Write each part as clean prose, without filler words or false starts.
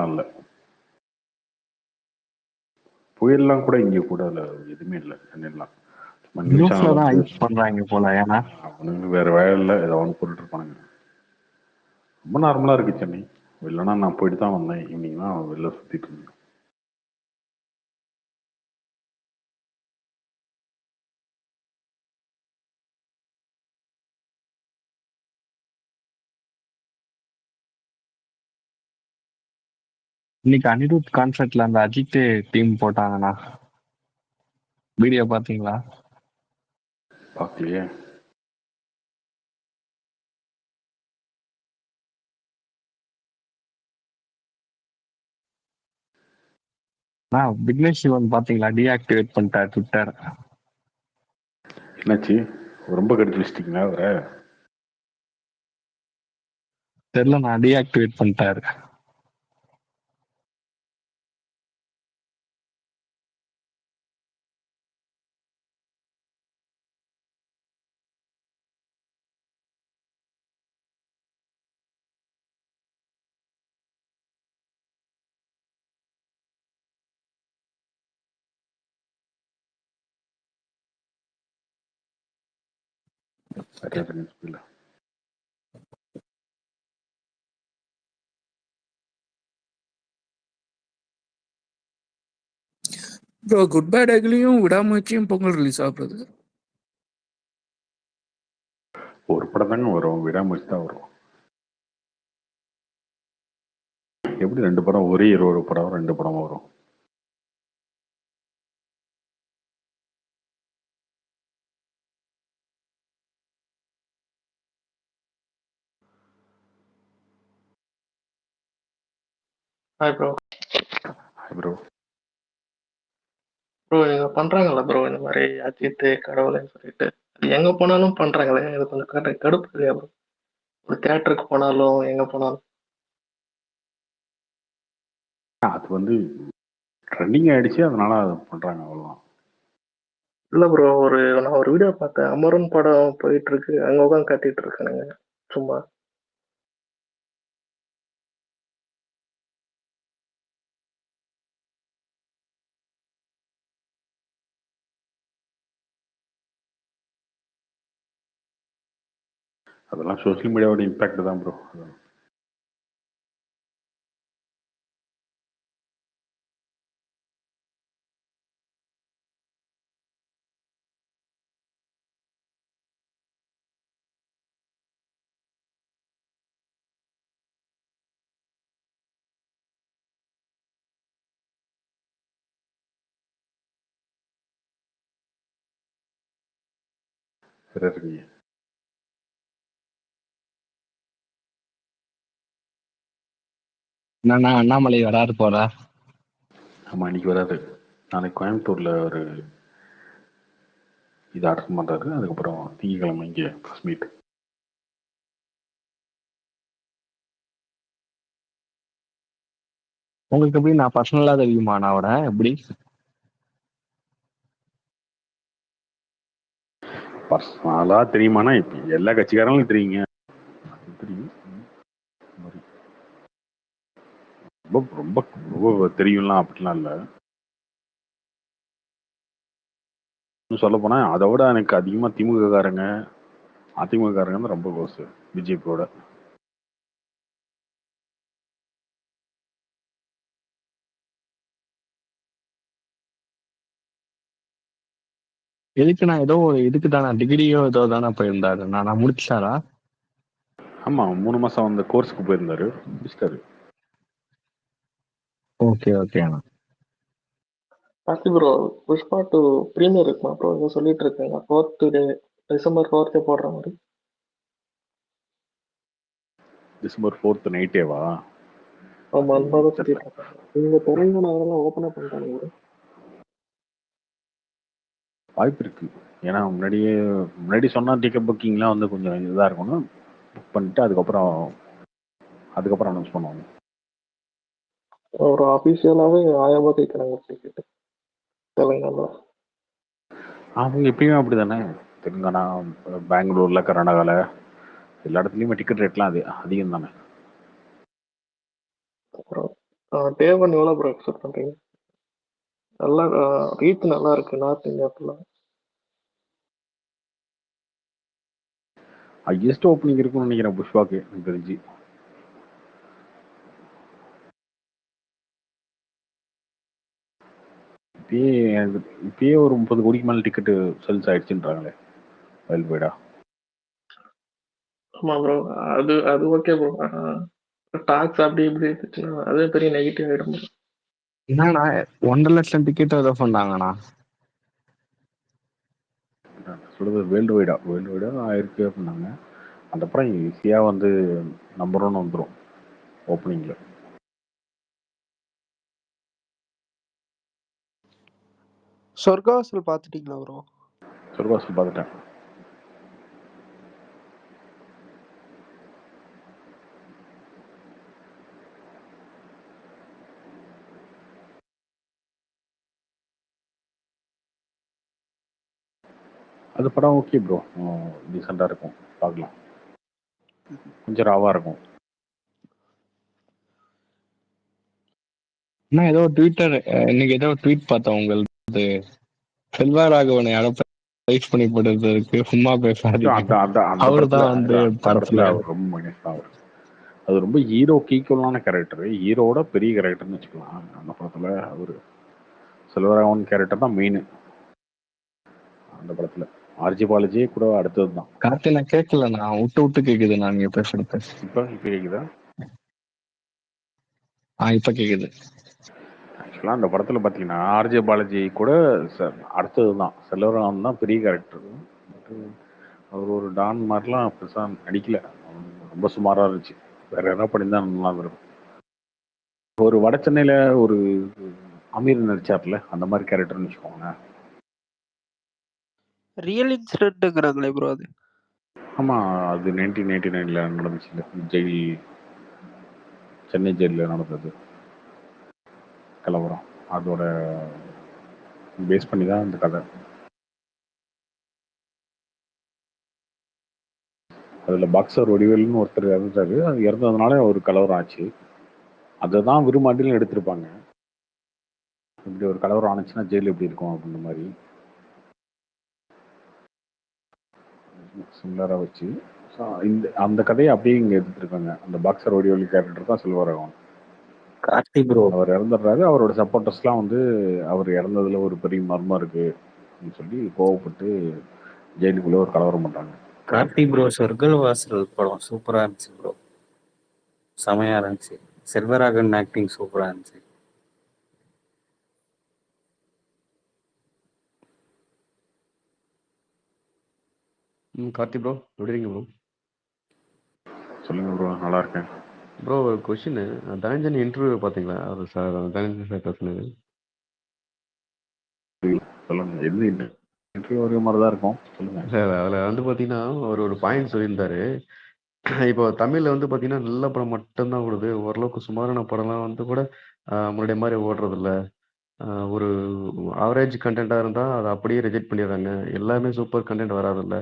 மாதிரிலாம் இல்லை. புயல்லாம் கூட இங்கே கூட இல்லை, எதுவுமே இல்லை சென்னையிலாம். பண்றாங்க போல. ஏன்னா அவனுக்கு வேற வேலை இல்லை, ஏதோ ஒன்று போட்டுட்டு இருப்பானுங்க. ரொம்ப நார்மலா இருக்கு சென்னை. இல்லைன்னா நான் போயிட்டு தான் வந்தேன், ஈவினிங் தான் வெளில சுத்திட்டு இருந்தேன். இன்னைக்கு அனிருத் கான்சர்ட்ல அந்த அஜித் டீம் போட்டாங்கண்ணா, வீடியோ பாத்தீங்களா? பார்க்கலையே. விக்னேஷ் சிவன் பாத்தீங்களா? டீஆக்டிவேட் பண்ணிட்டார் ட்விட்டர். என்னாச்சு, ரொம்ப கடிச்சு வச்சிட்டீங்களா அவரை? தெரியல, நான் டீஆக்டிவேட் பண்ணிட்டாரு. ப்ரோ குட் பேட் அக்லியும் விடாமுயற்சியும் பொங்கல் ரிலீஸ் ஆகுது. ஒரு படம் தாங்க வரும், விடாமுயற்சி தான் வரும். எப்படி 2 படம் ஒரே ஒரு படம் 2 படம் வரும்? Hi bro. Hi bro. Bro இங்க பண்றாங்கல்ல ப்ரோ இந்த மாதிரி அஜித் கடவுளைன்னு சொல்லிட்டு, அது எங்க போனாலும் பண்றாங்களே, இது கொஞ்சம் கடுப்பு இல்லையா ப்ரோ? ஒரு தியேட்டருக்கு போனாலும் எங்க போனாலும் அது வந்து ட்ரெண்டிங் ஆயிடுச்சு, அதனால அது பண்றாங்க, அவ்வளவுதான். இல்ல ப்ரோ, நான் ஒரு வீடியோ பார்த்தேன், அமரன் படம் போயிட்டு இருக்கு, அங்க உட்காந்து கட்டிட்டு இருக்கானுங்க சும்மா. அதெல்லாம் சோசியல் மீடியாவோட இம்பாக்ட் தான் ப்ரோ. இருக்கீங்க அண்ணாமலை வராது போல. ஆமா, இன்னைக்கு வராது. நாளைக்கு கோயம்புத்தூர்ல ஒரு இது அட்டன் பண்றாரு. அதுக்கப்புறம் திங்கக்கிழமை இங்கே ப்ரெஸ் மீட். உங்களுக்கு எப்படி நான் பர்சனலா தெரியுமா? நான் அவரை எப்படி பர்சனலா தெரியுமானா இப்ப எல்லா கட்சிக்காரங்களும் தெரியுங்க. தெரியும், ரொம்ப ரொம்ப ரொம்ப தெரியும்லாம் அப்படிலாம் இல்லை. சொல்ல போனா அதை விட எனக்கு அதிகமா திமுக காரங்க அதிமுக காரங்க தான் ரொம்ப க்ளோஸ் பிஜேபியோட. எதுக்கு நான் ஏதோ இதுக்கு தானே டிகிரியோ ஏதோ தானே போயிருந்தாரு. நான் முடிச்சாரா? ஆமா, 3 மாசம் அந்த கோர்ஸ்க்கு போயிருந்தாரு, முடிச்சிட்டாரு. ஓகே ஓகே அண்ணா. பாத்தி ப்ரோ, புஷ்பா 2 ப்ரீமியர் இருக்குமா ப்ரோ? இதை சொல்லிட்டு இருக்கேங்க, 4th டே December 4th போடுற மாதிரி. December 4th நைட்டேவா? ஆமா, அந்த மாதிரி சொல்லிட்டு இருக்காங்க. இவங்க தெலுங்கானாவெல்லாம் ஓப்பனா பண்ணிட்டாங்க. வாய்ப்பு இருக்கு. ஏன்னா முன்னாடி சொன்னா டிக்கெட் புக்கிங்லாம் வந்து கொஞ்சம் இதாக இருக்கணும். புக் பண்ணிட்டு அதுக்கப்புறம் அனௌன்ஸ் பண்ணுவாங்க. ஒரு அபிஷியலாவே 1000 ரூபாய் கேட்கறாங்க டிக்கெட் தெலுங்கானா. அவங்க எப்பயுமே அப்படிதானே. தெலுங்கானா, பெங்களூர்ல, கர்நாடகாவில் எல்லா இடத்துலையுமே டிக்கெட் ரேட்லாம் அதிகம் தானே. அப்புறம் தேவன் எவ்வளோ ப்ரோ எக்ஸ்பெக்ட் பண்ணுறீங்க? நல்லா ரீச் நல்லா இருக்கு நார்த் இந்தியா ஃபுல்லாக. ஹையஸ்ட் ஓப்பனிங் இருக்கும்னு நினைக்கிறேன் புஷ்பாக்கு எனக்கு தெரிஞ்சு. இப்பயே ஒரு 30 கோடிக்கு மேலே டிக்கெட்டு சேல்ஸ் ஆயிடுச்சுன்றாங்களே வேர்ல்டு வைடா. ஆமாம் ப்ரோ, அது அது ஓகே ப்ரோ. டாக்ஸ் அப்படி இப்படி இருந்துச்சுன்னா அதே பெரிய நெகட்டிவ் ஆகிடும் ப்ரோ. என்னண்ணா 1.5 லட்சம் டிக்கெட் ஏதோ பண்ணாங்கண்ணா. சொல்றது வேர்ல்டு வைடா ஆயிருக்கு அப்படின்னாங்க. அந்த படம் ஈஸியாக வந்து நம்பர் 1 வந்துடும் ஓப்பனிங்கில். சொர்க்கவாசல் பார்த்துட்டீங்களா ப்ரோ? சொர்க்கவாசல் பார்த்துட்டேன். அது படம் ஓகே ப்ரோ, டீசெண்டாக இருக்கும், பார்க்கலாம். கொஞ்சம் ராவாக இருக்கும். அண்ணா ஏதோ ட்விட்டர் இன்னைக்கு ஏதோ ட்வீட் பார்த்தேன் உங்களுக்கு. செல்வராகவனை ரைஸ் பண்ணி போடுறதுக்கு சும்மா பேசாதீங்க. அவரு தான் வந்து படத்துல அவர் ரொம்ப மைனஸ் தான். அது ரொம்ப ஹீரோக்கு ஈக்குவலான கேரக்டர், ஹீரோட பெரிய கேரக்டர்னு வச்சுக்கலாம். அந்த படத்துல அவர் செல்வராகவன் கேரக்டர் தான் மெயின் அந்த படத்துல. ஆர்ஜி பாலாஜியே கூட அடுத்தது தான். கார்த்தி நான் கேட்கல, நான் விட்டு கேக்குது. நான் நீங்க பேசுறது இப்ப கேக்குதா? இப்ப கேக்குது. ஆக்சுவலா அந்த படத்துல பாத்தீங்கன்னா ஆர்ஜே பாலாஜி கூட அடுத்தது தான் செல்வராகவன் தான் பெரிய கேரக்டர். அவர் ஒரு டான் மாதிரிலாம் பெருசா நடிக்கல, ரொம்ப சுமாரா இருந்துச்சு. வேற என்ன பண்ணியிருந்தா நல்லா இருக்கும். ஒரு வட சென்னையில ஒரு அமீர் நடிச்சார்ல, அந்த மாதிரி கேரக்டர்னு வச்சுக்கோங்க. ரியல் இன்சிடென்ட்ங்கிறாங்களே ப்ரோ அது? ஆமா, அது 1999ல நடந்துச்சு. ஜெயில், சென்னை ஜெயிலில் நடந்தது கலவரம். அதோட பேஸ் பண்ணி தான் இந்த கதை. அதுல பாக்ஸர் வடிவேல்னு ஒருத்தர் இறந்துட்டாரு. அது இறந்ததுனால ஒரு கலவரம் ஆச்சு. அதை தான் விரும்பாண்டிலும் எடுத்திருப்பாங்க. இப்படி ஒரு கலவரம் ஆனிச்சுன்னா ஜெயில் எப்படி இருக்கும் அப்படின்ற மாதிரி சிமிலரா வச்சு இந்த அந்த கதையை அப்படியே இங்க எடுத்துருக்காங்க. அந்த பாக்ஸர் வடிவேலு கேரக்டர் தான் செல்வராகவன். கார்த்தி ப்ரோ அவர் இறந்துடுறாரு. அவரோட சப்போர்ட்டர்ஸ்லாம் வந்து அவர் இறந்ததுல ஒரு பெரிய மர்மம் இருக்கு அப்படின்னு சொல்லி கோவப்பட்டு ஜெயிலுக்குள்ள ஒரு கலவரம் பண்றாங்க. கார்த்தி ப்ரோ சொர்க்கவாசல் படம் சூப்பரா இருந்துச்சு ப்ரோ, செமையா இருந்துச்சு. செல்வராகவன் ஆக்டிங் சூப்பரா இருந்துச்சு. கார்த்தி ப்ரோ எப்படி இருக்கீங்க ப்ரோ? சொல்லுங்க ப்ரோ, நல்லா இருக்கேன் ப்ரோ. ஒரு கொஷின், தனஞ்சன் இன்டர்வியூ பார்த்தீங்களா? அது சார் தனஞ்சன் சார் பேசுனது. சொல்லுங்க. எது இன்டர்வியூ ஒரே மாதிரி தான் இருக்கும், சொல்லுங்க. சார் அதில் வந்து பார்த்தீங்கன்னா ஒரு பாயிண்ட் சொல்லியிருந்தாரு. இப்போ தமிழில் வந்து பார்த்தீங்கன்னா நல்ல படம் மட்டும்தான் ஓடுது, ஓரளவுக்கு சுமாரான படம்லாம் வந்து கூட முன்னாடிய மாதிரி ஓடுறதில்ல. ஒரு ஆவரேஜ் கண்டென்ட்டாக இருந்தால் அதை அப்படியே ரிஜெக்ட் பண்ணிடுறாங்க. எல்லாமே சூப்பர் கண்டென்ட் வராதில்ல.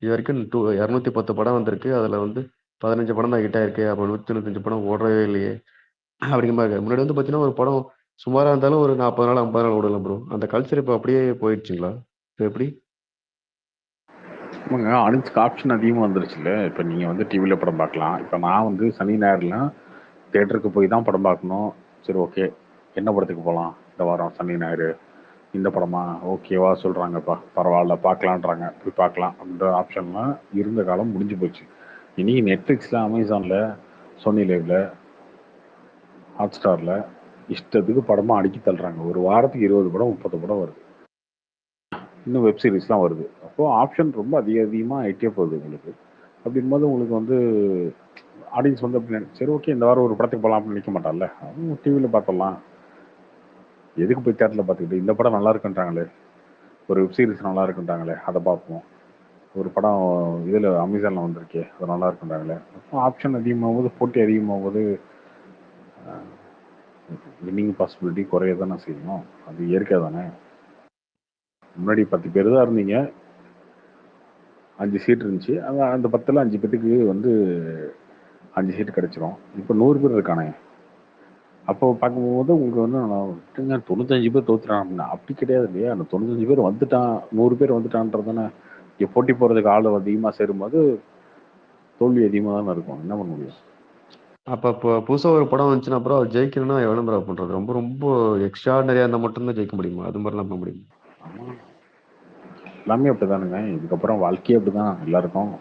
இது வரைக்கும் 210 படம் வந்திருக்கு, அதில் வந்து 15 படம் தான் ஹிட் ஆயிருக்கு. அப்போ 195 படம் ஓடவே இல்லையே அப்படிங்கிற மாதிரி இருக்கு. முன்னாடி வந்து பார்த்தீங்கன்னா ஒரு படம் சுமாராக இருந்தாலும் ஒரு 40 நாள் 50 நாள் ஓடலாம் ப்ரோ. அந்த கல்ச்சர் இப்போ அப்படியே போயிடுச்சுங்களா? இப்போ எப்படி? ஆமாங்க, அனிச்சுக்கு ஆப்ஷன் அதிகமாக வந்துருச்சுல்ல. இப்போ நீங்கள் வந்து டிவியில் படம் பார்க்கலாம். இப்போ நான் வந்து சனி ஞாயிறுலாம் தேட்டருக்கு போய் தான் படம் பார்க்கணும். சரி, ஓகே, என்ன படத்துக்கு போகலாம் இந்த வாரம் சனி ஞாயிறு, இந்த படமா ஓகேவா சொல்கிறாங்கப்பா, பரவாயில்ல பார்க்கலான்றாங்க, போய் பார்க்கலாம் அப்படின்ற ஆப்ஷன்லாம் இருந்த காலம் முடிஞ்சு போச்சு. இனி நெட்ஃப்ளிக்ஸில், அமேசானில், சோனி லைவ்ல, ஹாட் ஸ்டாரில் இஷ்டத்துக்கு படமாக அடுக்கி தள்ளுறாங்க. ஒரு வாரத்துக்கு 20 படம் 30 படம் வருது. இன்னும் வெப் சீரிஸ்லாம் வருது. அப்போது ஆப்ஷன் ரொம்ப அதிகமாக ஆகிட்டே போகுது உங்களுக்கு. அப்படிங்கும்போது உங்களுக்கு வந்து ஆடியன்ஸ் வந்து அப்படி சரி ஓகே இந்த வாரம் ஒரு படத்துக்கு போகலாம் அப்படின்னு நினைக்க மாட்டான்ல. அவங்க டிவியில் பார்த்துடலாம், எதுக்கு போய் தேட்டரில் பார்த்துக்கிட்டு, இந்த படம் நல்லா இருக்குன்றாங்களே, ஒரு வெப் சீரிஸ் நல்லா இருக்குன்றாங்களே அதை பார்ப்போம், ஒரு படம் இதில் அமேசானில் வந்திருக்கே அது நல்லா இருக்குன்றாங்களே. அப்போ ஆப்ஷன் அதிகமாகும்போது, போட்டி அதிகமாகும்போது வின்னிங் பாசிபிலிட்டி குறைய தானே செய்யணும். அது இயற்கை தானே. முன்னாடி 10 பேர் தான் இருந்தீங்க, 5 சீட் இருந்துச்சு. அந்த 10ல் 5 பேத்துக்கு வந்து 5 சீட் கிடைச்சிரும். இப்போ 100 பேர் இருக்கானே, அப்போ பார்க்கும்போது உங்களுக்கு வந்து நான் விட்டுங்க 95 பேர் தோத்துட்டான் அப்படின்னா அப்படி கிடையாது இல்லையா? அந்த 95 பேர் வந்துட்டான், 100 பேர் வந்துட்டான்றதானே இங்கே போட்டி போகிறதுக்கு ஆள் அதிகமாக சேரும்போது தோல்வி அதிகமாக தானே இருக்கும். என்ன பண்ண முடியும்? அப்போ இப்போ புதுசாக ஒரு படம் வந்துச்சுன்னா அப்புறம் அவர் ஜெயிக்கணும்னா எவ்வளோ ப்ரோ பண்ணுறது? ரொம்ப ரொம்ப எக்ஸ்ட்ராடனரியாக இருந்தால் மட்டும்தான் ஜெயிக்க முடியுமா? அது மாதிரிலாம் பண்ண முடியுமா? ஆமாம், எல்லாமே அப்படிதானுங்க. இதுக்கப்புறம் வாழ்க்கையே அப்படிதான் எல்லாருக்கும்.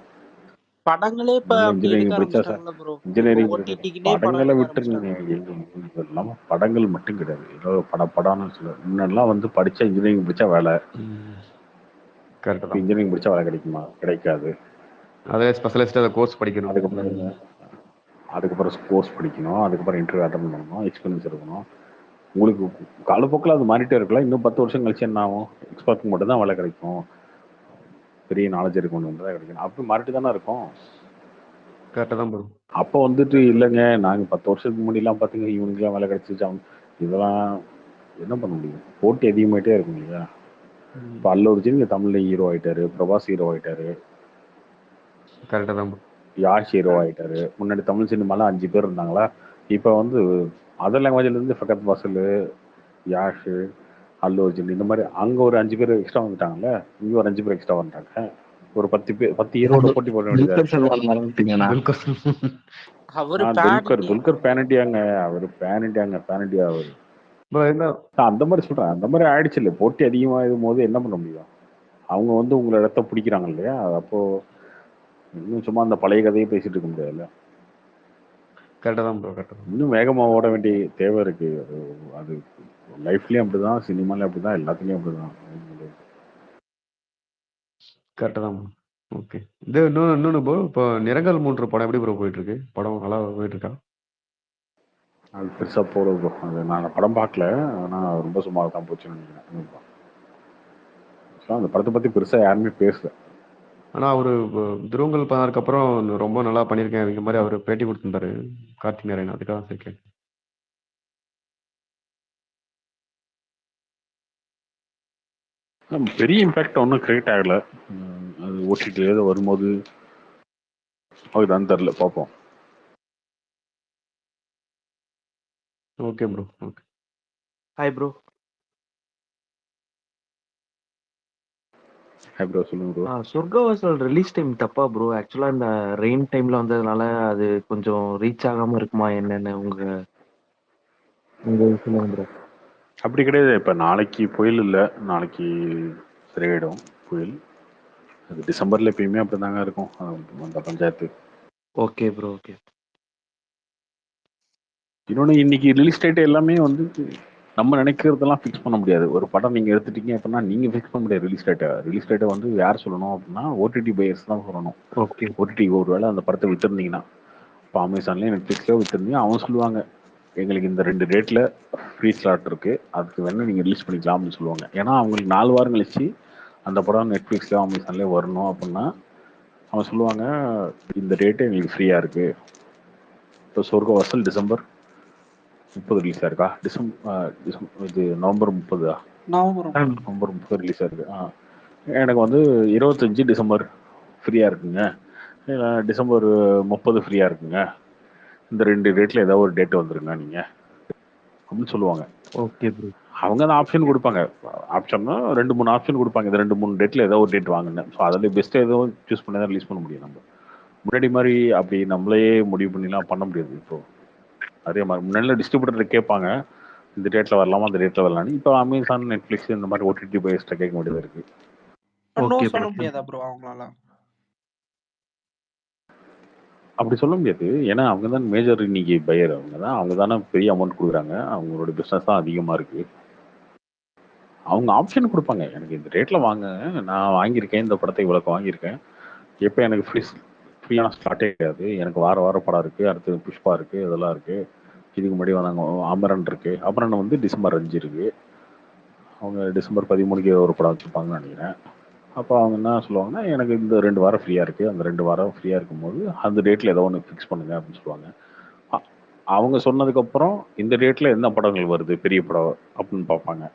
படங்களே இப்ப முதல்ல அப்படி இன்ஜினியரிங் எடுக்க படிச்சா சார் ஆரம்பிச்சிட்டாங்கல்ல ப்ரோ. இப்போ இன்ஜினியரிங் ஓடிடிக்குன்னே படம் படங்களை எடுக்க விட்டுருங்க. ஆரம்பிச்சிட்டாங்க. இது இல்லாமல் படங்கள் மட்டும் கிடையாது. ஏதோ படம்னு சொல்ல முன்னெல்லாம் வந்து படித்தா இன்ஜினியரிங் படித்தா வேலை. கரெக்டு இப்போ தான். இன்ஜினியரிங் படித்தா வேலை கிடைக்குமா? கிடைக்காது. அதே ஸ்பெஷலிஸ்ட்டாக அதை கோர்ஸ் படிக்கணும். அதுக்கப்புறம் கோர்ஸ் படிக்கணும், அதுக்கப்புறம் இன்டர்வியூ அட்டன் பண்ணணும், எக்ஸ்பீரியன்ஸ் இருக்கணும். உங்களுக்கு காலப்போக்கில் அது மாறிட்டே இருக்கலாம். இன்னும் 10 வருஷம் கழிச்சு என்ன ஆகும்? எக்ஸ்பர்ட்க்கு மட்டும் தான் வேலை கிடைக்கும், பெரிய நாலேஜ் இருக்கணும் தான் கிடைக்கும். அப்படி மாறிட்டு தானே இருக்கும். கரெக்டாக தான் ப்ரோ. அப்போ வந்துட்டு இல்லைங்க நாங்கள் 10 வருஷத்துக்கு முன்னாடிலாம் பார்த்துங்க இவனுக்குலாம் வேலை கிடைச்சிச்சு இதெல்லாம் என்ன பண்ண முடியும்? போட்டி அதிகமாயிட்டே இருக்கும் இல்லையா? இப்போ அல்லு அர்ஜுன் இங்கே தமிழில் ஹீரோ ஆயிட்டாரு, பிரபாஸ் ஹீரோ ஆயிட்டாரு, கரெக்டாக தான் ப்ரோ. யாஷ் ஹீரோ ஆயிட்டாரு. முன்னாடி தமிழ் சினிமாலாம் 5 பேர் இருந்தாங்களா? இப்போ வந்து அதர் லாங்குவேஜ்லேருந்து ஃபகத் பாசில், யாஷ், அல்லு அர்ஜுன் இந்த மாதிரி அங்கே ஒரு 5 பேர் எக்ஸ்ட்ரா வந்துட்டாங்கல்ல, இங்கே ஒரு 5 பேர் எக்ஸ்ட்ரா வந்துட்டாங்க. ஒரு 10 பேர் 10 ஹீரோட போட்டி போட வேண்டியதா துல்கர் சல்மான் மறந்துட்டீங்கண்ணா. அவரு துல்கர் பேன் இண்டியாங்க. அவர் பேன் இண்டியா அவர். ப்ரோ என்ன அந்த மாதிரி சொல்றேன். அந்த மாதிரி ஆயிடுச்சு இல்லை, போட்டி அதிகமாகும் போது என்ன பண்ண முடியும்? அவங்க வந்து உங்களை இடத்த பிடிக்கிறாங்க இல்லையா? அப்போ இன்னும் சும்மா அந்த பழைய கதையை பேசிட்டு இருக்க முடியாதுல்ல. கரெக்டாக தான் ப்ரோ. கரெக்டாக தான். இன்னும் வேகமாக ஓட வேண்டிய தேவை இருக்கு. அது லைஃப்லயும் அப்படிதான், சினிமாலையும் அப்படிதான், எல்லாத்துலயும் அப்படிதான். கரெக்டாக தான் ப்ரோ. ஓகே. இது இன்னொன்று ப்ரோ, இப்போ நிறங்கள் 3 படம் எப்படி ப்ரோ போயிட்டு இருக்கு? படம் நல்லா போயிட்டு இருக்கா? அது பெருசாக போகிறது ப்ரோ. அது நான் படம் பார்க்கல, ஆனால் ரொம்ப சுமாராக தான் போச்சுன்னு நினைக்கிறேன். அந்த படத்தை பற்றி பெருசாக யாருமே பேசல. ஆனால் அவர் துருவங்கள் 16க்கு அப்புறம் ரொம்ப நல்லா பண்ணியிருக்கேன் அப்படிங்கிற மாதிரி அவர் பேட்டி கொடுத்துருந்தாரு கார்த்திக் நாராயணன். அதுக்காக தான் இருக்கேன். பெரிய இம்பேக்ட் ஒன்றும் கிரியேட் ஆகலை. அது ஓட்டிட்டு வரும்போது அதுதான் தெரில, பார்ப்போம். Okay bro. Okay. Hi bro. Bro சொல்லுங்க ப்ரோ. சொர்க்கவாசல் ரிலீஸ் டைம் தப்பா ப்ரோ? ஆக்சுவலா இந்த ரெயின் டைம்ல வந்ததுனால அது கொஞ்சம் ரீச் ஆகாம இருக்குமா என்னன்னு உங்க சொல்லுங்க ப்ரோ. அப்படி கிடையாது. இப்போ நாளைக்கு புயல் இல்லை, நாளைக்கு சரியாயிடும் புயல். அது டிசம்பர்ல எப்பயுமே அப்படி தாங்க இருக்கும் அந்த பஞ்சாயத்து. Okay bro. ஓகே. இன்னொன்று இன்னைக்கு ரிலீஸ் டேட் எல்லாமே வந்து நம்ம நினைக்கிறதெல்லாம் ஃபிக்ஸ் பண்ண முடியாது. ஒரு படம் நீங்கள் எடுத்துட்டீங்க அப்படின்னா நீங்கள் ஃபிக்ஸ் பண்ண முடியாது ரிலீஸ் டேட்டை வந்து யார் சொல்லணும் அப்படின்னா ஓடிடி பையர்ஸ் தான் சொல்லணும். ஓகே. ஓடிடி ஒரு வேளை அந்த படத்தை விற்றுருந்தீங்கன்னா, இப்போ அமேசான்லேயே நெட்ஃப்ளிக்ஸ்லேயோ விற்றுருந்தீங்க, அவங்க சொல்லுவாங்க எங்களுக்கு இந்த 2 டேட்டில் ஃப்ரீ ஸ்லாட் இருக்குது, அதுக்கு வேணால் நீங்கள் ரிலீஸ் பண்ணிக்கலாம் அப்படின்னு சொல்லுவாங்க. ஏன்னா அவங்களுக்கு 4 வாரம் கழிச்சு அந்த படம் நெட்ஃப்ளிக்ஸ்லேயோ அமேசான்லேயோ வரணும் அப்படின்னா அவங்க சொல்லுவாங்க இந்த டேட்டு எங்களுக்கு ஃப்ரீயாக இருக்குது. இப்போ சொர்க்கவாசல் டிசம்பர் 30 ரிலீஸ் ஆயிருக்கா? இது நவம்பர் 30 நவம்பர் 30 ரிலீஸ் ஆயிருக்கு. எனக்கு வந்து 25 டிசம்பர் ஃப்ரீயாக இருக்குங்க, இல்லை டிசம்பர் 30 ஃப்ரீயாக இருக்குங்க, இந்த 2 டேட்டில் ஏதாவது ஒரு டேட் வந்துருங்க நீங்கள் அப்படின்னு சொல்லுவாங்க. Okay bro. அவங்க அந்த ஆப்ஷன் கொடுப்பாங்க. ஆப்ஷன்னா 2-3 ஆப்ஷன் கொடுப்பாங்க, இந்த 2-3 டேட்டில் ஏதாவது ஒரு டேட் வாங்குங்க. ஸோ அதில் பெஸ்ட்டு ஏதோ சூஸ் பண்ணி தான் ரிலீஸ் பண்ண முடியும். நம்ம முன்னாடி மாதிரி அப்படி நம்மளே முடிவு பண்ணிலாம் பண்ண முடியாது. இப்போது அதே மாதிரி முன்னாடி டிஸ்ட்ரிபியூட்டர் கேட்பாங்க இந்த டேட்டில் வரலாமா அந்த டேட்டில் வரலான்னு. இப்போ அமேசான், நெட்ஃப்ளிக்ஸ் இந்த மாதிரி ஓடிடி பையர்ஸ்ட்டை கேட்க வேண்டியதாக இருக்குது. ஓகே சொல்ல ப்ரோ. முடியாதா ப்ரோ அவங்களால? அப்படி சொல்ல முடியாது. ஏன்னா அவங்க தான் மேஜர் இன்னைக்கு பையர். அவங்க தானே பெரிய அமௌண்ட் கொடுக்குறாங்க, அவங்களோட பிஸ்னஸ் தான் அதிகமாக இருக்குது. அவங்க ஆப்ஷன் கொடுப்பாங்க, எனக்கு இந்த ரேட்டில் வாங்க, நான் வாங்கியிருக்கேன் இந்த படத்தை இவ்வளோக்கு வாங்கியிருக்கேன், எப்போ எனக்கு ஃப்ரீயான ஸ்லாட்டே கிடையாது, எனக்கு வார படம் இருக்குது, அடுத்து புஷ்பா இருக்குது, இதெல்லாம் இருக்குது, இதுக்கு முன்னாடி வந்தாங்க அமரன் இருக்குது. அமரன் வந்து டிசம்பர் 5 இருக்குது, அவங்க டிசம்பர் 13க்கு ஒரு படம் வச்சுருப்பாங்கன்னு நினைக்கிறேன். அப்போ அவங்க என்ன சொல்லுவாங்கன்னா எனக்கு இந்த 2 வாரம் ஃப்ரீயாக இருக்குது, அந்த 2 வாரம் ஃப்ரீயாக இருக்கும்போது அந்த டேட்டில் ஏதோ ஒன்று ஃபிக்ஸ் பண்ணுங்க அப்படின்னு சொல்லுவாங்க. அவங்க சொன்னதுக்கப்புறம் இந்த டேட்டில் என்ன படங்கள் வருது பெரிய படம் அப்படின்னு பார்ப்பாங்க.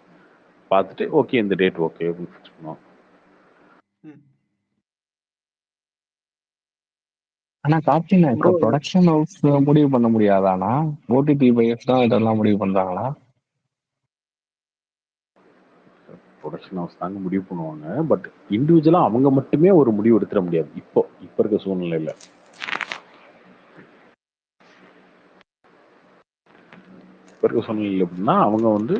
பார்த்துட்டு ஓகே இந்த டேட் ஓகே அப்படின்னு ஃபிக்ஸ் பண்ணுவோம். ஆனா கார்த்தினா ப்ரோ இப்ப ப்ரொடக்ஷன் ஹவுஸ் முடிவு பண்ண முடியாதானா? ஓடிடி பையர்ஸ் தான் இதெல்லாம் முடிவு பண்றாங்களா? ப்ரொடக்ஷன் ஹவுஸ் தாங்க முடிவு பண்ணுவாங்க. பட் இண்டிவிஜுவலா அவங்க மட்டுமே ஒரு முடிவு எடுத்துட முடியாது. இப்ப இருக்க சூழ்நிலையில எப்படின்னா அவங்க வந்து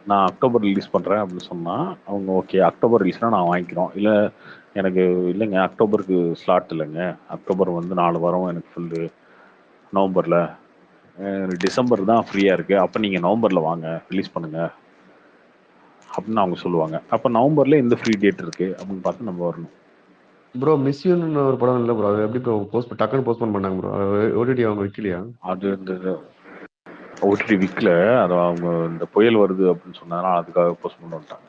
நான் அக்டோபர் ரிலீஸ் பண்றேன் அப்படின்னு சொன்னா அவங்க ஓகே அக்டோபர் ரிலீஸ்னா நான் வாங்கிக்கிறோம். இல்ல எனக்கு இல்லைங்க அக்டோபருக்கு ஸ்லாட் இல்லைங்க, அக்டோபர் வந்து 4 வாரம் எனக்கு ஃபுல்லு, நவம்பர்ல டிசம்பர் தான் ஃப்ரீயா இருக்கு, அப்ப நீங்க நவம்பர்ல வாங்க ரிலீஸ் பண்ணுங்க அப்படின்னு அவங்க சொல்லுவாங்க. அப்ப நவம்பர்ல எந்த ஃப்ரீ டேட் இருக்கு அப்படின்னு பார்த்து நம்ம வரணும். ப்ரோ மிஸ்யூன்னு ஒரு படம் இல்லை ப்ரோ, அது எப்படி ப்ரோ டக்குன்னு போஸ்ட்போன் பண்ணாங்க ப்ரோ? ஓடிடி அவங்க வைக்கலையா? அது இந்த ஓடிடி விற்கல, அது அவங்க இந்த புயல் வருது அப்படின்னு சொன்னாங்கன்னா அதுக்காக போஸ்ட் பண்ண வந்துட்டாங்க.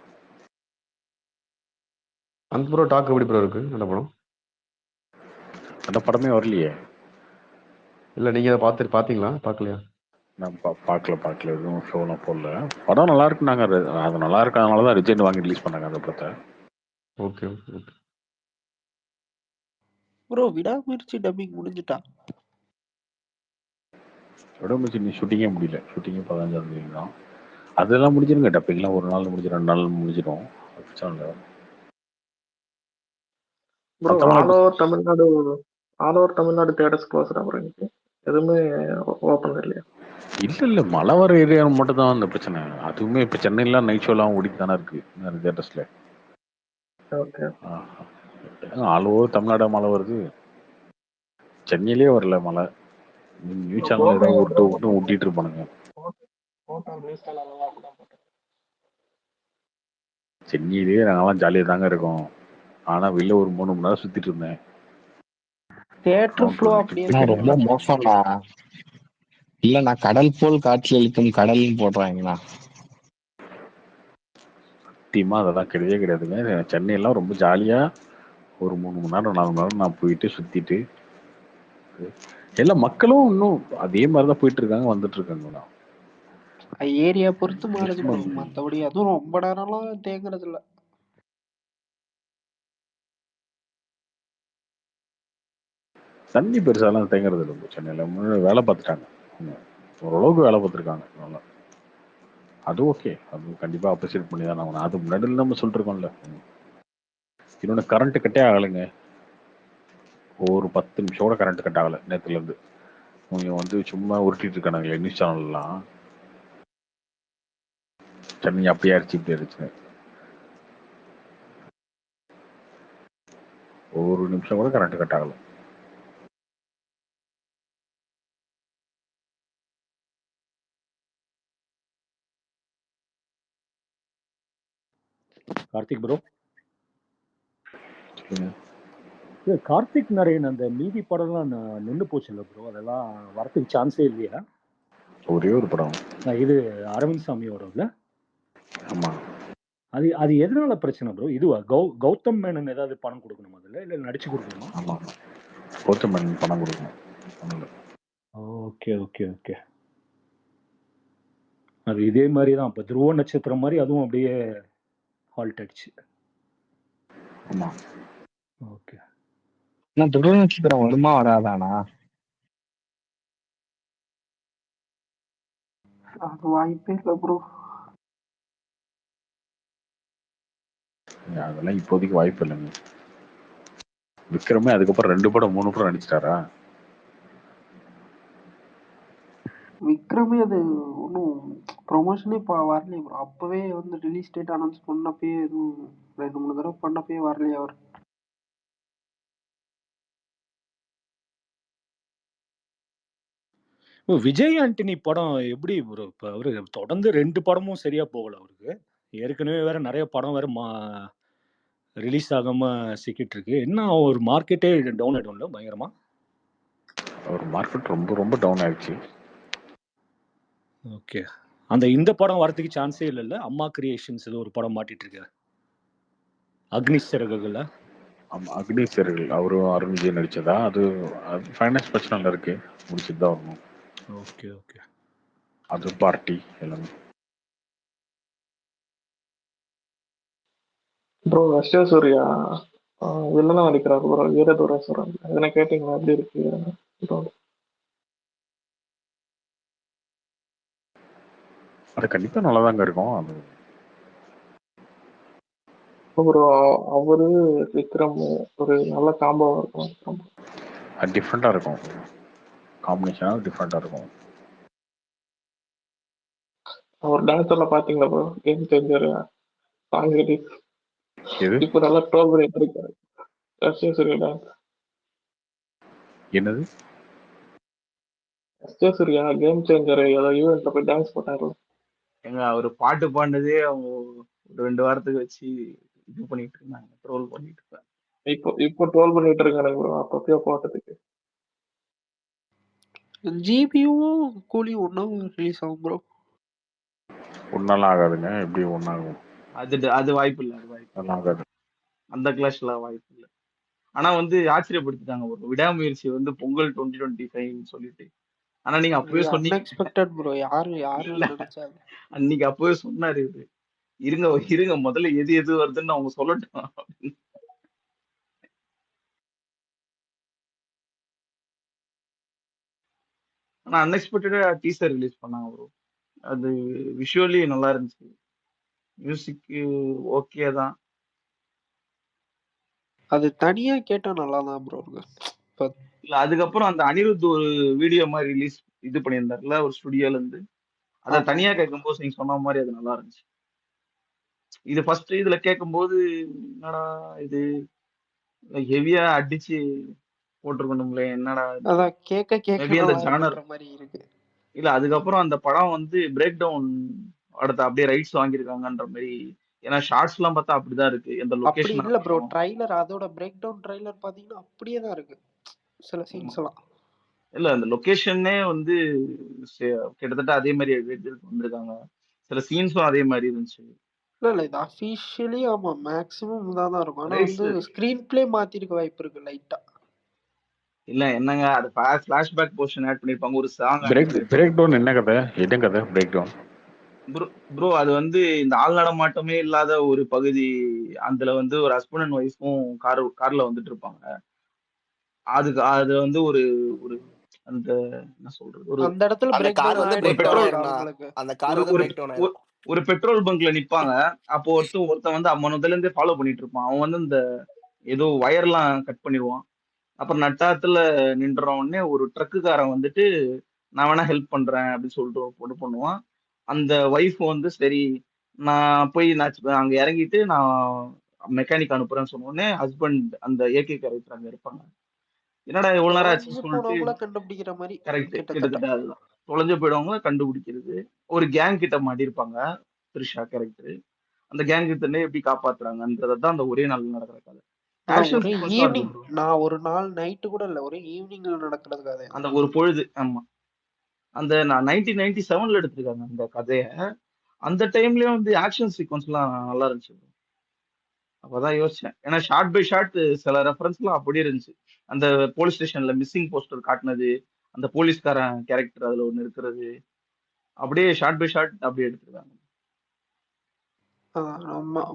அந்த ப்ரோ டாக் எப்படி ப்ரோ இருக்கு அந்த படம்? அந்த படமே வரலையே. இல்லை நீங்கள் அதை பார்த்தீங்களா பார்க்கலையா? நான் பார்க்கல எதுவும் ஷோலாம் போடல. படம் நல்லா இருக்குனாங்க, அது நல்லா இருக்கிறதுனால தான் ரிஜெக்ட் வாங்கி ரிலீஸ் பண்ணாங்க அந்த படத்தை. Okay okay okay. ப்ரோ விடாமுயற்சி டப்பிங் முடிஞ்சுட்டா? விடாமுயற்சி நீ ஷூட்டிங்கே முடியல, ஷூட்டிங்கே 15ஆம் தேதி தான். அதெல்லாம் முடிஞ்சிருங்க, டப்பிங்லாம் ஒரு நாள் முடிஞ்சு 2 நாள் முடிஞ்சிடும், பிரச்சனை இல்லை. Bro all over Tamil Nadu theatres க்ளோஸ்டா ப்ரோ இன்னைக்கு? எதுவுமே ஓப்பன் இல்லையா? இல்ல மழை வர ஏரியா மட்டும் தான் அந்த பிரச்சனை. அதுவுமே இப்ப சென்னையில நைட் ஷோலாம் ஓடிட்டு தானே இருக்கு தியேட்டர்ஸ்ல. ஓகே. ஆல் ஓவர் தமிழ்நாடு மழை வருது, சென்னையிலேயே வரல மழை. நியூஸ் சேனல் ஏதாவது விட்டு ஊட்டிட்டு இருப்பானுங்க. சென்னையிலேயே நாங்கெல்லாம் ஜாலியாக தாங்க இருக்கோம். ஆனா வெளில ஒரு 3 மணி நேரம் சுத்திட்டு இருந்தேன். தியேட்டர் ஃப்ளோ அப்படியே நான் ரொம்ப மோசம்டா. இல்ல நான் கடல் போல் காட்சி அளிக்கும் கடல்னு போடுறாங்கண்ணா. சத்தியமா அதெல்லாம் கிடையவே கிடையாதுங்க. சென்னையெல்லாம் ரொம்ப ஜாலியா ஒரு 3 மணி நேரம் 4 மணி நேரம் நான் போயிட்டு சுத்திட்டு, எல்லா மக்களும் இன்னும் அதே மாதிரிதான் போயிட்டு இருக்காங்க, வந்துட்டு இருக்காங்க. ஏரியா பொறுத்து மாறுது ப்ரோ, மத்தபடி அதுவும் ரொம்ப நேரம்லாம் தேங்குறது இல்ல. தண்ணி பெருசாலாம் தேங்குறது இல்லை சென்னையில. வேலை பார்த்துட்டாங்க, ஓரளவுக்கு வேலை பார்த்துருக்காங்க நல்லா. அது ஓகே, அது கண்டிப்பா அப்ரிசியேட் பண்ணி தான் ஆகணும். அது முன்னாடி நம்ம சொல்லிட்டு இருக்கோம்ல. இன்னொன்று கரண்ட் கட்டே ஆகலைங்க, ஒரு 10 நிமிஷம் கூட கரண்ட் கட் ஆகலை நேற்றுல இருந்து. அவங்க வந்து சும்மா உருட்டிட்டு இருக்கானுங்களே நியூஸ் சேனல்லாம், சென்னை அப்படியே அடிச்சு இப்படி அடிச்சு ஒரு நிமிஷம் கூட கரண்ட் கட் ஆகலை. கார்த்திக் ப்ரோ, கார்த்திக் நரேன் அந்த மீதி படம்லாம் நின்று போச்சு இல்லை ப்ரோ? அதெல்லாம் வரத்துக்கு சான்ஸே இல்லையா? ஒரே ஒரு படம் இது அரவிந்த் சாமியோட இல்ல? ஆமா. அது எதனால பிரச்சனை ப்ரோ? இதுவா கௌதம் மேனன் ஏதாவது பணம் கொடுக்கணுமா அதுல, இல்ல நடிச்சு கொடுக்கணுமா? ஆமா, கௌதம் மேனன் பணம் கொடுக்கணும். Okay okay okay. அது இதே மாதிரி தான் இப்போ துருவ நட்சத்திரம் மாதிரி அதுவும் அப்படியே ஹால்ட் ஆயிடுச்சு. ஆமா. ஓகே. நான் துருவ நட்சத்திரம் வருமா வராதானா? அது வாய்ப்பே இல்லை ப்ரோ. அதெல்லாம் இப்போதைக்கு வாய்ப்பு இல்லைங்க. விக்ரமே அதுக்கப்புறம் 2 படம் 3 படம் நடிச்சிட்டாரா? விக்ரமே அது ஒன்றும் ப்ரொமோஷனே இப்போ வரலையே ப்ரோ. அப்பவே வந்து ரிலீஸ் டேட் அனௌன்ஸ் பண்ணப்பயே எதுவும் 2-3 தடவை பண்ணப்பயே வரலையே அவர். விஜய் ஆண்டனி படம் எப்படி ப்ரோ? இப்போ அவரு தொடர்ந்து 2 படமும் சரியா போகல அவருக்கு. ஏற்கனவே வேற நிறைய படம் வேற ரிலீஸ் ஆகாம சிக்கிட்டு இருக்கு. என்ன ஒரு மார்க்கெட்டே டவுன் ஆயிடும்ல பயங்கரமா? ஒரு மார்க்கெட் ரொம்ப ரொம்ப டவுன் ஆயிடுச்சு. ஓகே. இந்த படம் வரதுக்கு சான்ஸே இல்லைல்ல? அம்மா கிரியேஷன்ஸ் ஏதோ ஒரு படம் மாட்டிட்டு இருக்கு, அக்னி சிறகுகள்ல. ஆமா, அக்னி சிறகுகள் அவரும் அருண் விஜய் நடிச்சதா? அது ஃபைனான்ஸ் பிரச்சனைல இருக்கு, முடிச்சுட்டு தான் வரணும். Okay okay. அது பார்ட்டி எல்லாமே. ப்ரோ ரஷ்யா சூர்யா வில்லனா நடிக்கிறாரு ப்ரோ, வீரதுரேஸ்வரன். எதனா கேட்டீங்களா எப்படி இருக்கு bro? அது கண்டிப்பா நல்லாதாங்க இருக்கும். அது ப்ரோ அவரு விக்ரம் ஒரு நல்ல காம்போவா இருக்கும் விக்ரம். அது டிஃப்ரெண்டா இருக்கும். காம்பினேஷனாக டிஃப்ரெண்டா இருக்கும். அவர் டான்ஸர்ல பாத்தீங்களா ப்ரோ? கேம் சேஞ்சர் சாங் எது இப்போ நல்லா ட்ரோல் பண்ணிட்டு இருக்காரு சூர்யா டான்ஸ். என்னது? சூர்யா கேம் சேஞ்சர் ஏதோ ஈவெண்ட்ல போய் டான்ஸ் போட்டாரு. எங்க அவரு பாட்டு பாடினதே அவங்க ஒரு 2 வாரத்துக்கு வச்சு இது பண்ணிட்டு இருந்தாங்க, ட்ரோல் பண்ணிட்டு இருந்தாங்க. இப்போ ட்ரோல் பண்ணிட்டு இருக்காரு ப்ரோ அப்பப்போ போட்டதுக்கு. ஜிபியும் கூலியும் ஒன்றா ரிலீஸ் ஆகும் ப்ரோ. ஒன்னாலாம் ஆகாதுங்க. எப்படி ஒன்னாகும்? அது வாய்ப்பு இல்லை, அது வாய்ப்பு ஒன்றும் ஆகாது. அந்த கிளாஸ்ல வாய்ப்பு இல்லை. ஆனா வந்து ஆச்சரியப்படுத்திட்டாங்க ப்ரோ, விடாமுயற்சி வந்து பொங்கல் 2025 சொல்லிட்டு. ஆனா நீங்க அப்பவே சொன்னீங்க, அன்எக்ஸ்பெக்டட் ப்ரோ. யாரு இல்ல நினைச்சாங்க? அன்னைக்கு அப்பவே சொன்னாரு இவரு, இருங்க இருங்க முதல்ல எது எது வருதுன்னு அவங்க சொல்லட்டும். ஆனா அன்எக்ஸ்பெக்டடா டீசர் ரிலீஸ் பண்ணாங்க ப்ரோ. அது விஷுவலி நல்லா இருந்துச்சு, மியூசிக் ஓகே தான். அது தனியா கேட்டா நல்லா தான் ப்ரோ இருக்கு. இப்ப இல்ல அதுக்கப்புறம் அந்த அனிருத் ஒரு வீடியோ மாதிரி ரிலீஸ் இது பண்ணியிருந்தாருல ஒரு ஸ்டுடியோல இருந்து, அதை ஆமா தனியா ஆமா. கேட்கும்போது நீங்க சொன்ன மாதிரி அது நல்லா இருந்துச்சு. இது ஃபர்ஸ்ட் இதுல கேட்கும்போது என்னடா இது ஹெவியா அடிச்சு போட்டிருக்கணும்ல, என்னடா இது அதான் கேட்க கேட்க மேபி அந்த நல்லா ஜானர். இருக்குன்ற மாதிரி இருக்கு. இல்ல அதுக்கப்புறம் அந்த படம் வந்து பிரேக் டவுன் அடுத்த அப்படியே ரைட்ஸ் வாங்கியிருக்காங்கன்ற மாதிரி. ஏன்னா ஷார்ட்ஸ் எல்லாம் பார்த்தா அப்படிதான் இருக்கு, எந்த அப்படி லொகேஷன் இல்ல ப்ரோ. ட்ரைலர் அதோட பிரேக் டவுன் ட்ரைலர் பாத்தீங்கன்னா அப்படியே தான் இருக்கு சில சீன்ஸ் எல்லாம். இல்ல அந்த லொகேஷனே வந்து கிட்டத்தட்ட அதே மாதிரி எடுத்துட்டு வந்திருக்காங்க, சில சீன்ஸும் அதே மாதிரி இருந்துச்சு. இல்ல இது அஃபிஷியலி ஆமா மேக்ஸிமம் இதாக தான் இருக்கும். ஆனா ரைட்ஸ் வந்து ஸ்கிரீன் பிளே மாத்திருக்க வாய்ப்பு இருக்கு லைட்டா. இல்ல என்னங்க, அது ஃபிளாஷ்பேக் போர்ஷன் ஆட் பண்ணிருப்பாங்க, ஒரு சாங் ஆட் பிரேக் பண்ணிருப்பாங்க. டவுன் என்ன கதை? என்ன கதை பிரேக் டவுன்? ப்ரோ அது வந்து இந்த ஆள் நடமாட்டமே இல்லாத ஒரு பகுதி, அதுல வந்து ஒரு ஹஸ்பண்ட் அண்ட் ஒய்ஃபும் கார்ல வந்துட்டு இருப்பாங்க. அது வந்து ஒரு ஒரு அந்த என்ன சொல்றது, ஒரு அந்த இடத்துல அந்த பிரேக் கார் டவுன் வந்து ஒரு பிரேக் ஆயிடும் டவுன் பெட்ரோல் ஆயிரும்னா, அவங்களுக்கு. அந்த கார் ஒரு வந்து ஒரு பிரேக் டவுன் ஒரு- ஆயிரும். ஒரு பெட்ரோல் பங்க்ல நிப்பாங்க. அப்போ ஒருத்தன் வந்து முதல்ல இருந்தே ஃபாலோ பண்ணிட்டு இருப்பான். அவன் வந்து இந்த ஏதோ வயர்லாம் கட் பண்ணிடுவான். அப்புறம் நட்டாத்துல நின்ற உடனே ஒரு ட்ரக்குக்காரன் வந்துட்டு நான் வேணா ஹெல்ப் பண்றேன் அப்படின்னு சொல்லிட்டு ஒன்று பண்ணுவான். அந்த ஒய்ஃப் வந்து சரி நான் போய் அங்க இறங்கிட்டு நான் மெக்கானிக் அனுப்புறேன்னு சொன்ன உடனே ஹஸ்பண்ட் அந்த ஏகே கேரக்டர் அங்க இருப்பாங்க. என்னடா இவ்வளவு நேரம் தொலைஞ்சு ஆச்சுன்னு சொல்லிட்டு. போனவங்கள கண்டுபிடிக்கிற மாதிரி கரெக்ட், கிட்டத்தட்ட. கிட்டத்தட்ட அதுதான். தொலைஞ்சு போயிடுவாங்க கண்டுபிடிக்கிறது. ஒரு கேங் கிட்ட மாட்டிருப்பாங்க த்ரிஷா கேரக்டர். அந்த கேங் கிட்ட எப்படி காப்பாத்துறாங்கன்றதான் அந்த ஒரே நாள் நடக்கிற கதை. அதான் ஆக்ஷன் ஒரே சீக்வன்ஸும் இருக்கு ஈவினிங். ப்ரோ. நான் ஒரு நாள் நைட்டு கூட இல்ல, ஒரே ஈவினிங்ல நடக்கிறது கதை. அந்த ஒரு பொழுது, ஆமா. அந்த நான் 1997ல எடுத்திருக்காங்க அந்த கதைய. அந்த டைம்லயும் வந்து ஆக்ஷன் சீக்வன்ஸ் எல்லாம் நல்லா இருந்துச்சு. அப்பதான் யோசிச்சேன், ஏன்னா ஷார்ட் பை ஷார்ட் சில ரெஃபரன்ஸ் எல்லாம் அப்படியே இருந்துச்சு. அந்த போலீஸ் ஸ்டேஷன்ல மிஸ்ஸிங் போஸ்டர் காட்டினது, அந்த போலீஸ்காரன் கேரக்டர் அதுல ஒண்ணு இருக்கிறது, அப்படியே ஷார்ட் பை ஷார்ட் அப்படியே எடுத்திருக்காங்க.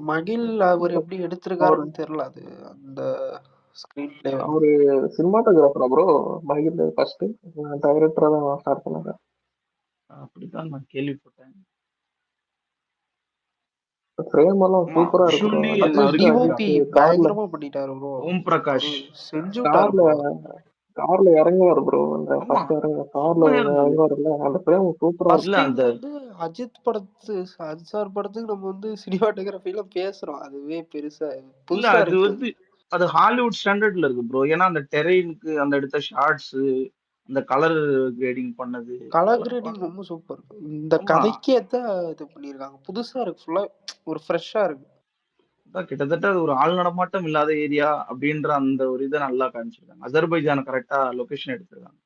மகிழ் அவர் எப்படி எடுத்திருக்காருன்னு தெரியல அது அந்த ஸ்கிரீன் பிளே. அவரு சினிமாட்டோகிராஃபரா ப்ரோ? மகிழ் ஃபர்ஸ்ட் டைரக்டரா தான் ஸ்டார்ட் பண்ணாங்க. அப்படித்தான் நான் கேள்விப்பட்டேன். ஃப்ரேம் எல்லாம் சூப்பரா இருக்கு ப்ரோ. விஷுவலி அந்த ஃபர்ஸ்ட் டிஓபி கார்ல பயங்கரமா பண்ணிட்டாரு ப்ரோ. ஓம் பிரகாஷ் செஞ்சு விட்டாரு கார்ல bro. கார்ல இறங்குவாரு ப்ரோ. அந்த ஆமா ஃபர்ஸ்ட் கார்ல செம்மையா இருந்தது. இறங்குவாருல்ல, அந்த ஃப்ரேம் சூப்பரா ஃபர்ஸ்ட் இல்ல இருக்கு. அந்த டைம் வந்து அஜித் சார் படத்துக்கு நம்ம வந்து சினிமாட்டோகிராஃபில பேசுறோம். அதுவே பெருசா இல்ல புதுசா அது இருக்கு. வந்து அது ஹாலிவுட் ஸ்டாண்டர்ட்ல இருக்கு ப்ரோ. ஏன்னா அந்த டெரெயினுக்கு அந்த எடுத்த ஷார்ட்ஸ், அந்த கலர் கிரேடிங் பண்ணது கலர் அதெல்லாம் கிரேடிங் ரொம்ப சூப்பர். இந்த ஆமா. கதைக்கு ஏத்த இது பண்ணிருக்காங்க. புதுசா இருக்கு. ஃபுல்லா ஒரு ஃப்ரெஷ்ஷா இருக்கு. அதான் கிட்டத்தட்ட அது ஒரு ஆள் நடமாட்டம் இல்லாத ஏரியா அப்படின்ற அந்த ஒரு இதை நல்லா காமிச்சிருக்காங்க. அஜர்பைஜான கரெக்டா லொகேஷன் எடுத்திருக்காங்க.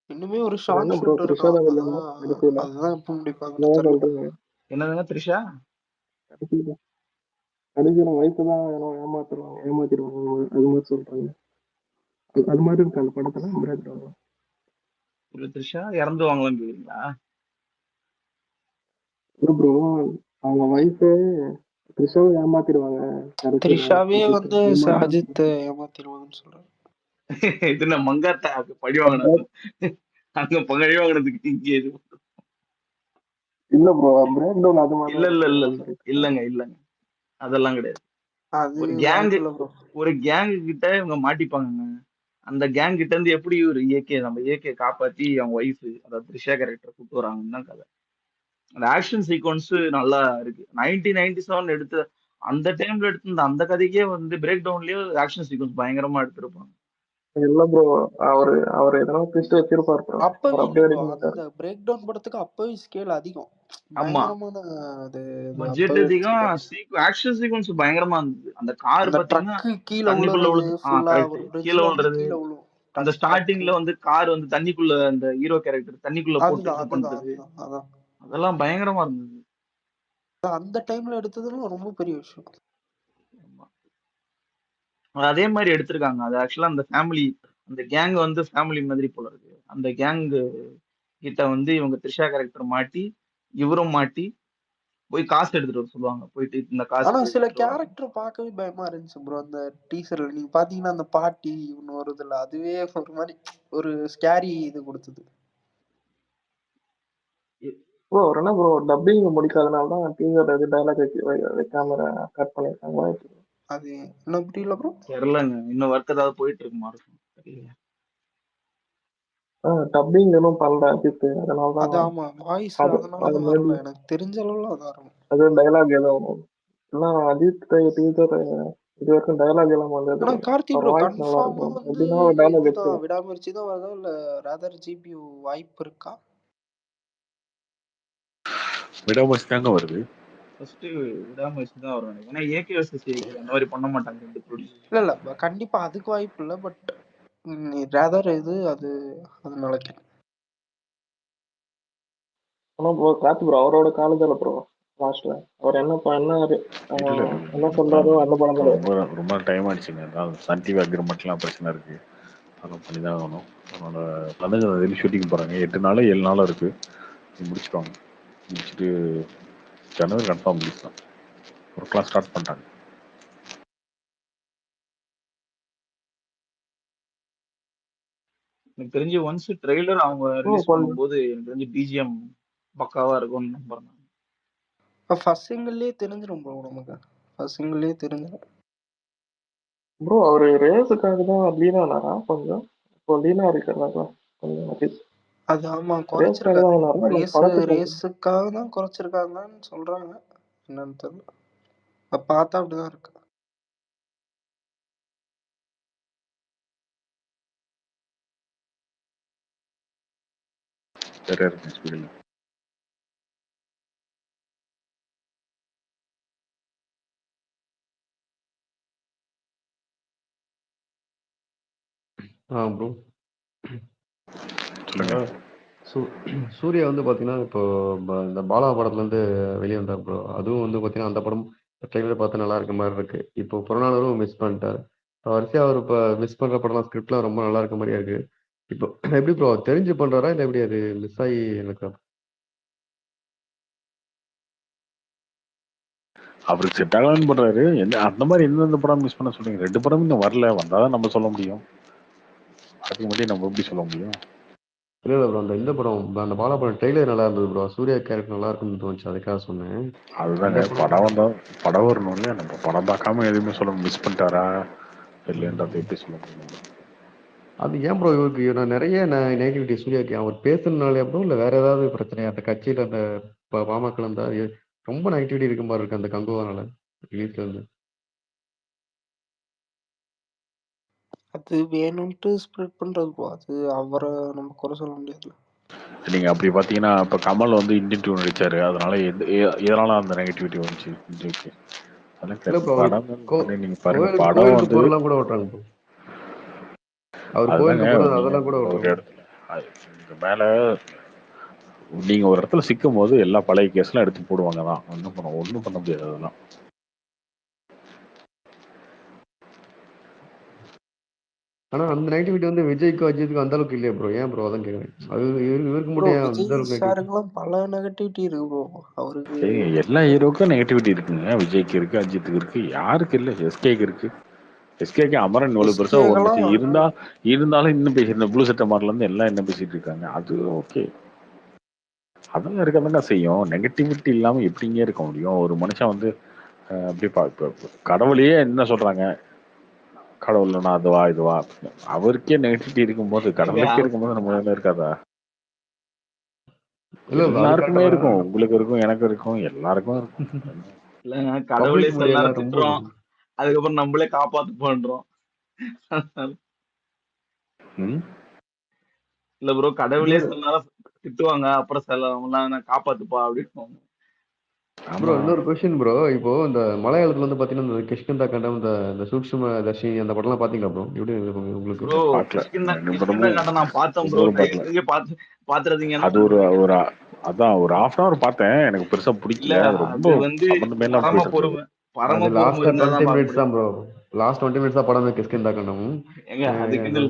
இன்னுமே ஒரு அது ஷார்ட் என்ன ப்ரோ ஷூட் த்ரிஷா இருக்கும். தான் வில்லனா கடைசியில? அதுதான் எப்ப முடிப்பாங்கன்னு என்ன தெரியல. சொல்றீங்க? என்னதுங்க த்ரிஷா? கடைசியில வயசு தான் ஏதோ ஏமாத்திடுவாங்க அது மாதிரி சொல்றாங்க. அது மாதிரி இருக்கு அந்த படத்துல பிரேக் டவுன். ஒரு த்ரிஷா இறந்துவாங்களான்னு கேக்குறீங்களா? ப்ரோ அவங்க வயசு த்ரிஷாவும் ஏமாத்திடுவாங்க கடைசியில. த்ரிஷாவே வந்து ஏமாத்தி அஜித் ஏமாத்திடுவாங்கன்னு சொல்றேன். இது என்ன மங்காத்தா பழி வாங்கினது, அங்க பழி வாங்கினதுக்கு இங்க இது. இல்ல ப்ரோ பிரேக் டவுன் அது மாதிரி இல்ல இல்ல இல்ல தான் இல்ல இல்லங்க இல்லங்க, அதெல்லாம் கிடையாது. அது ஒரு கேங் வாய்ப்பு இல்ல ப்ரோ. ஒரு கேங் கிட்ட இவங்க மாட்டிப்பாங்க. அந்த கேங் கிட்ட இருந்து எப்படி ஒரு நம்ம ஏகே காப்பாத்தி அவங்க ஒய்ஃப் அதாவது த்ரிஷா கேரக்டர் கூட்டு வராங்கன்னு தான் கதை. அந்த ஆக்ஷன் சீக்வன்ஸ் நல்லா இருக்கு. 1997 எடுத்து அந்த டைம்ல எடுத்த அந்த கதைக்கே வந்து பிரேக் டவுன்லயே ஆக்ஷன் சீக்வன்ஸ் பயங்கரமா எடுத்திருப்பாங்க. இல்ல ப்ரோ, அவர் எதனா ட்விஸ்ட் வச்சிருப்பாரு ப்ரோ. அப்பவே அவர் இல்ல அப்படியே ப்ரோ, எடுக்க மாட்டாரு. அந்த பிரேக் டவுன் படத்துக்கு அப்பவே ஸ்கேல் அதிகம், ஆமா, பயங்கரமான அது பட்ஜெட் அப்பவே அதிகம், வச்சிருக்காங்க. ஆக்ஷன் சீக்வன்ஸ் பயங்கரமா இருந்தது. அந்த கார் அந்த பாத்தீங்கன்னா ட்ரக்கு கீழே தண்ணிக்குள்ள விழுறது விழுது. ஃபுல்லா கரெக்ட், ஒரு கீழே பிரிட்ஜ்ல இருந்து விழுறது. கீழே விழும். அந்த ஸ்டார்டிங்ல வந்து கார் வந்து தண்ணிக்குள்ள அந்த ஹீரோ கேரக்டர் தண்ணிக்குள்ள போட்டு அதுதான் இது அதுதான் பண்றது, அதுதான் அதான் அதெல்லாம் பயங்கரமா இருந்தது. அந்த டைம்ல எடுத்ததுல ரொம்ப பெரிய விஷயம். அதே மாதிரி எடுத்திருக்காங்க. அது ஆக்சுவலா அந்த ஃபேமிலி, அந்த கேங் வந்து ஃபேமிலி மாதிரி போல இருக்கு. அந்த கேங் கிட்ட வந்து இவங்க த்ரிஷா கேரக்டர் மாட்டி, இவரும் மாட்டி போய் காசு எடுத்துட்டு வர சொல்லுவாங்க. போயிட்டு இந்த காசு ஆனா சில எடுத்துட்டு வாங்க. கேரக்டர் பார்க்கவே பயமா இருந்துச்சு ப்ரோ. அந்த டீசர்ல நீங்க பாத்தீங்கன்னா அந்த பாட்டி ஒன்னு வருதுல்ல, அதுவே ஒரு மாதிரி ஒரு ஸ்கேரி இது கொடுத்தது. ப்ரோ அவர் என்ன ப்ரோ டப்பிங் முடிக்காதனால தான் டீசர் இது டைலாக் வைக்காம கட் பண்ணிருக்காங்க. அது என்ன புரியல ப்ரோ. தெரியலங்க, இன்னும் ஒர்க் ஏதாவது போயிட்டு இருக்குமா இருக்கும் தெரியல. டப்பிங் இன்னும் பண்ணல அஜித், அதனால அது தான் ஆமா வாய்ஸ் அது அது அதனாலதான் மேபி வரல, எனக்கு தெரிஞ்ச அளவுல அதான் இருக்கும். அது டைலாக் எதுவும் எல்லாம் அஜித் டீசர் இது வரைக்கும் டைலாக் எல்லாம் வந்தது. ஆனா கார்த்தி அவர் ப்ரோ வாய்ஸ் நல்லா கன்ஃபார்மா இருக்கும். வந்து எப்படின்னா ஒரு டைலாக் இதுதான் வச்சிருக்கோம். விடாமுயற்சி தான் வருதா இல்ல ரதர் ஜிபியூ வாய்ப்பு இருக்கா? விடாமச்சு தாங்க வருது. ஃபர்ஸ்ட் விடாமுயற்சி தான் வரும் நினைக்கிறேன். ஏன்னா ஏகே வர்சஸ் ஏகே அந்த மாதிரி பண்ண மாட்டாங்க ரெண்டு ப்ரொடியூசர். இல்ல கண்டிப்பா அதுக்கு வாய்ப்பு இல்ல. பட் ரதர் இது அது அதனால கேட்டேன். ஆனா ப்ரோ கார்த்தி ப்ரோ அவரோட காலேஜில் ப்ரோ லாஸ்ட்ல அவர் என்ன இல்ல என்ன சொல்றாரோ அந்த படம் தான். ரொம்ப ரொம்ப டைம் ஆயிடுச்சுங்க. அதான் சன் டிவி அக்ரிமெண்ட்லாம் பிரச்சனை இருக்கு, அதெல்லாம் பண்ணி தான் ஆகணும். அதனால பதங்க வெளியே ஷூட்டிங் போறாங்க. 8 நாள் 7 நாள் இருக்கு, முடிச்சுட்டாங்க. முடிச்சுட்டு ஜனவரி கன்ஃபார்ம் ரிலீஸ் தான். ஒர்க்லாம் ஸ்டார்ட் பண்ணிட்டாங்க. எனக்கு தெரிஞ்சு ஒன்ஸ் ட்ரெய்லர் அவங்க ரிலீஸ் பண்ணும்போது எனக்கு தெரிஞ்சு பிஜிஎம் பக்காவா இருக்கும்னு நம்புறேன். ஃபர்ஸ்ட் சிங்கிள்லயே தெரிஞ்சிடும் ப்ரோ, நமக்கு ஃபர்ஸ்ட் சிங்கிள்லயே தெரிஞ்சிடும். ப்ரோ அவர் ரேஸுக்காக தான் லீனானா கொஞ்சம் இப்போ லீனா இருக்கிறதா கொஞ்சம் அது ஆமா குறைச்சிருக்காங்க. படத்துக்கு ரேஸுக்காக தான் குறைச்சிருக்காங்கன்னு சொல்றாங்க, என்னன்னு தெரியல. பார்த்தா அப்படிதான் இருக்கு. வேற இருக்கு ஸ்பீடில். ப்ரோ சொல்லுங்க. சூர்யா வந்து பார்த்தீங்கன்னா இப்போ இந்த பாலா படத்துலேருந்து வெளியே வந்தார் ப்ரோ. அதுவும் வந்து பார்த்தீங்கன்னா அந்த படம் ட்ரெயிலர் பார்த்து நல்லா இருக்க மாதிரி இருக்கு. இப்போ புறநானூரும் மிஸ் பண்ணிட்டார். வரிசையாக அவர் இப்போ மிஸ் பண்ணுற படம்லாம் ஸ்கிரிப்ட்லாம் ரொம்ப நல்லா இருக்க மாதிரியா இருக்கு. இப்போ எப்படி ப்ரோ தெரிஞ்சு பண்ணுறாரா இல்லை எப்படி அது மிஸ் ஆகி எனக்கு? அவருக்கு செட் ஆகலான்னு பண்றாரு. அந்த மாதிரி எந்தெந்த படம் மிஸ் பண்ண சொல்றீங்க? 2 படம் இன்னும் வரல, வந்தாதான் நம்ம சொல்ல முடியும். அதுக்கு மட்டும் நம்ம எப்படி சொல்ல முடியும்? இல்லை ப்ரோ, இந்த படம் அந்த பாலா படம் ட்ரெய்லர் நல்லா இருந்தது ப்ரோ. சூர்யா கேரக்டர் நல்லா இருக்குன்னு தோணுச்சு, அதுக்காக சொன்னேன். அதுதாங்க படம் வந்தா படம் வரணும் இல்லையா? நம்ம படம் பார்க்காம எதுவுமே சொல்ல மிஸ் பண்ணிட்டாரா இல்லைன்றதை எப்படி சொல்ல முடியும்? அது ஏன் ப்ரோ இவருக்கு நான் நிறைய நெகட்டிவிட்டி சூர்யாக்கு அவர் பேசுனாலே ப்ரோ, இல்லை வேற ஏதாவது பிரச்சனை அந்த கட்சியில் அந்த பாமக இருந்தா ரொம்ப நெகட்டிவிட்டி இருக்க மாதிரி இருக்கு அந்த கங்குவானால ரிலீஸ்ல இருந்து. அது வேணும்ட்டு ஸ்ப்ரெட் பண்றது ப்ரோ, அது அவரை நம்ம குறை சொல்ல முடியாதுல. நீங்க அப்படி பாத்தீங்கன்னா இப்ப கமல் வந்து இந்தியன் டூ நடிச்சாரு, அதனால எதனால அந்த நெகட்டிவிட்டி வந்துச்சு விஜய்க்கு? படம் நீங்க பாருங்க, படம் கோயிலுக்கு வந்து பொருள்லாம் கூட ஓட்டுறாங்க ப்ரோ. அவர் அதுதாங்க கோயிலுக்கு போறது நீங்க அதெல்லாம் கூட ஒரு ஓட்டுறாங்க. இடத்துல மேல நீங்க ஒரு இடத்துல சிக்கும் போது எல்லா பழைய கேஸ்லாம் எடுத்து போடுவாங்க தான். ஒன்றும் பண்ண முடியாது அதெல்லாம். ஆனா அந்த நெகட்டிவிட்டி வந்து விஜய்க்கும் அஜித்துக்கும் அந்த அளவுக்கு இல்லையா ப்ரோ? ஏன் ப்ரோ அதான் கேக்குறேன். அது இவருக்கு ப்ரோ மட்டும் ஏன் அந்த விஜய் அளவுக்கு நெகட்டிவிட்டி? சாருக்கெல்லாம் பல நெகட்டிவிட்டி இருக்கு ப்ரோ. அவருக்கு எல்லா ஹீரோக்கும் நெகட்டிவிட்டி இருக்குங்க. விஜய்க்கு இருக்கு, அஜித்துக்கு இருக்கு, யாருக்கு இல்லை? எஸ்கேக்கு இருக்கு. எஸ்கேக்கு அமரன் இவ்வளவு பெருசா எஸ்கேக்கெல்லாம் ஒன்று இருந்தாலும் இன்னும் பேசிட்டு ப்ளூ சட்டை மாடல இருந்து எல்லாம் என்ன பேசிட்டு இருக்காங்க. அது ஓகே, அதெல்லாம் இருக்கதாங்க செய்யும். நெகட்டிவிட்டி இல்லாம எப்படிங்க இருக்க முடியும்? ஒரு மனுஷன் வந்து அப்படி கடவுளையே என்ன சொல்றாங்க, கடவுள்னா அதுவா இதுவா அப்படின்னு. அவருக்கே நெகட்டிவிட்டி இருக்கும்போது கடவுளுக்கே இருக்கும்போது நம்ம என்ன இருக்காதா? இல்ல ப்ரோ அது எல்லாருக்குமே கரெக்டா இருக்கும். தான். உங்களுக்கு இருக்கும், எனக்கு இருக்கும், எல்லாருக்கும் இருக்கும். இல்லைங்க, கடவுளே பப்ளிக் சில மீடியால நேரம் ரொம்ப திட்டுறோம், அதுக்கப்புறம் நம்மளே காப்பாத்து பண்றோம். ம்? இல்ல ப்ரோ, கடவுளே இல்ல சில நேரம் திட்டுவாங்க, அப்புறம் சில நான் காப்பாத்துப்பா அப்படின்னு. ப்ரோ ஆமா. இன்னொரு கொஸ்டின் ப்ரோ. இப்போ இந்த மலையாளத்துல வந்து பாத்தீங்கன்னா இந்த கிஷ்கிந்தா கண்டம், இந்த சூக்ஷ்ம தர்ஷினி அந்த படம்லாம் பாத்தீங்களா ப்ரோ? எப்படி இருந்தது உங்களுக்கு? ப்ரோ பார்க்கல. கிஷ்கிந்தா 2 கிஷ்கிந்தா படமும் கண்டம் நான் பார்த்தேன் 2 ப்ரோ. படம் தயவு பார்க்கல. செஞ்சு பாத்துறதீங்கன்னா அது ஒரு ஒரு அதான் ஒரு 1/2 அன் ஹவர் பார்த்தேன். எனக்கு பெருசா இல்ல, பிடிக்கல. அது ரொம்ப அது வந்து சம்மந்தமே இல்லாம பரம போயிட்டு இருந்தது. பொறுமை, பரம அது பொறுமை லாஸ்ட் இருந்தா 20 தான் பார்க்க மினிட்ஸ் முடியும். தான் ப்ரோ. லாஸ்ட் 20 மினிட்ஸ் தான் படம் கிஷ்கிந்தா கண்டம். ஏங்க அதுக்குன்னு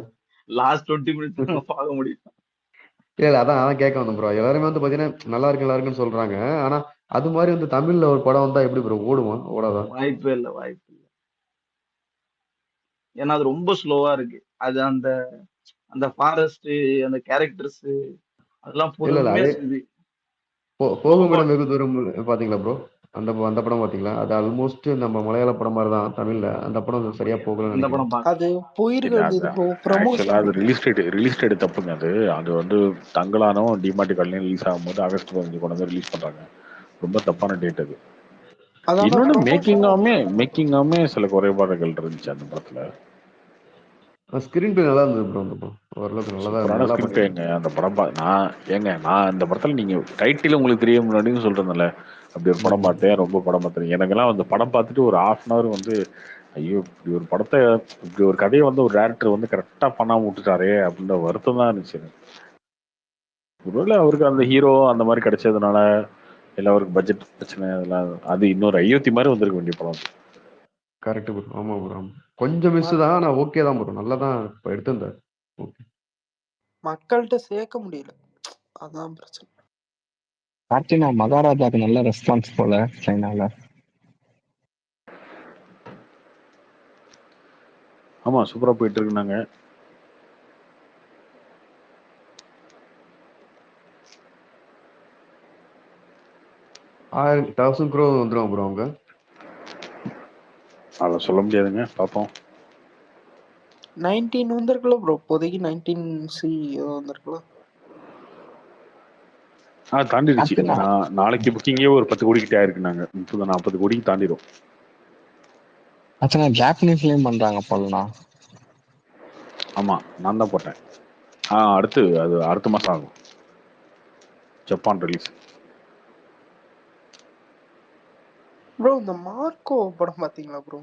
லாஸ்ட் 20 மினிட்ஸ் நம்ம பார்க்க முடியும்? இல்ல இல்ல அதான் அதான் கேட்க வந்தேன் ப்ரோ. எல்லாருமே வந்து பாத்தீங்கன்னா நல்லா இருக்கு நல்லா இருக்குன்னு சொல்றாங்க. ஆனா அது மாதிரி வந்து தமிழ்ல ஒரு படம் வந்தா எப்படி ப்ரோ ஓடுமா? ஓடாதா? வாய்ப்பே இல்லை, வாய்ப்பு இல்லை. ஏன்னா அது ரொம்ப ஸ்லோவா இருக்கு. அது அந்த அந்த ஃபாரஸ்ட், அந்த கேரக்டர்ஸ் அதெல்லாம் இல்ல இல்ல பொறுமையா அதே செய்யுது. போகும் போக இடம் வெகு தூரம் பாத்தீங்களா ப்ரோ? அந்த படம் பாத்தீங்களா? அது ஆல்மோஸ்ட் நம்ம மலையாள படம் மாதிரி தான் தமிழ்ல. அந்த படம் சரியா போகலன்னு அந்த நினைக்கிறேன். படம் பார்க்க அது போயிருக்க இல்ல அது வேண்டியது ப்ரோ. ஆக்சுவலா ப்ரமோஷன் அது ரிலீஸ் டேட் தப்புங்க. அது வந்து தங்கலானும் டிமார்ட் காலனியும் ரிலீஸ் ஆகும்போது ஆகஸ்ட் 15 கொண்டு வந்து ரிலீஸ் பண்றாங்க. ரொம்ப தப்பான டேட் அது. அதான் இன்னொன்னு ப்ரமோஷன். மேக்கிங்காமே சில குறைபாடுகள் இருந்துச்சு அந்த படத்துல. ஸ்கிரீன் பிளே நல்லா இருந்தது ப்ரோ. அந்த படம் ஓரளவுக்கு சூப்பரான நல்லா ஸ்கிரீன் பண்ணிருந்தாங்க. பிளேங்க அந்த படம். நான் இந்த படத்துல நீங்க டைட்டில் உங்களுக்கு தெரிய முன்னாடின்னு சொல்றேன்ல, அப்படி ஒரு படம் ம். பார்த்தேன். ரொம்ப படம் பார்த்தேன். எனக்கெல்லாம் அந்த படம் பார்த்துட்டு ஒரு 1/2 அன் ஹவர் வந்து ஐயோ, இப்படி ஒரு கதையை வந்து ஒரு டேரக்டர் வந்து கரெக்டா பண்ணாம விட்டுட்டாரே அப்படின்ற வருத்தம் தான் இருந்துச்சு எனக்கு. ஒருவேளை அவருக்கு அந்த ஹீரோ அந்த மாதிரி கிடைச்சதுனால, இல்ல அவருக்கு பட்ஜெட் பிரச்சனை அதெல்லாம், அது இன்னொரு அயோத்தி மாதிரி வந்திருக்க வேண்டிய படம். Correct bro. ஆமா ப்ரோ. ஆமா. கொஞ்சம் மிஸ் தான். ஆனா ஓகே தான் ப்ரோ. நல்லா தான் இப்ப எடுத்திருந்தாரு. ஓகே. மக்கள்கிட்ட சேர்க்க முடியல, அதான் பிரச்சனை. கார்த்தினா மகாராஜாக்கு நல்ல ரெஸ்பான்ஸ் போல சைனால. ஆமா, சூப்பரா போயிட்டு இருக்குனாங்க. $1000 crore வந்துரும் ப்ரோ அவங்க. அதை சொல்ல முடியாதுங்க, பார்ப்போம். 19 வந்திருக்குல்ல ப்ரோ. இப்போதைக்கு 19C ஏதோ வந்திருக்குல்ல. தாண்டிடுச்சு. கார்த்தினா நாளைக்கு புக்கிங்கே ஒரு 10 கோடி கிட்ட ஆயிருக்குனாங்க. 30-40 கோடிக்கு தாண்டிடும். ஆச்சுனா ஜாப்பனீஸ்லயும் பண்றாங்க போலண்ணா. ஆமா, நான் தான் போட்டேன். அது அடுத்த மாசம் ஆகும் ஜப்பான் ரிலீஸ். ப்ரோ இந்த மார்க்கோ படம் பாத்தீங்களா ப்ரோ?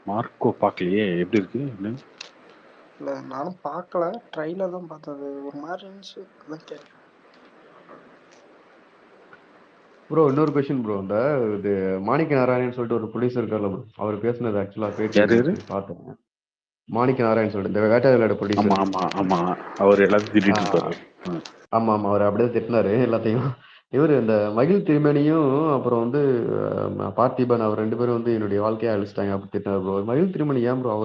மார்க்கோ பார்க்கலையே, எப்படி இருக்கு? இல்ல நானும் பார்க்கல, ட்ரைலர் தான் பார்த்தது. ஒரு மாதிரி இருந்துச்சு, அதான் கேட்டேன். ப்ரோ இன்னொரு கொஸ்டின் ப்ரோ. இது மாணிக்க நாராயணன் சொல்லிட்டு ஒரு ப்ரொடியூசர் இருக்கார்ல ப்ரோ, அவர் பேசுனது ஆக்சுவலா பேட்டி யாரு? இருந்துச்சு பார்த்தேன். மாணிக்க நாராயணன் சொல்லிட்டு இந்த வேட்டையாளோட ஆமா ப்ரொடியூசர். ஆமா ஆமா, அவர் எல்லாத்தையும் திட்டிட்டு இருப்பாரு. ஆமா ஆமா, அவர் அப்படியே திட்டினாரு எல்லாத்தையும். இவர் இந்த மகிழ் திருமேனியும் அப்புறம் வந்து பார்த்திபன் அவர் 2 பேரும் வந்து என்னுடைய வாழ்க்கையை அழிச்சிட்டாங்க அப்படி திட்டினார் ப்ரோ. மகிழ் திருமணி ஏன் ப்ரோ?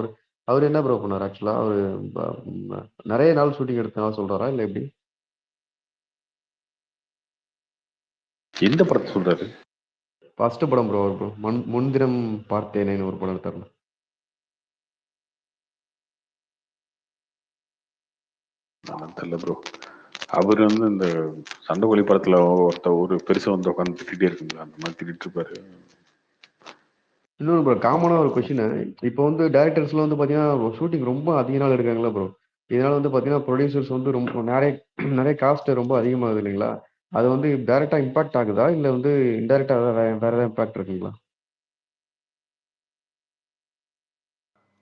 அவர் என்ன ப்ரோ பண்ணார் ஆக்சுவலா? அவரு நிறைய நாள் ஷூட்டிங் எடுத்தனால சொல்றாரா இல்ல எப்படி? எந்த படத்தை சொல்றாரு? ஃபர்ஸ்ட் படம் ப்ரோ. அவர் ப்ரோ முன்தினம் பார்த்தேனேன்னு ஒரு படம் எடுத்தாரு. தெரியல ப்ரோ. அவர் வந்து இந்த சண்டைக்கோழி படத்துல ஒரு பெருசை வந்து உட்காந்து திட்டிகிட்டே இருக்குங்களா, அந்த மாதிரி திட்டிட்டு இருப்பாரு. இன்னொன்று ப்ரோ, காமனா ஒரு கொஸ்டின். இப்போ வந்து டேரக்டர்ஸ்லாம் வந்து பார்த்தீங்கன்னா ஷூட்டிங் ரொம்ப அதிக நாள் எடுக்காங்களா ப்ரோ? இதனால வந்து பார்த்தீங்கன்னா ப்ரொடியூசர்ஸ் வந்து ரொம்ப நிறைய நிறைய காஸ்ட் ரொம்ப அதிகமாகுது இல்லைங்களா? அது வந்து டைரக்டா இம்பாக்ட் ஆகுதா இல்லை வந்து இன்டைரக்டா வேற ஏதாவது இம்பாக்ட் இருக்குங்களா?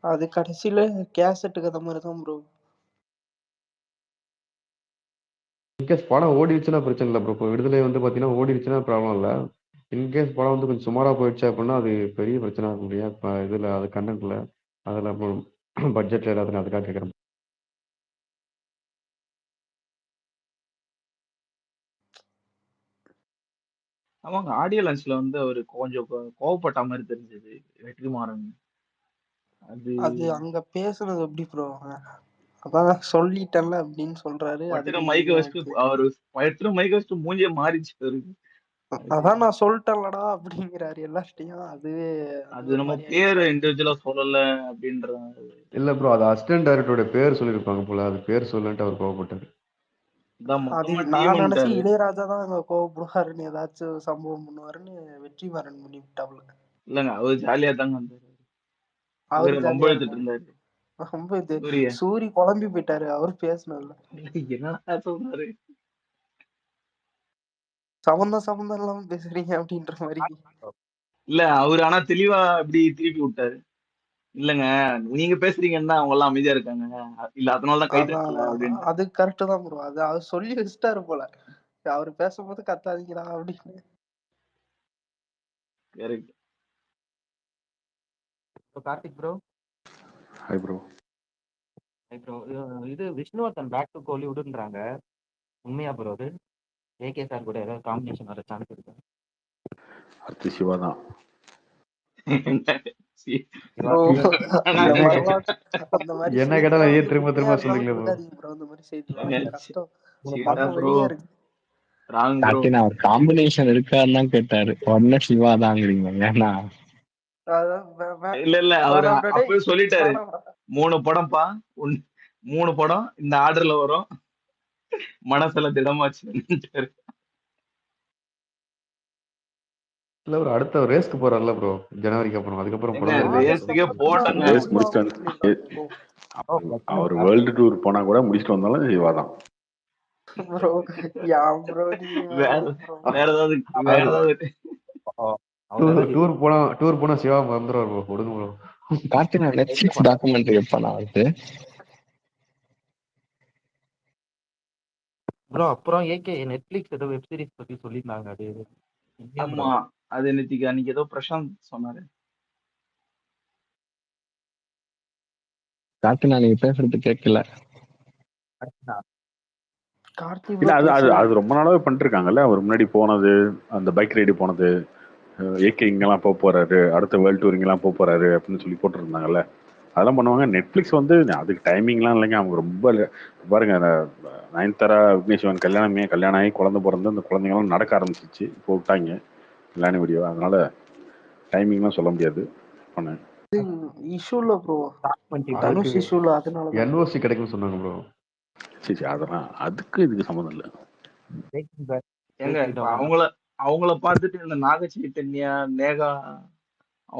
அது கடைசியில கேசட்டுக்கு அந்த மாதிரி தான் ப்ரோ. இன்கேஸ் படம் ஓடிடுச்சுன்னா பிரச்சனை இல்லை ப்ரோ. இப்போ விடுதலை வந்து பார்த்தீங்கன்னா ஓடிடுச்சுன்னா ப்ராப்ளம் இல்லை. இன்கேஸ் படம் வந்து கொஞ்சம் சுமாரா போயிடுச்சு அப்படின்னா அது பெரிய பிரச்சனை ஆகும் இல்லையா? இப்போ இதுல அது கண்டென்ட்ல அதில் அப்புறம் பட்ஜெட்ல எல்லாத்தையும் அதுக்காக கேட்குறேன். ஆமாங்க, ஆடியோ லான்ச்ல வந்து அவரு கொஞ்சம் கோவப்பட்ட மாதிரி தெரிஞ்சது வெற்றிமாறன். அது அது அங்க பேசுனது எப்படி ப்ரோ? அதான் சொல்லிட்டேன்ல அப்படின்னு சொல்றாரு. பட்டுன அதுக்கு மைக்க நீங்க வச்சுட்டு அவரு பட்டுன மைக்க வச்சுட்டு மூஞ்சிய மாறிச்சு அவருக்கு. அது அதான் நான் சொல்லிட்டேன்லடா அப்படிங்கிறாரு எல்லார்ட்டையும். அதுவே அது ஒரு நம்ம மாதிரி பேரு ஆயிடுச்சு. இண்டிவிஜுவலா சொல்லல அப்படின்ற இல்லை ப்ரோ, அது அசிஸ்டன்ட் டைரக்டரோட பேர் சொல்லியிருப்பாங்க போல, அது பேர் சொல்லிட்டு அவர் கோவப்பட்டார். தான் அது மொத்தமா நான் நினைச்சு டீம்ன்ட்டாரு. இளையராஜா தான் அங்க கோவப்படுவாருன்னு ஏதாச்சும் சம்பவம் பண்ணுவாருன்னு வெற்றிமாறன் பண்ணி விட்டாப்ல. இல்லங்க, அவரு ஜாலியா தாங்க இருந்தாரு. அவரு இவரை ஜாலியா வம்பழுத்துட்டு இருந்தாரு. இருந்தாரு ரொம்ப இது சூரிய. சூரி குழம்பி போயிட்டாரு அவர் பேசுனதுல. என்னடா சொல்றாரு? சம்பந்தம் இல்லாம பேசுறீங்க அப்படின்ற மாதிரி. இல்ல அவரு ஆனா தெளிவா இப்படி திருப்பி விட்டாரு. இல்லங்க, நீங்க பேசுறீங்கன்னா அவங்க எல்லாம் அமைதியா இருக்காங்க. இல்ல அதனாலதான் கை அதான் தட்டல அதான் அதான். அப்படின்னு. அது கரெக்ட் தான் ப்ரோ. அது அவர் சொல்லி வச்சுட்டாரு போல. அவர் பேசும்போது கத்தாதீங்களா அப்படின்னு. Correct. Karthik bro, hi bro. Bro இது விஷ்ணுவர்தன் பேக் டு கோலிவுட்ன்றாங்க. உண்மையா ப்ரோ அது? ஏகே சார் கூட ஏதாவது காம்பினேஷன் வர சான்ஸ் இருக்கு? அடுத்து சிவா தான். ப்ரோ அந்த என்ன மாதிரிலாம் அந்த மாதிரி என்ன கேட்டாலும் செய்திலாம் ஏன் வந்து திரும்ப உண்மையா திரும்ப இருந்தாலும் சொல்லுங்களேன் ப்ரோ. கொடுக்காதீங்க ப்ரோ. அந்த மாதிரி செய்திலாம் கஷ்டம். சிவா பக்கம் ப்ரோ, வெளியே இருக்கு. Wrong bro. கார்த்தினா ஒரு காம்பினேஷன் இருக்கான்னு தான் கேட்டாரு. உடனே சிவா தாங்கிறீங்க. ஏன்னா அதான் இல்ல அவரு வேணாம்டா டேய், அப்பவே சொல்லிட்டாரு, வேணாம்டா. 3 படம்ப்பா. 3 படம் இந்த ஆர்டர்ல வரும், மனசுல திடமாச்சுட்டாரு. இல்லை ப்ரோ, அடுத்த ரேஸ்க்கு போறாருல ப்ரோ, ஜனவரிக்கு அப்புறம். அதுக்கப்புறம் எங்க படம் தான் ஆகஸ்ட் ரேஸுக்கே அப்புறம் தான் போட்டங்க. ரேஸ் சிவா முடிச்சுட்டு வரும்னு சொல்லியிருக்காங்க ப்ரோ. அவர் வேர்ல்டு டூர் போனா கூட முடிச்சுட்டு வந்தாலும் சிவா தான். ப்ரோ யாம் ப்ரோ நீங்க வேற ப்ரோ. வேற ஏதாவது வேற ஏதாவது டூர் போனா சிவா வந்துருவார் ப்ரோ, விடுங்க ப்ரோ. கார்த்தினா நெட்ஃபிளிக்ஸ் டாக்குமெண்ட்ரி எப்பண்ணா வருது? ப்ரோ அப்புறம் ஏகே நெட்ஃபிளிக்ஸ் ஏதோ வெப் சீரிஸ் பத்தி சொல்லியிருந்தாங்க. அது உண்மையா ப்ரோ? ஆமா, அது அன்னைக்கு ஏதோ பிரசாந்த் சொன்னாரு. கார்த்தினா நீங்க பேசுறது கேட்கல. கார்த்தி இல்ல ப்ரோ அது அது பேசுங்க. அது ரொம்ப நாளாவே பண்ணிட்டு இருக்காங்கல்ல. அவர் முன்னாடி போனது, அந்த பைக் ரைடு போனது, ஏகே இங்கெல்லாம் போக போறாரு, அடுத்த வேர்ல்டு டூர் இங்கெல்லாம் போக போறாரு அப்படின்னு சொல்லி போட்டுருந்தாங்கல்ல. அதெல்லாம் பண்ணுவாங்க. நெட்ஃபிளிக்ஸ் வந்து அதுக்கு டைமிங்லாம் இல்லைங்க. அவங்க ரொம்ப பாருங்க, அந்த நயன்தாரா விக்னேஸ்வரன் கல்யாணம் ஆகி குழந்தை பிறந்து அந்த குழந்தைங்களாம் நடக்க ஆரம்பிச்சிச்சு. இப்போ விட்டாங்க கல்யாண வீடியோ. அதனால டைமிங்லாம் சொல்ல முடியாது. பண்ணேன். இஷ்யூல ப்ரோ, தனுஷ் இஷ்யூல, அதனாலதான். என்ஓசி கிடைக்கும்னு சொன்னாங்க ப்ரோ. சரி அதெல்லாம் அதுக்கு இதுக்கு சம்மந்தம் இல்லை. ஏங்க இப்ப அவங்கள பார்த்துட்டு இந்த நாக சைத்தன்யா, நேகா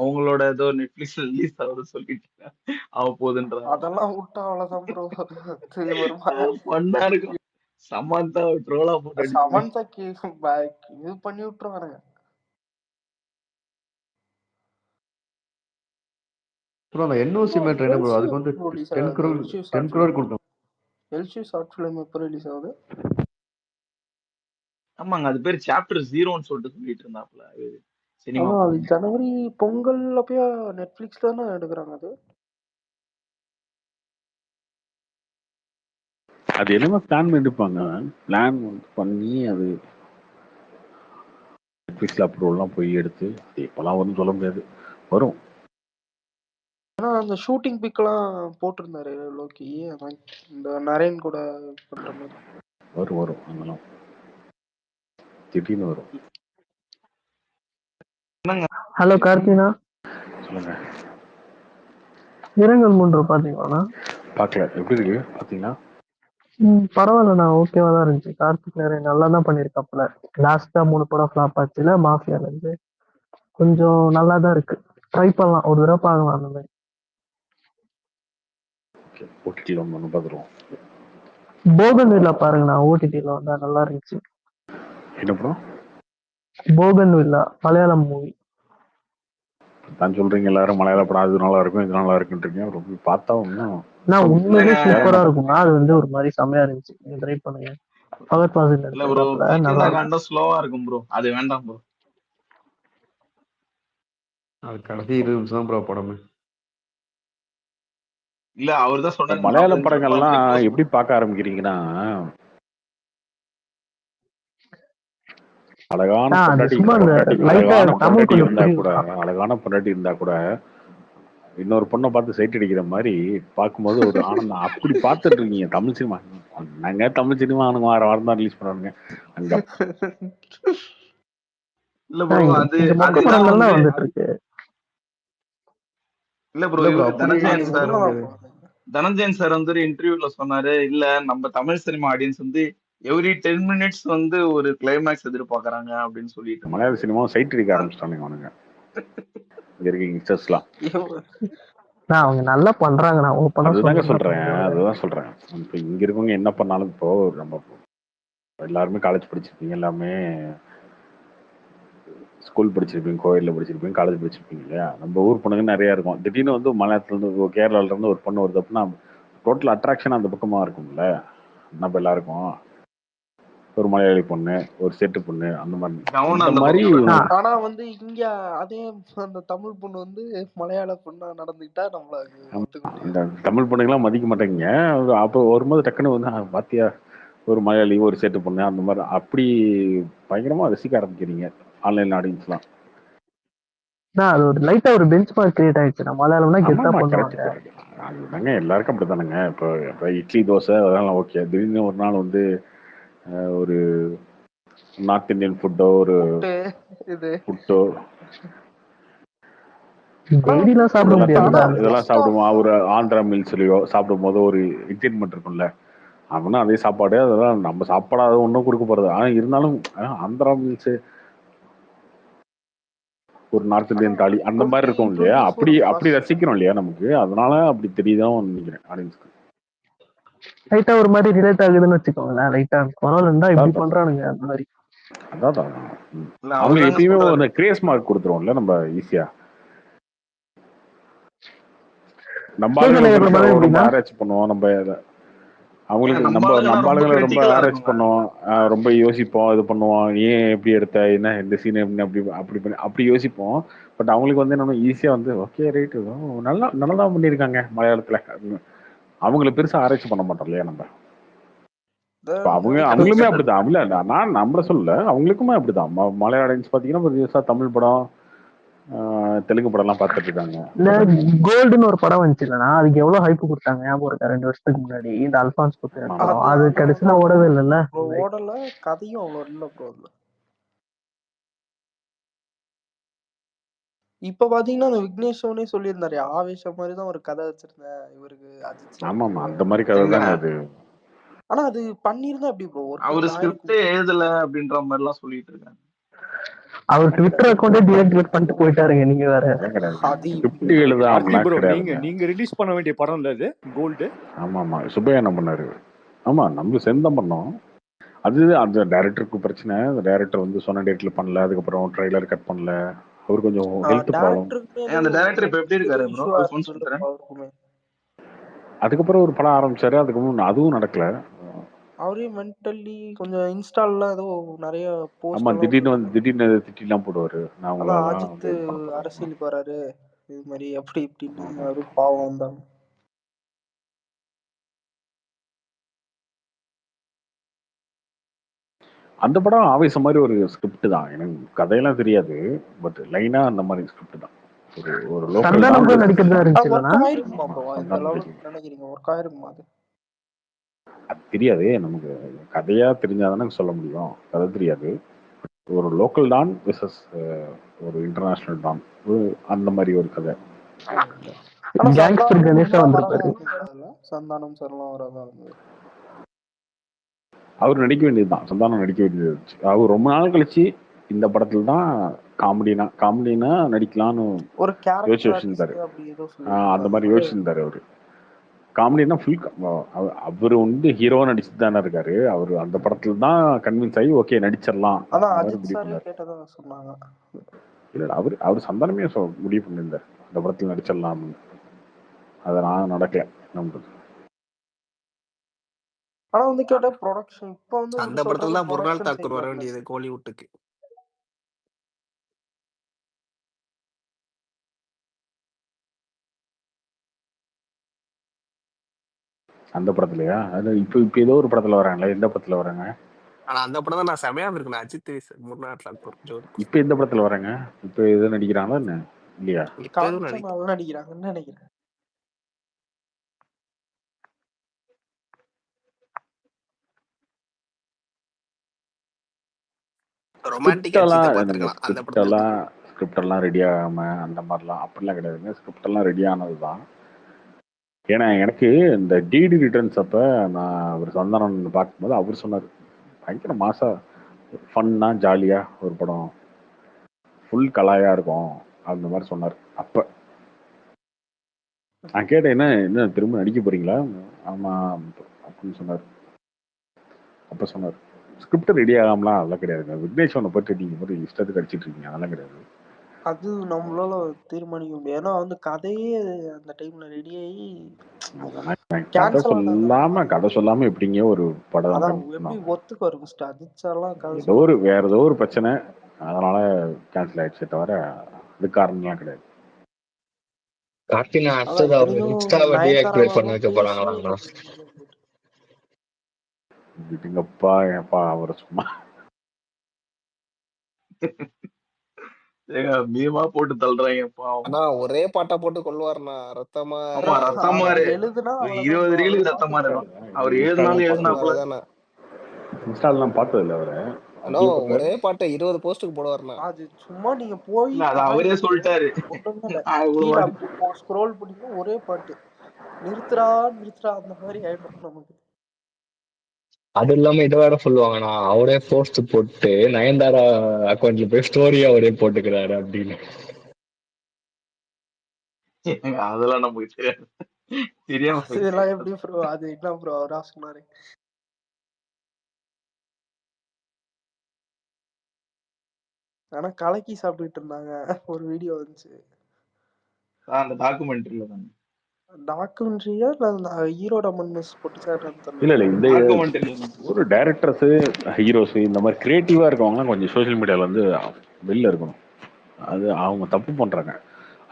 அவங்களோட ஏதோ நெட்ஃபிளிக்ஸ்ல ரிலீஸ் ஆகுது சொல்லிட்டு அவ போகுதுன்றாங்க. அதெல்லாம் விட்டா அவ்வளவுதான் ப்ரோ. ஒரு ஃபன்னா இருக்கும். சமந்தா ட்ரோலா போட்டு அடிப்பாங்க. சமன்சாக்கு இது பண்ணி விட்டுருவானுங்க. ப்ரோ அந்த என்ஓசி மேட்டர் என்ன ப்ரோ? அதுக்கு வந்து ரிலீஸ் 10 ஆகுது. crore கொடுத்தோம். எல்சி ஷார்ட் ஃபிலிம் எப்போ ரிலீஸ் ஆகுது? ஆமாங்க, அது பேர் சாப்டர் 0ன்னு சொல்லிட்டு சொல்லிட்டு இருந்தாப்ல சினிமா. ஆமா, அது ஜனவரி பொங்கல் அப்பயே நெட்ஃபிளிக்ஸ் தானே எடுக்கிறாங்க அது. அது என்னமோ பிளான் பண்ணிருப்பாங்க. பிளான் பண்ணி அது நெட்ஃபிளிக்ஸ்ல அப்ரூவல்லாம் போய் எடுத்து அது எப்பெல்லாம் வரும்னு சொல்ல முடியாது. வரும். ஆனா அந்த ஷூட்டிங் பிக்லாம் போட்டிருந்தாரு லோக்கி. அதான் இந்த நரேன் கூட பண்ற மாதிரி. வரும் அதெல்லாம் திடீர்னு வரும். ஹலோ கார்த்தினா, சொல்லுங்க. இரங்கல் 3 பாத்தீங்களா? பார்க்கல. எப்படி இருக்கு பார்த்தீங்களா? பரவாயில்லண்ணா, ஓகேவா தான் இருந்துச்சு. கார்த்திக் நிறைய நல்லா தான் பண்ணியிருக்காப்புல. லாஸ்டா 3 படம் ஃபிளாப் ஆச்சுல, மாஃபியால இருந்து கொஞ்சம் நல்லா தான் இருக்கு. ட்ரை பண்ணலாம், ஒரு தடவை பார்க்கலாம் அந்த மாதிரி. ஓகே, ஓடிடியில் ஒன்று பார்த்துருவோம். போகன் வில்லா பாருங்கண்ணா, ஓடிடியில் வந்தா நல்லா இருந்துச்சு. என்ன படம்? Bogan villa Malayalam movie. தான் சொல்றீங்க எல்லாரும் மலையாள படம் அது நல்லா இருக்கும் இது நல்லா இருக்குன்றீங்க. ரொம்ப பார்த்தா ஒன்றும் உண்மையிலே சூப்பரா இருக்கும்னா அது வந்து ஒரு மாதிரி செமையா இருந்துச்சு. நீங்க ட்ரை பண்ணுங்க. பகத் பாசில் இல்ல ப்ரோ, எடுத்துருக்காப்புல நல்லா இருக்கும். ஸ்லோவா இருக்கும் ப்ரோ, அது வேண்டாம் ப்ரோ. அது கடைசி 20 நிமிஷம் தான் ப்ரோ படமே. இல்ல அவர் தான் இந்த சொன்னாரு மலையாள 45 நிமிஷம் படங்கள்லாம் படத்துல close எப்படி பார்க்க ஆரம்பிக்கிறீங்கன்னா, அழகான அது பொண்டாட்டி சும்மா அந்த லைட்டா அழகான தமிழ் பொண்டாட்டி கொஞ்சம் இருந்தா கூட புரியும். அழகான பொண்டாட்டி இருந்தா கூட இன்னொரு பொண்ணை பார்த்து சைட் அடிக்கிற மாதிரி பார்க்கும்போது ஒரு ஆனந்தம். அப்படி பார்த்துட்டு இருக்கீங்க தமிழ் சினிமா. நாங்க தமிழ் சினிமா அவனுங்க வார வாரம் தான் ரிலீஸ் பண்றானுங்க. அங்க இல்ல ப்ரோ அது இந்த மொக்க அதுதான் படங்கள்லாம் வந்து வந்துட்டு இருக்கு. இல்ல ப்ரோ இல்ல ப்ரோ இவரு அப்படி தனஞ்சயன் சொல்ல சார் முடியாது. தனஞ்சயன் சார் வந்து இன்டர்வியூல சொன்னாரு, இல்ல நம்ம தமிழ் சினிமா ஆடியன்ஸ் வந்து எவ்ரி 10 மினிட்ஸ் வந்து ஒரு கிளைமேக்ஸ் எதிர்பார்க்கறாங்க அப்படின்னு சொல்லிட்டு இருந்தாரு. மலையாள சினிமா சைட் அடிக்க ஆரம்பிச்சிட்டானுங்க அவனுங்க. இங்க இருக்க யங்ஸ்டர்ஸ்லாம். அவங்க நல்லா பண்றாங்க. நான் ஓப்பனா அதுதாங்க சொல்றேன். சொல்றேன். அதுதான் சொல்றேன். இப்போ இங்க இருக்கவங்க என்ன பண்ணாலும் இப்போ நம்ம எல்லாருமே காலேஜ் படிச்சிருப்பீங்க, எல்லாமே ஸ்கூல் படிச்சிருப்பீங்க, கோயிலில் படிச்சிருப்பீங்க, காலேஜ் படிச்சிருப்பீங்க இல்லையா? நம்ம ஊர் பொண்ணுங்க நிறையா இருக்கும். திடீர்னு வந்து மலையாளத்துலேருந்து கேரளாவிலேருந்து ஒரு பொண்ணு வருது அப்படின்னா டோட்டல் அட்ராக்ஷன் அந்த பக்கமாக இருக்கும்ல நம்ம எல்லாருக்கும். ஒரு மலையாளி பொண்ணு, ஒரு செட்டு பொண்ணு, அந்த மாதிரி கவனம் இந்த அந்த மாதிரி பக்கம் இருக்கும். ஆனா வந்து இங்க அதே அந்த தமிழ் பொண்ணு வந்து மலையாள பொண்ணா நடந்துக்கிட்டா நம்மள ஒத்துக்க முடியாது. இந்த தமிழ் பொண்ணுங்களாம் மதிக்க மாட்டேங்க. அப்போ வரும்போது டக்குன்னு வந்து பாத்தியா ஒரு மலையாளி ஒரு செட்டு பொண்ணு அந்த மாதிரி அப்படி பயங்கரமா ரசிக்க ஆரம்பிக்கிறீங்க ஆன்லைன் ஆடியன்ஸ்லாம். அது ஒரு லைட்டா ஒரு பெஞ்ச் மார்க் கிரியேட் ஆயிடுச்சு. நம்ம மலையாளம்னா கெத்தா ஆமாம்மா கரெக்ட் பண்ணுவாங்க. கரெக்ட். அதுதாங்க எல்லாருக்கும் அப்படித்தானுங்க. இப்போ இட்லி தோசை அதெல்லாம் ஓகே. திடீர்னு ஒரு நாள் வந்து ஒரு நார்த் இந்தியன் ஃபுட்டோ ஒரு புட்டோ டெய்லிலாம் சாப்பிட முடியாது. இதெல்லாம் சாப்பிடுவோம். ஒரு ஆந்திரா மீல்ஸ்லயோ சாப்பிடும் போது ஒரு எக்ஸைட்மெண்ட் இருக்கும்ல. அப்படின்னா அதே சாப்பாடு அதெல்லாம் நம்ம சாப்பாடு ஒன்றும் கொடுக்க போறது. ஆனா இருந்தாலும் ஆந்திரா மீல்ஸ் ஒரு நார்த் இந்தியன் தாலி அந்த மாதிரி இருக்கும் இல்லையா? அப்படி அப்படி ரசிக்கிறோம் இல்லையா நமக்கு. அதனால அப்படி தெரியுதான் நினைக்கிறேன் ஆடியன்ஸ்க்கு. லைட்டா ஒரு மாதிரி ரிலேட் ஆகுதுன்னு வச்சுக்கோங்களேன். லைட்டா பரவாயில்லண்டா இப்படி பண்றானுங்க அந்த மாதிரி. அதான் அவங்க எப்பயுமே ஒரு கிரேஸ் மார்க் கொடுத்துருவோம்ல நம்ம ஈஸியா. நம்ம ரொம்ப ஆராய்ச்சி பண்ணுவோம். நம்ம அவங்களுக்கு நம்ம ஆளுங்களை ரொம்ப ஆராய்ச்சி பண்ணுவோம், ரொம்ப யோசிப்போம், இது பண்ணுவோம். ஏன் எப்படி எடுத்த, என்ன இந்த சீன் எப்படி அப்படி அப்படி பண்ணி அப்படி யோசிப்போம். பட் அவங்களுக்கு வந்து நம்ம ஈஸியா வந்து ஓகே ரைட்டு நல்லா நல்லா தான் பண்ணியிருக்காங்க மலையாளத்துல. அவங்களை பெருசா ஆராய்ச்சி பண்ண மாட்டோம் இல்லையா நம்ம. அவங்களுமே அப்படிதான். இல்ல நான் நம்மள சொல்லல, அவங்களுக்குமே அப்படிதான். மலையாள ஆடியன்ஸ் பாத்தீங்கன்னா தமிழ் படம் தெலுங்கு படம் எல்லாம் பார்த்துட்டு இருக்காங்க. கோல்டுன்னு ஒரு படம் வந்துச்சு இல்லைன்னா அதுக்கு எவ்வளவு ஹைப் கொடுத்தாங்க ஞாபகம் இருக்கா? 2 வருஷத்துக்கு முன்னாடி இந்த அல்பான்ஸ் படம். அது கடைசியில ஓடவே இல்லைல்ல. ஓடல, கதையும் அவ்வளோ இல்ல ப்ரோ. இப்ப பாத்தீங்கன்னா அந்த விக்னேஷ்வனே சொல்லியிருந்தாரு, ஆவேசம் மாதிரி தான் ஒரு கதை வச்சிருந்தேன் இவருக்கு அஜித். ஆமாமா அந்த மாதிரி கதை தாங்க அது. ஆனா அது பண்ணிருந்தா எப்படி ப்ரோ? அவரு ஸ்கிரிப்டே எழுதல அப்படின்ற மாதிரி எல்லாம் சொல்லிட்டு இருக்காங்க. அவர் ட்விட்டர் அக்கௌண்டே டீஆக்டிவேட் பண்ணிட்டு போயிட்டாருங்க. நீங்க வேற. ஸ்கிரிப்ட் எழுதாமலாம் கிடையாது. நீங்க ரிலீஸ் பண்ண வேண்டிய படம் இல்ல இது கோல்டு. ஆமாமா சுப்பையா என்ன பண்ணாரு. ஆமா நம்ம சேர்ந்து பண்ணோம். அது அந்த டைரக்டருக்கு பிரச்சனை. டைரக்டர் வந்து சொன்ன டேட்ல பண்ணல. அதுக்கப்புறம் ட்ரைலர் கட் பண்ணல. அவர் கொஞ்சம் ஹெல்த் ப்ராப்ளம். அந்த டைரக்டர் இப்ப எப்படி இருக்காரு ப்ரோ? அதுக்கப்புறம் ஒரு படம் ஆரம்பிச்சாரு. அதுக்கப்புறம் அதுவும் நடக்கல. அவரே மென்டலி கொஞ்சம் இன்ஸ்டால்ல ஏதோ நிறைய போஸ்ட். ஆமா திடீர்னு திட்டிலாம் போடுவாரு. நான் உங்களை அஜித் அரசியலுக்கு வராரு இது மாதிரி எப்படி இப்படின்னு அவரு பாவம் தான். அந்த படம் ஆவேசம் மாதிரி ஒரு ஸ்கிரிப்ட் தான். எனக்கு கதையெல்லாம் தெரியாது. பட் லைனா அந்த மாதிரி ஸ்கிரிப்ட் தான். ஒரு லோக்கல் அது தெரியாது நமக்கு. கதையா தெரிஞ்சாதானே சொல்ல முடியும். கதை தெரியாது. ஒரு லோக்கல் டான் வெர்சஸ் ஒரு இன்டர்நேஷனல் டான் அந்த மாதிரி ஒரு கதை. சந்தானம் சார்லாம் வரதா அவர் நடிக்க வேண்டியதுதான். சந்தானம் நடிக்க வேண்டியது. அவர் ரொம்ப நாள் கழிச்சு இந்த படத்துல தான் காமெடினா நடிக்கலாம்னு ஒரு யோசிச்சு வச்சிருந்தாரு. அந்த மாதிரி யோசிச்சிருந்தாரு அவரு. காமெடினா ஃபுல் அவர் வந்து ஹீரோவா நடிச்சுட்டு தானே இருக்காரு. அவர் அந்த படத்துல தான் கன்வின்ஸ் ஆகி ஓகே நடிச்சிடலாம். இல்ல அவர் சந்தானமே முடிவு பண்ணியிருந்தார் அந்த படத்துல நடிச்சிடலாம்னு. அதை நான் நடக்கல நம்மளுக்கு. ஆனா வந்து கேட்ட ப்ரொடக்ஷன் இப்ப வந்து அந்த படத்துல தான் முருகால் தாக்கூர் வர வேண்டியது கோலிவுட்டுக்கு. அந்த படத்துலயா? அது இப்ப ஏதோ ஒரு படத்துல வராங்களே, எந்த படத்துல வராங்க? ஆனா அந்த படம் தான் நான் செமையா இருக்கேன். அஜித் முன்னாள் ஜோடி இப்ப எந்த படத்துல வராங்க? இப்ப எதுவும் நடிக்கிறாங்களா என்ன? இல்லையா? இப்ப எதுவும் காஞ்சனால நடிக்கிறாங்கன்னு நினைக்கிறேன். ரொமான்டிக் அஜித்தை பார்த்திருக்கலாம் அந்த படத்துல. ஸ்கிரிப்ட் எல்லாம் ரெடி ஆகாம அந்த மாதிரிலாம் அப்படிலாம் கிடையாதுங்க. ஸ்கிரிப்ட் எல்லாம் ரெடி ஆனதுதான். ஏன்னா எனக்கு இந்த டிடி ரிட்டர்ன்ஸ் அப்ப நான் அவர் சந்தானம் பார்க்கும்போது அவர் சொன்னார், பயங்கர மாசா ஃபன்னா ஜாலியா ஒரு படம், ஃபுல் கலாயா இருக்கும் அந்த மாதிரி சொன்னார். அப்ப நான் கேட்டேன், என்ன திரும்ப நடிக்க போறீங்களா? ஆமா அப்படின்னு சொன்னார். அப்ப சொன்னார், ஸ்கிரிப்ட் ரெடி ஆகாமலாம் அதெல்லாம் கிடையாதுங்க. விக்னேஷ் ஒன்று போட்டு நீங்க போட்டு இஷ்டத்துக்கு அடிச்சிட்டு இருக்கீங்க, அதெல்லாம் கிடையாது. அது நம்மளால தீர்மானிக்க முடியும். ஏன்னா வந்து கதையே அந்த டைம்ல ரெடி ஆகி கதை சொல்லாம எப்படிங்க ஒரு படம் எப்படி ஒத்துக்குவாரு ஃபர்ஸ்ட் அஜித் சார்லாம் கதை வேற ஏதோ ஒரு பிரச்சனை, அதனால கேன்சல் ஆயிடுச்சே தவிர அது காரணம்லாம் கிடையாது. கார்த்தினா அடுத்தது அவங்க இன்ஸ்டாவை டீஆக்டிவேட் பண்ண வைக்க போறாங்களா? விடுங்கப்பா, ஏப்பா அவரை சும்மா மீமா போட்டு தள்ளுறாங்கப்பா. ஆனா ஒரே பாட்டா போட்டு கொள்வாருண்ணா. ரத்தமாறு எழுதுனா 20 ரீலுக்கு ரத்தமாறு தான். அவர் எழுதினாலும் எழுதினாப்புல இன்ஸ்டால்லாம் பார்த்தது இல்லை அவரை. ஒரே பாட்டை 20 போஸ்ட்டுக்கு போடுவாருண்ணா. அது சும்மா நீங்க போய் அவரே சொல்லிட்டாரு. ஸ்க்ரோல் பண்ணீங்கன்னா ஒரே பாட்டு நிறுத்துறா அந்த மாதிரி ஆயிடும் நமக்கு. அது இல்லாம இதை வேற சொல்லுவாங்கண்ணா, அவரே போஸ்ட் போட்டு நயன்தாரா அக்கௌண்ட்ல போய் ஸ்டோரி அவரே போட்டுக்கிறாரு அப்படின்னு. அதெல்லாம் நமக்கு தெரியாது. தெரியாம இதெல்லாம் எப்படி ப்ரோ? அது என்ன ப்ரோ அவரா சொன்னாரு? ஆனா கலக்கி சாப்பிட்டுட்டு இருந்தாங்க ஒரு வீடியோ வந்துச்சு. அந்த டாக்குமெண்ட்ரியில தான். டாக்குமெண்ட்ரியா இல்ல ஈரோட மண்ணிஸ் போட்டுச்சான்னு இல்ல இந்த ஒரு டைரக்டர்ஸ் ஹீரோஸ் இந்த மாதிரி கிரியேட்டிவா இருக்கவங்க கொஞ்சம் சோசியல் மீடியால வந்து வெளில இருக்கணும். அது அவங்க தப்பு பண்றாங்க.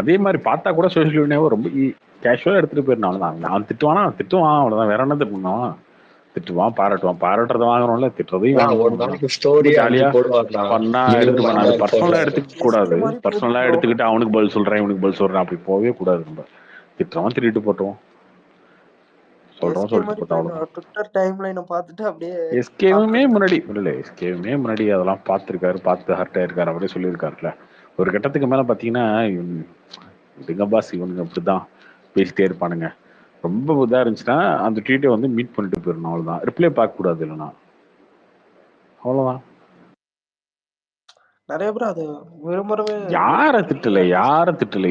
அதே மாதிரி பார்த்தா கூட சோசியல் மீடியாவை ரொம்ப கேஷுவலா எடுத்துட்டு போயிருந்தாலும் தான். அவன் திட்டுவான் அவ்வளவுதான். வேற என்ன திட்டுவான்? திட்டுவான், பாராட்டுறத வாங்குறோம்ல, திட்டுறதையும் ஜாலியா பண்ணா எடுத்துப்பான். அது பர்சனலா எடுத்துக்க கூடாது. பர்சனலா எடுத்துக்கிட்டு அவனுக்கு பதில் சொல்றேன் இவனுக்கு பதில் சொல்றேன் அப்படி போகவே கூடாது. நம்ம திட்டுறவன் திட்டிட்டு போட்டோம், சொல்றோம் சொல்லிட்டு போட்டோம், அவ்வளவுதான். ட்விட்டர் டைம்லைனை பார்த்துட்டு அப்படியே எஸ்கேவுமே முன்னாடி அதெல்லாம் பார்த்துருக்காரு, பார்த்து ஹர்ட் ஆயிருக்காரு, அவரே சொல்லியிருக்காருல. ஒரு கட்டத்துக்கு மேல பாத்தீங்கன்னா இதுங்க பாஸ் இவனுங்க அப்படிதான் பேசிட்டே இருப்பானுங்க. ரொம்ப இதா இருந்துச்சுன்னா அந்த ட்வீட்டை வந்து மீட் பண்ணிட்டு போயிடணும், அவ்வளவுதான். ரிப்ளை பார்க்க கூடாது, இல்லைன்னா அவ்வளவுதான். நிறைய பேர் அது விரும்பவே. யாரை திட்டல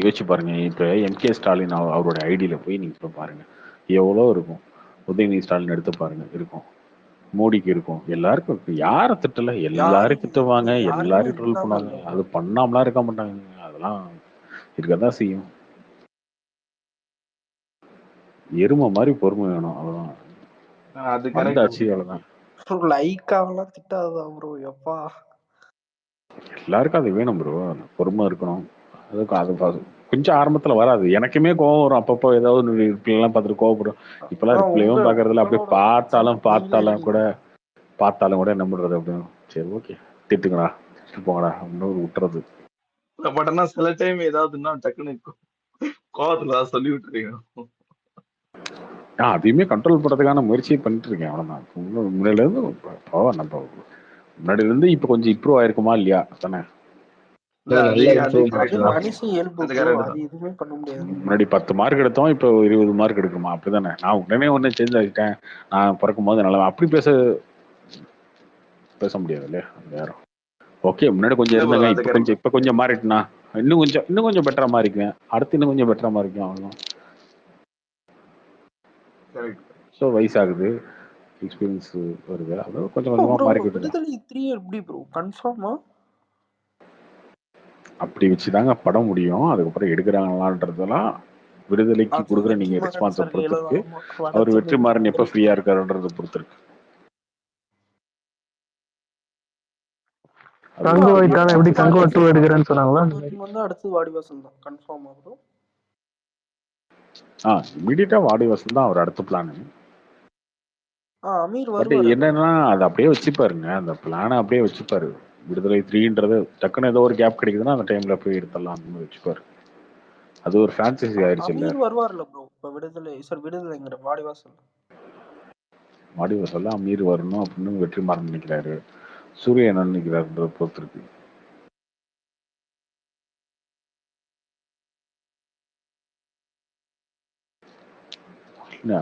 யோசிச்சு பாருங்க. இப்ப எம்கே ஸ்டாலின் அவரோட ஐடியில போய் நீங்க இப்ப பாருங்க, எவ்வளவு இருக்கும். உதயநிதி ஸ்டாலின் எடுத்து பாருங்க, இருக்கும். மோடிக்கு இருக்கும், எல்லாருக்கும் இருக்கும். யாரை திட்டல, எல்லாரும் திட்டுவாங்க, எல்லாரும் ட்ரோல் பண்ணுவாங்க. அது பண்ணாமலாம் இருக்க மாட்டாங்க, அதெல்லாம் இருக்கதான் செய்யும். எருமை மாதிரி பொறுமை வேணும், அவ்வளவுதான். அவ்வளவுதான். லைக்காவெல்லாம் திட்டாதா ப்ரோ? எப்பா எல்லாருக்கும் அது வேணும் ப்ரோ, பொறுமை இருக்கணும். அதுக்கு அது கொஞ்சம் ஆரம்பத்துல வராது. எனக்குமே கோவம் வரும் அப்பப்போ, ஏதாவது ரிப்ளைலாம் பார்த்துட்டு கோவப்படும். இப்பெல்லாம் ரிப்ளையும் பாக்குறதுல அப்படியே பார்த்தாலும் கூட என்ன பண்றது, அப்படின்னு சரி ஓகே திட்டுங்கடா போங்கடா அப்படின்னு விட்டுறது. பட் ஆனா சில டைம் ஏதாவதுன்னா டக்குன்னு கோவத்துல சொல்லி விட்டுறீங்க. அதையுமே கண்ட்ரோல் பண்றதுக்கான முயற்சியை பண்ணிட்டு இருக்கேன், அவ்வளவுதான். முன்னாடில இருந்து நம்ம முன்னாடில இருந்து இப்ப கொஞ்சம் இம்ப்ரூவ் ஆயிருக்குமா இல்லையா தானே? முன்னாடி 10 மார்க் எடுத்தோம், இப்ப 20 மார்க் எடுக்குமா, அப்படிதானே? நான் உடனே ஒண்ணு சேஞ்ச் ஆகிட்டேன், நான் பிறக்கும் போது நல்லா அப்படி பேச முடியாது இல்லையா யாரும். ஓகே முன்னாடி கொஞ்சம் இருந்தாங்க, இப்ப கொஞ்சம் மாறிட்டுனா இன்னும் கொஞ்சம் பெட்டரா மாறிக்குவேன். அடுத்து இன்னும் கொஞ்சம் பெட்டரா மாறிக்கும், அவ்வளவுதான். ஸோ வயசாகுது, எக்ஸ்பீரியன்ஸ் வருது, அது கொஞ்சம் கொஞ்சமா மாறிக்கிட்டு. அப்படி வச்சுதாங்க படம் முடியும். அதுக்கப்புறம் எடுக்கிறாங்களான்றதெல்லாம் விடுதலைக்கு கொடுக்குற நீங்க ரெஸ்பான்ஸை பொறுத்திருக்கு. அவர் வெற்றிமாறன் எப்ப ஃப்ரீயா இருக்காருன்றதை பொறுத்திருக்கு. இமீடியட்டா வாடிவாசல் தான் அவர் அடுத்த பிளான். அமீர் பட் வருவாரு அதுல. என்னன்னா அது அப்படியே வச்சுப்பாருங்க, அந்த பிளானை அப்படியே வச்சுப்பாரு. விடுதலை 3ன்றது டக்குன்னு ஏதோ ஒரு கேப் கிடைக்குதுன்னா அந்த டைம்ல போய் எடுத்துடலாம் அப்படின்னு வச்சுப்பாரு. அது ஒரு ஃபேன்டசி ஆயிடுச்சு இல்ல. அமீர் வருவார்ல ப்ரோ இப்ப விடுதலைங்கிற வாடிவாசல். வாடிவாசல்ல அமீர் வரணும் அப்படின்னு வெற்றிமாறன் நினைக்கிறாரு. சூர்யா என்ன நினைக்கிறாருன்றத பொறுத்து இருக்கு. இல்ல,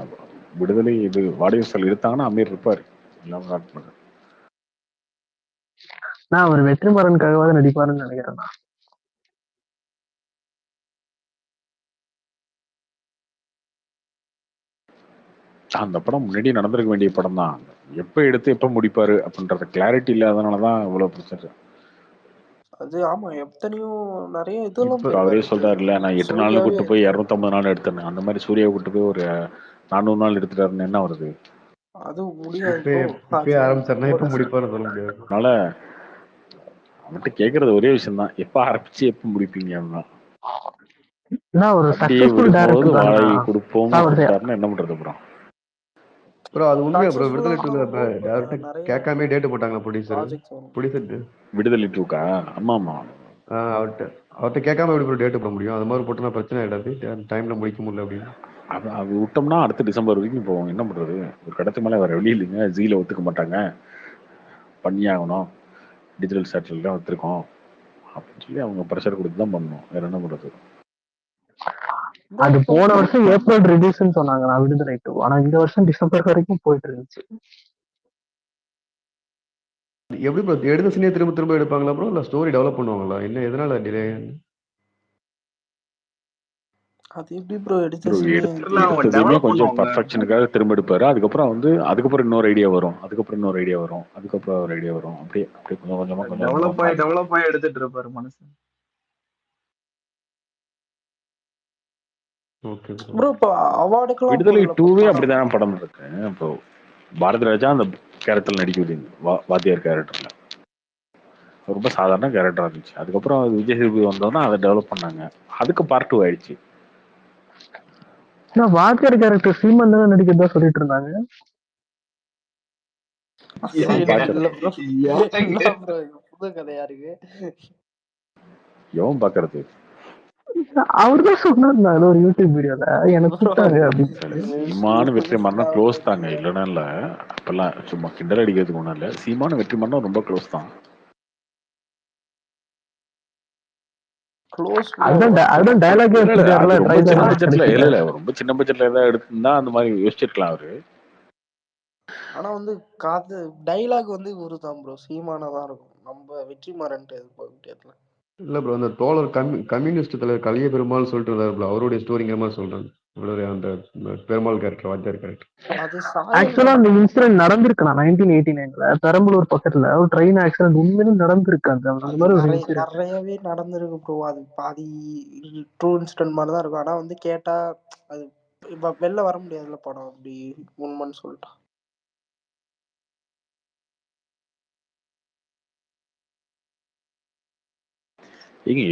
விடுதலை இது வாடிவாசல் எடுத்தாங்கன்னா அமீர் இருப்பாரு. இல்லாம காட்ட மாட்டாரு. நான் அவர் வெற்றிமாறனுக்காகவாவது நடிப்பாருன்னு நினைக்கிறேன். அந்த படம் முன்னாடி நடந்திருக்க வேண்டிய படம் தான். எப்ப எடுத்து எப்ப முடிப்பாரு அப்படின்றத கிளாரிட்டி இல்லாதனாலதான் இவ்வளவு பிரச்சனை. அது ஆமா எத்தனையோ நிறைய இதெல்லாம் இப்ப அவரே போயிருக்காரு. சொல்றாருல்ல, நான் 8 நாள்னு சூர்யாவே கூட்டு போய் 250 நாள் எடுத்தேன். அந்த மாதிரி சூர்யா கூட்டு போய் ஒரு 400 நாள் எடுத்துட்டாருன்னு என்ன வருது? அது முடியாது இப்பயே ப்ரோ. இப்பயே அது ஆரம்பிச்சாருன்னா ஒரு எப்ப முடிப்பாருன்னு சொல்ல முடியாது. அதனால அவன்கிட்ட கேக்குறது ஒரே விஷயம் தான், எப்ப ஆரம்பிச்சு எப்ப முடிப்பீங்க அப்படின்னா. ஒரு அப்படியே சக்சஸ்ஃபுல் விடும்போது டைரக்டர் வாழை தானே கொடுப்போம்னு கொடுத்தாருன்னா என்ன பண்றது அப்புறம்? ப்ரோ அது உண்மையா ப்ரோ? சக்சஸ்ஃபுல்லா விடுதலை 2ல போகும்போது இப்ப டேரக்டா நிறைய கேட்காம டேட் போட்டாங்களா ப்ராஜெக்ட்ஸ் வரும். ப்ரொடியூசர் விடுதலை 2க்கா? ஆமா ஆமா. அவர்கிட்ட கேட்காம எப்படி ப்ரோ டேட் போட முடியும்? அது மாதிரி போட்டோம்னா பிரச்சனை ஆயிடாது, டைம்ல முடிக்க முடியல அப்படின்னு. அது விட்டோம்னா அடுத்த டிசம்பர் வரைக்கும் போவோம். என்ன பண்றது? ஒரு கடத்துக்கு மேல வேற வழி இல்லைங்க. ஜீல ஒத்துக்க மாட்டாங்க, பண்ணியாகணும், டிஜிட்டல் சேட்டலைட் தான் வச்சிருக்கோம் அப்படின்னு சொல்லி அவங்க ப்ரெஷர் கொடுத்து தான் பண்ணணும். வேற என்ன பண்றது? அது போன வருஷம் ஏப்ரல் ரிலீஸ்ன்னு சொன்னாங்க நான் விடுதலை 2. ஆனா இந்த வருஷம் டிசம்பர் வரைக்கும் போயிட்டு இருந்துச்சு. எப்படி ப்ரோ எடுத்த சீனே திரும்ப திரும்ப எடுப்பாங்களா ப்ரோ, இல்ல ஸ்டோரி டெவலப் பண்ணுவாங்களா? என்ன எதனால டிலே? அது எப்படி ப்ரோ எடுத்ததுமே கொஞ்சம் பர்ஃபெக்ஷனுக்காக திரும்ப எடுப்பாரு. அதுக்கப்புறம் இன்னொரு ஐடியா வரும், அதுக்கப்புறம் இன்னொரு ஐடியா வரும், அதுக்கப்புறம் ஒரு ஐடியா வரும். அப்படியே அப்படியே கொஞ்சம் கொஞ்சமா கொஞ்சம் கொஞ்சமா டெவலப் ஆகி எடுத்துட்டு இருப்பாரு மனுஷன். ப்ரோ இப்போ அவார்டுக்கெல்லாம் விடுதலை 2வே அப்படிதான் படம் இருக்கு. இப்போ பாரதி ராஜா அந்த கேரக்டர்ல நடிக்குது, வாத்தியார் கேரக்டர்ல ரொம்ப சாதாரண கேரக்டரா இருந்துச்சு. அதுக்கப்புறம் விஜய் சேதுபதி வந்தோன்னா அதை டெவலப் பண்ணாங்க. அதுக்கு பார்ட் 2 ஆயிடுச்சு. வாத்தியார் கேரக்டர் சீமன் தானே நடிக்கிறதா சொல்லிட்டு இருந்தாங்க. புது கதையா இருக்கு. எவன் பாக்குறது? அவர்தான் சொன்னார் ஒரு யூடியூப் வீடியோல, எனக்கு கூப்பிட்டாங்க அப்படின்னு. சீமானு வெற்றிமாறனும் க்ளோஸ் தாங்க, இல்லைன்னா இல்ல. அப்பெல்லாம் சும்மா கிண்டல் அடிக்கிறதுக்கு ஒண்ணும் இல்ல. சீமானு வெற்றிமாறனும் ரொம்ப க்ளோஸ் தான். அதுதான் டயலாக் ரொம்ப சின்ன பட்ஜெட்ல ஏதாவது எடுத்திருந்தா அந்த மாதிரி யோசிச்சிருக்கலாம் அவரு. ஆனா காது டைலாக் இவரு தான் ப்ரோ, சீமானதான் இருக்கும். நம்ம வெற்றிமாறன்ட்டு போக முடியாதுல. இல்ல ப்ரோ, அந்த தோழர் கம்யூனிஸ்ட் தலைவர் கலிய பெருமாள் சொல்லிட்டு இருந்தாரு, அவருடைய ஸ்டோரிங்கிற மாதிரி சொல்றாங்க. அந்த பெருமாள் கேரக்டர், வாத்தியார் கேரக்டர். ஆக்சுவலா அந்த இன்சிடென்ட் நடந்திருக்கலாம் 1989ல பெரம்பலூர் பக்கத்துல ஒரு ட்ரெயின் ஆக்சிடென்ட் உண்மையிலே நடந்திருக்கு. அந்த மாதிரி ஒரு நிறையவே நடந்திருக்கு ப்ரோ. அது பாதி ட்ரூ இன்சிடென்ட் மாதிரி தான் இருக்கும். ஆனா கேட்டா அது இப்ப வெளில வர முடியாதுல படம் அப்படி உண்மைன்னு சொல்லிட்டா.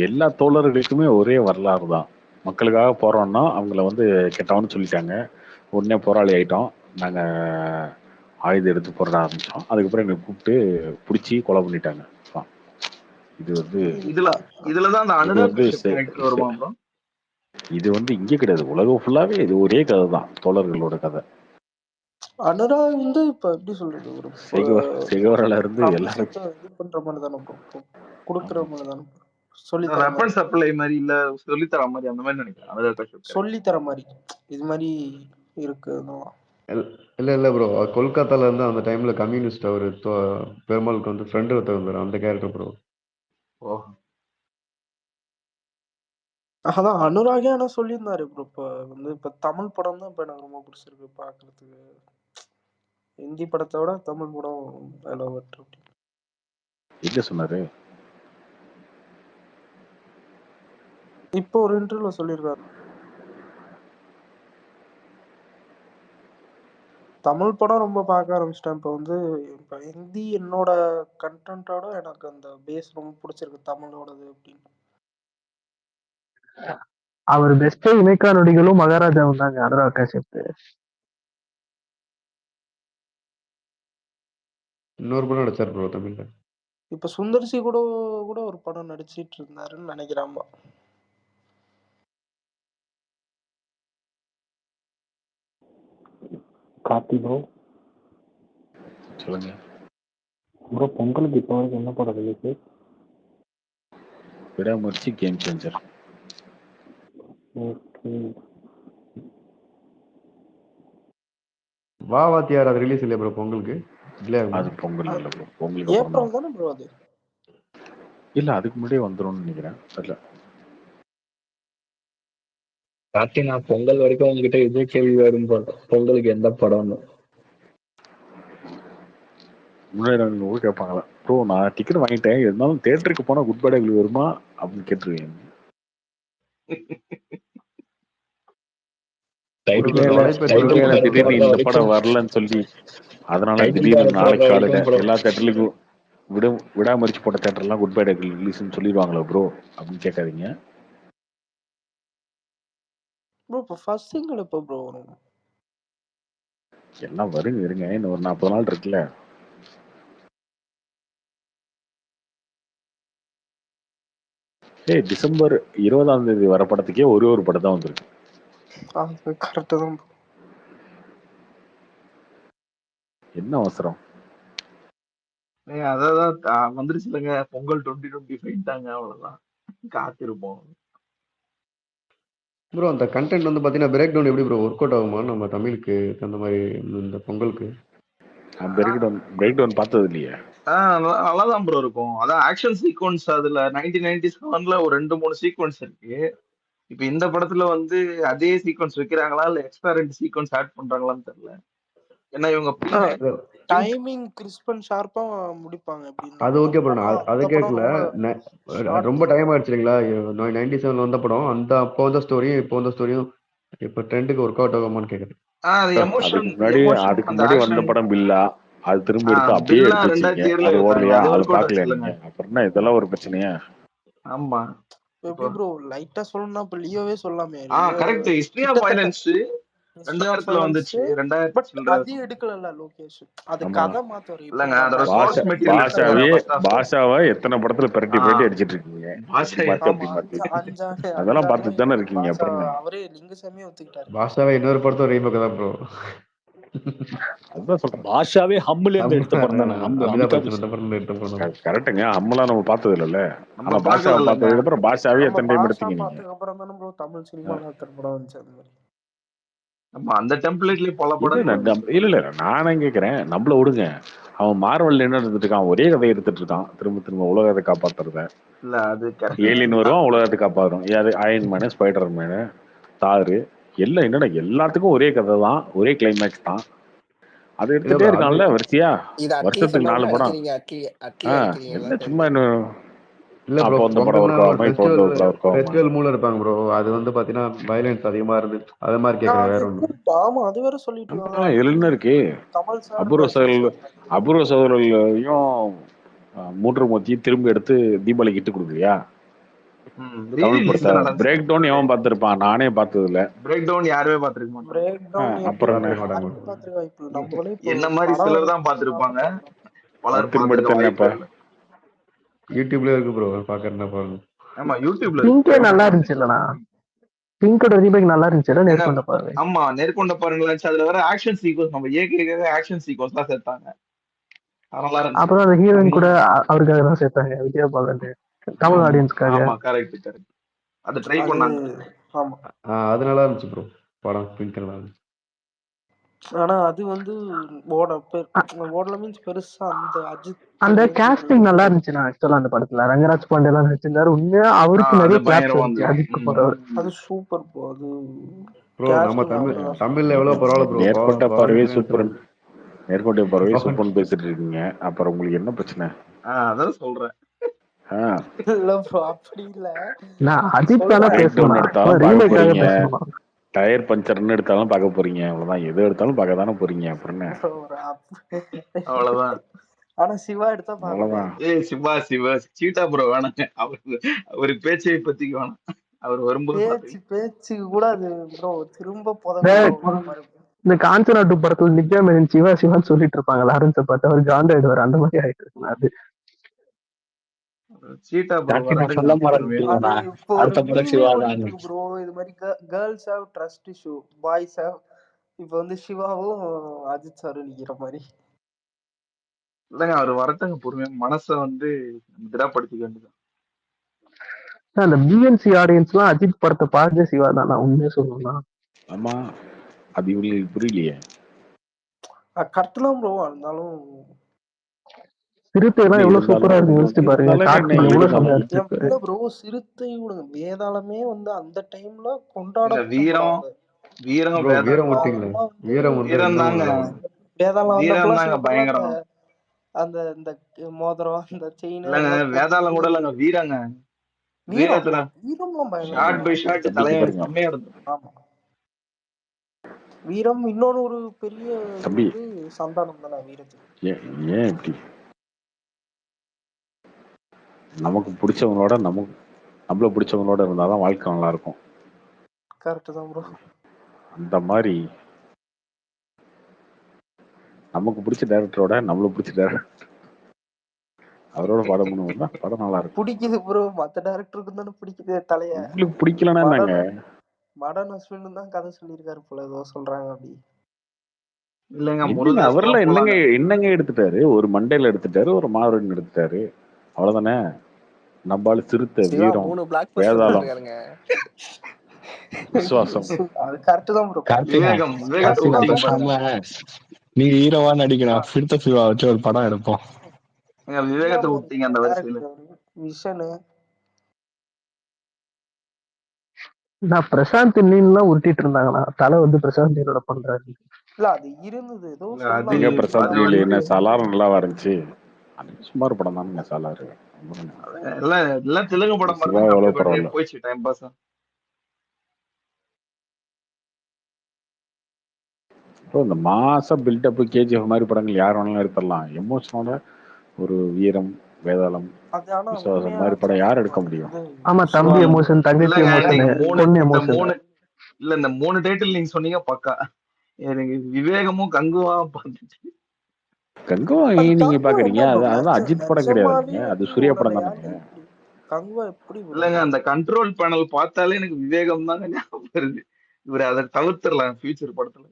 எல்லா தோழர்களுக்குமே ஒரே வரலாறு தான். மக்களுக்காக போறோம்னா அவங்கள கெட்டவன்னு சொல்லிட்டாங்க, உடனே போராளி ஆயிட்டோம், நாங்க ஆயுதம் எடுத்து போராட ஆரம்பிச்சோம். அதுக்கப்புறம் எங்களை கூப்பிட்டு பிடிச்சி கொலை பண்ணிட்டாங்க. இதுலதான் அந்த அனுராக் கஷ்யப் கேரக்டர் வருமா ப்ரோ? இது இங்க கிடையாது, உலகம் ஃபுல்லாவே இது ஒரே கதை தான், தோழர்களோட கதை. அனுராக் இப்ப எப்படி சொல்றது, ஒரு செகவரால இருந்து எல்லாரும் இது பண்ற மாதிரி தானே ப்ரோ, கொடுக்குற மாதிரி தானே, வெப்பன் சப்ளை மாதிரி இல்ல சொல்லித்தர மாதிரி அந்த மாதிரி நினைக்கிறேன். அனுராக் கஷ்யப் சொல்லித்தர மாதிரி இது மாதிரி இருக்கு. இல்ல ப்ரோ, கொல்கத்தால இருந்து அந்த டைம்ல கம்யூனிஸ்ட் அவரு பெருமாளுக்கு ஃப்ரெண்ட் ஒருத்தர் வந்தாரு, அந்த கேரக்டர் ப்ரோ. அதான் அனுராகே ஆனா சொல்லியிருந்தாரு ப்ரோ. இப்ப தமிழ் படம் தான் இப்ப எனக்கு ரொம்ப பிடிச்சிருக்கு பாக்குறதுக்கு. ஹிந்தி படத்தை விட தமிழ் படம் வேலை பெற்று. என்ன சொன்னாரு? இப்போ ஒரு இன்டர்வியூல சொல்லியிருக்காரு, தமிழ் படம் ரொம்ப பார்க்க ஆரம்பிச்சிட்டேன். இப்ப ஹிந்தி என்னோட கண்டென்ட்டோட எனக்கு அந்த பேஸ் ரொம்ப பிடிச்சிருக்கு தமிழோடது அப்படின்னு. அவர் பெஸ்ட் இமைக்கா நொடிகளும் மகாராஜாவும் தாங்க அனுராக் கஷ்யப். இன்னொரு படம் நடிச்சார் ப்ரோ தமிழ்ல. இப்ப சுந்தர்சி கூட கூட ஒரு படம் நடிச்சிட்டு இருந்தாருன்னு நினைக்கிறாமா. கார்த்தி ப்ரோ சொல்லுங்க ப்ரோ, பொங்கலுக்கு இப்போ வரைக்கும் என்ன படம் இருக்கு? விடாமுயற்சி, கேம் சேஞ்சர். ஓகே. வா வாத்தியார் அது ரிலீஸ் இல்லையா ப்ரோ பொங்கலுக்கு? இல்லையா அது பொங்கல் இல்லை ப்ரோ, பொங்கலுக்கு அப்புறம் ஏப்ரல் தானே ப்ரோ அது? இல்லை அதுக்கு முன்னாடியே வந்துரும்னு நினைக்கிறேன். தெரியல. கார்த்தி, நான் பொங்கல் வரைக்கும் உங்ககிட்ட இதே கேள்வி வரும் போல, பொங்கலுக்கு எந்த படம்னு. முன்னாடி ரெண்டு ஊர் கேட்பாங்களா ப்ரோ, நான் டிக்கெட் வாங்கிட்டேன், இருந்தாலும் தேட்டருக்கு போனால் குட் பேட் எக்லி வருமா அப்படின்னு கேட்டுருவேன். திடீர்னு இந்த படம் வரலன்னு சொல்லி அதனால திடீர்னு நாளைக்கு காலையில எல்லா தேட்டர்லயும் விடாமறிச்சு போட்ட தேட்டர்லாம் குட் பேட் எக்லி ரிலீஸ்ன்னு சொல்லிடுவாங்களா ப்ரோ அப்படின்னு கேட்காதீங்க. ப்ரோ இப்போ ஃபர்ஸ்ட் சிங்கிள் எப்போ ப்ரோ வரும்? எல்லாம் வருங்க, இருங்க, இன்னும் ஒரு 40 நாள் இருக்குல்ல. டிசம்பர் 20ஆம் தேதி வர படத்துக்கே ஒரு படம் தான் வந்திருக்கு. கரெக்டு தான். என்ன அவசரம்? அதான் வந்துருச்சு இல்லைங்க, பொங்கல் 2025 தாங்க, அவ்வளவுதான், காத்திருப்போம். ப்ரோ அந்த கண்டென்ட் வந்து பார்த்தீங்கன்னா பிரேக் டவுன் எப்படி ப்ரோ ஒர்க் அவுட் ஆகுமா நம்ம தமிழுக்கு அந்த மாதிரி இந்த பொங்கலுக்கு? பிரேக் டவுன் பார்த்தது இல்லையே. நல்லாதான் ப்ரோ இருக்கும். அதான் ஆக்ஷன் சீக்வன்ஸ் அதுல 1997ல ஒரு 2-3 சீக்வன்ஸ் இருக்கு. இப்ப இந்த படத்துல வந்து அதே சீக்வன்ஸ் வைக்கிறாங்களா இல்ல எக்ஸ்ட்ரா 2 சீக்வன்ஸ் ஆட் பண்றாங்களான்னு தெரியல. ஏன்னா இவங்க டைமிங் கிறிஸ்ப் அண்ட் ஷார்ப்பா முடிப்பாங்க. அது ஓகே ப்ரோ, அதை கேட்கல. ரொம்ப டைம் ஆயிடுச்சு இல்லைங்களா? 97ல வந்த படம், அந்த அப்போ வந்த ஸ்டோரியும் இப்போ வந்த ஸ்டோரியும் இப்போ ட்ரெண்டுக்கு ஒர்க் அவுட் ஆகுமான்னு கேட்குறேன். அதுக்கு முன்னாடி வந்த படம் பில்லா, அது திரும்ப எடுத்து அப்படியே எடுத்து வச்சிருக்கீங்க. அது ஓடலையா? அது பாக்கலையா நீங்க? அப்புறம் என்ன இதெல்லாம் ஒரு பிரச்சனையா? ஆமா எப்படி ப்ரோ லைட்டா சொல்லணும்னா இப்ப லியோவே சொல்லலாமே. கரெக்ட். ஹிஸ்டரி ஆஃப் வயலன்ஸ் 2000ல வந்துச்சு. 2000 அது எடுக்கலல லோகேஷ். அது கதை மாத்தவர். இல்லங்க, அதோட சோர்ஸ் மெட்டீரியல் பாஷாவை எத்தனை படத்துல பிரட்டி அடிச்சிட்டு இருக்கீங்க. அதெல்லாம் பார்த்துட்டு தானே இருக்கீங்க. அப்புறம் அவரே லிங்குசாமியே ஒத்துக்கிட்டாரு. பாஷாவே இன்னொரு படத்தை ரீமேக் தான் ப்ரோ. அதுதான் சொல்றேன், பாஷாவே ஹம்ல இருந்து எடுத்த படம் தானே. கரெக்ட்டுங்க. ஹம்லாம் நம்ம பார்த்தது இல்லல. ஆனா பாஷா பார்த்ததுக்கு அப்புறம் பாஷாவே எத்தனை டைம் எடுத்தீங்க நீங்க? பார்த்ததுக்கு அப்புறம் தானே ப்ரோ தமிழ் சினிமால எத்தனை படம் வந்துச்சு அந்த மாதிரி. அந்த டெம்ப்ளேட்லயே பல படம். இல்ல நானே கேக்குறேன், நம்மள விடுங்க. அவன் மார்வல் என்ன எடுத்துட்டு இருக்கான்? ஒரே கதையை எடுத்துட்டு இருக்கான். திரும்ப உலகத்தை காப்பாத்துறத. இல்ல அது ஏலியன் வருவான், உலகத்தை காப்பாத்துறோம். யாரு? அயன் மேனு, ஸ்பைடர் மேனு, தாரு, எல்லாம் என்னன்னா எல்லாத்துக்கும் ஒரே கதை தான், ஒரே கிளைமேக்ஸ் தான். அது எடுத்துட்டே இருக்கான்ல வரிசையா. வருஷத்துக்கு 4 படம். என்ன சும்மா இல்ல ப்ரோ, ஃபெஸ்டிவல் மூல இருப்பாங்க ப்ரோ. அது வந்து பாத்தீங்கன்னா வயலன்ஸ் அதிகமா இருந்து அது மாதிரி கேக்குறேன். வேற ஒண்ணு. ஆமா, அது வேற சொல்லிட்டு இருக்காங்க. இதுல என்ன இருக்கு? அபூர்வ சகோதரர்களையும் 3 மூர்த்தியும் திரும்ப எடுத்து தீபாவளிக்கு இட்டு கொடுக்குறியா? தமிழ் படத்தை பிரேக் டவுன் எவன் பார்த்திருப்பான்? நானே பார்த்தது இல்ல. பிரேக் டவுன் யாருமே பார்த்திருக்க மாட்டாங்க. அப்புறம் என்ன மாதிரி சிலர் தான் பார்த்திருப்பாங்க. திரும்ப எடுத்து என்னப்பா யூடியூப்ல இருக்கு ப்ரோ, பாக்கறேன்னா பாருங்க. ஆமா யூடியூப்ல பிங்கே நல்லா இருந்துச்சு இல்லனா? பிங்கோட ரீமேக் நல்லா இருந்துச்சு. நேர்கொண்ட பார்வை. ஆமா, நேர்கொண்ட பார்வைங்களா. அதுல வர ஆக்ஷன் சீக்வன்ஸ் நம்ம ஏகேவே ஆக்ஷன் சீக்வன்ஸ் தான் சேர்த்தாங்க. அதனால இருந்துச்சு. அப்புறம் அந்த ஹீரோயின் கூட அவருக்காக தான் சேர்த்தாங்க, விஜயா பாலன். தமிழ் ஆடியன்ஸ்க்காக. ஆமா கரெக்ட். அது ட்ரை பண்ணாங்க. ஆமா, அது நல்லா இருந்துச்சு ப்ரோ படம். பிங்க் நல்லா இருந்துச்சு. ஆனா அது வந்து ஓடல மீன்ஸ் பெருசா அந்த அஜித் அந்த காஸ்டிங் நல்லா இருந்துச்சு. நான் ஆக்சுவலா அந்த படத்துல ரங்கராஜ் பாண்டே எல்லாம் நடிச்சிருந்தாரு. உண்மையா அவருக்கு நிறைய கிளாப்ஸ் இருந்துச்சு. அஜித் குமார் அது சூப்பர் ப்ரோ. அது ப்ரோ நம்ம தமிழ்ல எவ்வளவு பரவாயில்ல ப்ரோ. நேர்கொண்ட பார்வை சூப்பர். நேர்கொண்ட பார்வை சூப்பர்னு பேசிட்டு இருக்கீங்க. அப்புறம் உங்களுக்கு என்ன பிரச்சனை? அதான் சொல்றேன். இல்ல ப்ரோ, அப்படி இல்ல. நான் அஜித் தான பேசுறேன். எடுத்தாலும் பார்க்க போறீங்க, டயர் பஞ்சர்னு எடுத்தாலும் பார்க்க போறீங்க. அவ்வளவுதான், எது எடுத்தாலும் பார்க்க தானே போறீங்க. அப்புறம் என்ன? அவ்வளவுதான். ஆனா சிவா எடுத்தா அவ்வளவுதான். சிவா சீட்டா ப்ரோ வேணாம். அவரு பேச்சை பத்திக்கு வேணாம். அவர் வரும்போது பேச்சு கூட அது ப்ரோ திரும்ப இந்த காஞ்சனா 2 படத்துல நித்யா மேனன் சிவா சிவான்னு சொல்லிட்டு இருப்பாங்க லாரன்ஸை பார்த்து அவர் காண்டாயிடுவார். அந்த மாதிரி ஆயிட்டு இருக்கு அது. சீட்டா ப்ரோ ஜாக்கி நான் வரட்டுங்க சொல்ல பொறுமையா. அது மறந்துட்டீங்கண்ணா. இப்போ ஒரு அடுத்த படம் மீமே சிவா ஓடிட்டு தான். இருக்கு ப்ரோ. இது மாதிரி girls have trust issue, boys have. இப்போ வந்து சிவாவும் அஜித் சாரும் நிக்கிற மாதிரி. இல்லைங்க அவர் வரட்டுங்க பொறுமையா. மனசை வந்து திடப்படுத்திக்க வேண்டியது. அந்த பிஎன்சி ஆடியன்ஸ்லாம் அஜித் படத்தை பார்த்து சிவா தான் நான் உண்மையே சொல்லணும்னா. ஆமா, அது இவங்களுக்கு புரியலையே. கரெக்ட் தான் ப்ரோ. இருந்தாலும் சிறுத்தை எல்லாம் இல்ல எவ்வளவு சூப்பரா இருக்கு யோசிச்சு பாருங்க. இருந்தாலும் கார்த்திக் என்ன எவ்வளவு இருந்தாலும் சமைச்சிருக்காரு. இல்ல ப்ரோ, சிறுத்தை விடுங்க, வேதாளமே வந்து அந்த டைம்ல இந்த கொண்டாடப்பட்ட வீரம் படம். வீரம் ப்ரோ வீரம் வேதாளம் விட்டீங்களே, வீரம் வந்து வீரம் இன்னும் தாங்க வேதாளம் வீரம் வந்தப்பெல்லாம் தாங்க சில பேர்லாம் பயங்கரம். அந்த இந்த மோதிரம், அந்த செயின் இல்லைங்க அதெல்லாம் வேதாளம் கூட போட்டு இல்லைங்க வீரங்க. வீரம் வீரத்துல வீரம்லாம் பயங்கரம் ஷார்ட் bro. பை ஷார்ட் தம்பி தலைய பாருங்க செம்மையா இருந்தது. ஆமா, வீரம். இன்னொன்னு ஒரு பெரிய இது தம்பி, வந்து சந்தானம் தானே வீரத்துக்கு. ஏன் இப்படி நமக்கு பிடிச்சவங்களோட நம்மள பிடிச்சவங்களோட இருந்தாதான் வாழ்க்கை நல்லா இருக்கும். கரெக்ட் தான் ப்ரோ. அந்த மாதிரி நமக்கு பிடிச்ச டைரக்டரோட நம்மள பிடிச்ச டைரக்டர் அவரோட படம் பண்ணுவோம்னா படம் நல்லா இருக்கும். பிடிக்குது ப்ரோ, மத்த டைரக்டருக்கு தானே பிடிக்குது தலைய. உங்களுக்கு பிடிக்கலன்னா நாங்க மடன் அஸ்வின் தான் கதை சொல்லியிருக்காரு போல, ஏதோ சொல்றாங்க அப்படி. இல்லைங்க என்னங்க முருகதாஸ் அவரெல்லாம் போலாங்க. என்னங்க எடுத்துட்டாரு, ஒரு மண்டேல எடுத்துட்டாரு, ஒரு மாவீரன் எடுத்துட்டாரு, அவ்வளவுதானே. நம்பால சிறுத்தை, சிவா வீரம், 3 பிளாக் பஸ்டர் வேதாளம், இருக்காருங்க. விசுவாசம். அது கரெக்ட் தான் ப்ரோ. விவேகம் விவேகத்தை கார்த்திகா விட்டீங்க பேசாம பாருங்க. நீங்க ஹீரோவா நடிக்கணும், சிறுத்தை சிவா வச்சு ஒரு படம் எடுப்போம். விவேகத்தை விட்டீங்க அந்த வரிசையில. விஷனு நான் பிரசாந்த் நீன்லாம் உருட்டிட்டு இருந்தாங்கண்ணா. தலை வந்து பிரசாந்த் நீனோட பண்றாரு. இல்ல அது இருந்தது ஏதோ இல்ல, சொன்னாங்க. அது எங்க பிரசாந்த் அது நீல் என்ன வந்து சலாரம் நல்லாவா இருந்துச்சு? அது சுமார் படம் தானுங்க சலாரு. எல்லாம் தெலுங்கு படம் மாதிரி சிவா தாங்க. எவ்வளவு அப்படியே பரவாயில்ல. போயிடுச்சு டைம் பாஸ். இந்த மாச பில்டப் கேஜிஎஃப் மாதிரி படங்கள் யார் வேணாலும் எடுத்துடலாம். எமோஷனோட ஒரு வீரம், வேதாளம், அது ஆனா விசுவாசம் உண்மையா மாதிரி படம் யார் எடுக்க முடியும்? ஆமா, தம்பி எமோஷன், தங்கச்சி இல்லங்க எமோஷன், நீங்க பொண்ணு இந்த எமோஷன். இந்த 3 டைட்டில் நீங்க சொன்னீங்க பக்கா. எனக்கு விவேகமும் கங்குவா பார்த்துச்சு. கங்குவா நீங்க பாக்குறீங்க, அதுதான் அஜித் படம் கிடையாதுங்க, அது சூர்யா படம் தானேங்க. கங்குவா எப்படி இல்லங்க அந்த கண்ட்ரோல் பேனல் பார்த்தாலே எனக்கு விவேகம் தாங்க ஞாபகம் வருது. இவர் அதை தவிர்த்துடலாம் ஃபியூச்சர் படத்துல.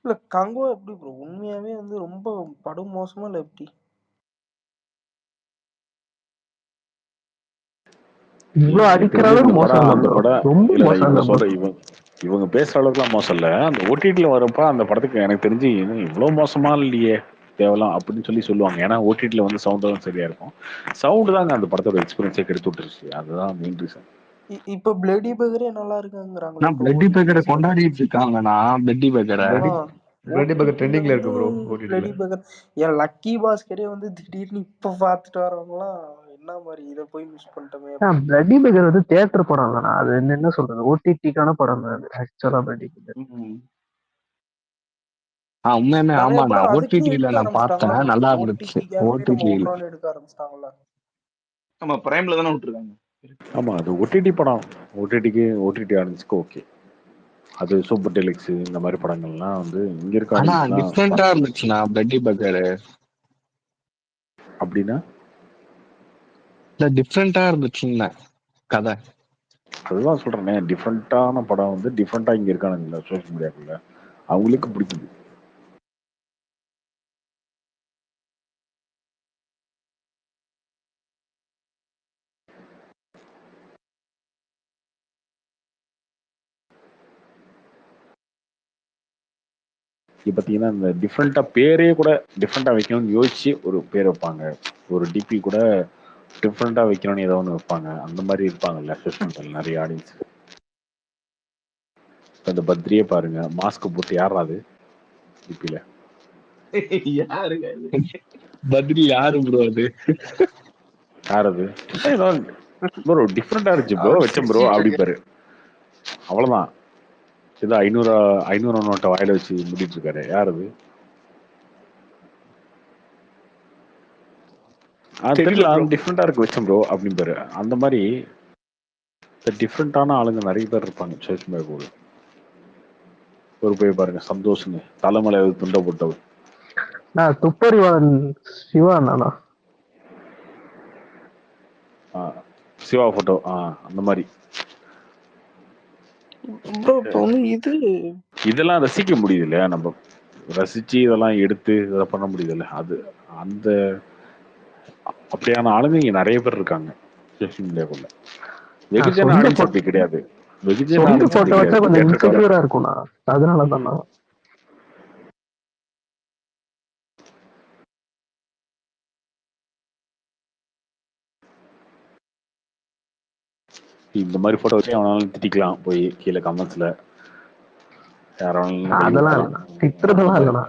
இல்ல கங்குவா எப்படி ப்ரோ உண்மையாவே வந்து ரொம்ப படம் மோசமா இல்ல எப்படி? இவ்வளவு அடிக்கிற அளவுக்கு மோசம் இல்ல bro. ரொம்ப மோசம் இல்ல bro. இவங்க பேசுற அளவுக்குலாம் மோசம் இல்ல. அந்த ஓடிடில வரப்ப அந்த படத்துக்கு எனக்கு தெரிஞ்சு இவ்வளவு மோசமா இல்லையே தேவலாம் அப்படின்னு சொல்லுவாங்க. ஏன்னா ஓடிடில வந்து சவுண்ட் தான் சரியா இருக்கும். சவுண்ட் தாங்க அந்த படத்தோட எக்ஸ்பீரியன்ஸே கெடுத்து விட்டுருச்சு. அதுதான் மெயின் ரீசன். இப்ப பிளடி பேக்கரே நல்லா இருக்குங்கறாங்க. நான் பிளட்டி பேக்கரை கொண்டாடிட்டு இருக்காங்கண்ணா. பிளட்டி பேக்கரை பிளட்டி பேக்கர் ட்ரெண்டிங்ல இருக்கு ப்ரோ ஓடிடில. பிளடி பேக்கர் என் லக்கி பாஸ்கரே வந்து திடீர்னு இப்ப பாத்துட்டு வரவங்கலாம் என்ன மாதிரி இத போய் மிஸ் பண்ணிட்டோமே. பிளட்டி பேக்கர் வந்து தியேட்டர் படம் இல்லைண்ணா. அது என்ன சொல்றது, ஓடிடிக்கான படம் தான் அது ஆக்சுவலா. பிளட்டி பேக்கர் உண்மையுமே ஆமாண்ணா. ஓடிடில எடுக்க நான் பார்த்தேன், நல்லா இருந்துச்சு. ஓடிடில எடுக்க ஆரம்பிச்சிட்டாங்கல்ல. நம்ம பிரைம்ல தானே விட்டுருக்காங்க. ஆமா, அது ஓடிடி படம். ஓடிடி ஆடியன்ஸ்க்கு ஓகே. அது சூப்பர் டெலிக்ஸ் இந்த மாதிரி படங்கள்லாம் வந்து இங்க இருக்க ஆடியன்ஸ்லாம் டிஃபரெண்டா இருந்துச்சுண்ணா பிளட்டி பேக்கர். அப்படின்னா இல்ல டிஃபரெண்டா இருந்துச்சுன்னு கதை. அதுதான் சொல்றேனே, டிஃப்ரெண்டான படம் வந்து டிஃப்ரெண்டா இங்க இருக்கானுங்களா சோசியல் மீடியாக்குள்ள, அவங்களுக்கு பிடிக்குது. இப்போ பார்த்தீங்கன்னா இந்த டிஃப்ரெண்டா பேரே கூட டிஃப்ரெண்டா வைக்கணும்னு யோசிச்சு ஒரு பேர் வைப்பாங்க. ஒரு டிபி கூட டிஃப்ரெண்டா வைக்கணும்னு ஏதோ ஒன்று வைப்பாங்க. அந்த மாதிரி இருப்பாங்கல்ல சோசியல் நிறைய ஆடியன்ஸ். இந்த பத்ரியே பாருங்க, மாஸ்க் போட்டு யாராது டிபில யாருங்க பத்ரி? யாரு ப்ரோ அது? யாரது? ப்ரோ டிஃப்ரெண்டா இருந்துச்சு ப்ரோ, வச்சேன் ப்ரோ அப்படி பாரு, அவ்வளவுதான். ஏதோ 500 நோட்டை வாயில வச்சு முடிட்டு இருக்காரு. யாரது? தெரியல, டிஃப்ரெண்டா இருக்கு வச்சேன் ப்ரோ அப்படின்னு பாரு. அந்த மாதிரி டிஃப்ரெண்டான ஆளுங்க நிறைய பேர் இருப்பாங்க சோசியல் மீடியா கூட. ஒரு போய் பாருங்க சந்தோஷங்க தலைமலை துண்டை போட்டவர். துப்பறிவாளன் சிவா நானா? சிவா போட்டோ அந்த மாதிரி. ப்ரோ இப்போ வந்து இதெல்லாம் ரசிக்க முடியுது இல்லையா? நம்ம ரசிச்சு இதெல்லாம் எடுத்து இதெல்லாம் பண்ண முடியுது இல்ல? அது அந்த அப்படியான ஆளுங்க இங்க நிறைய பேர் இருக்காங்க சோசியல் மீடியாக்குள்ள. வெகுஜன ஆடியன்ஸ் அப்படி கிடையாது. வெகுஜன ஆடியன்ஸ் அப்படி கிடையாது. கொஞ்சம் இன்செக்யூரா இருக்கும்னா அதனால தானா? இந்த மாதிரி போட்டோ வச்சு அவனாலும் திட்டிக்கலாம் போய் கீழே கமெண்ட்ஸ்ல. யாராலும் அதெல்லாம் திட்டுறதெல்லாம் இல்லைண்ணா.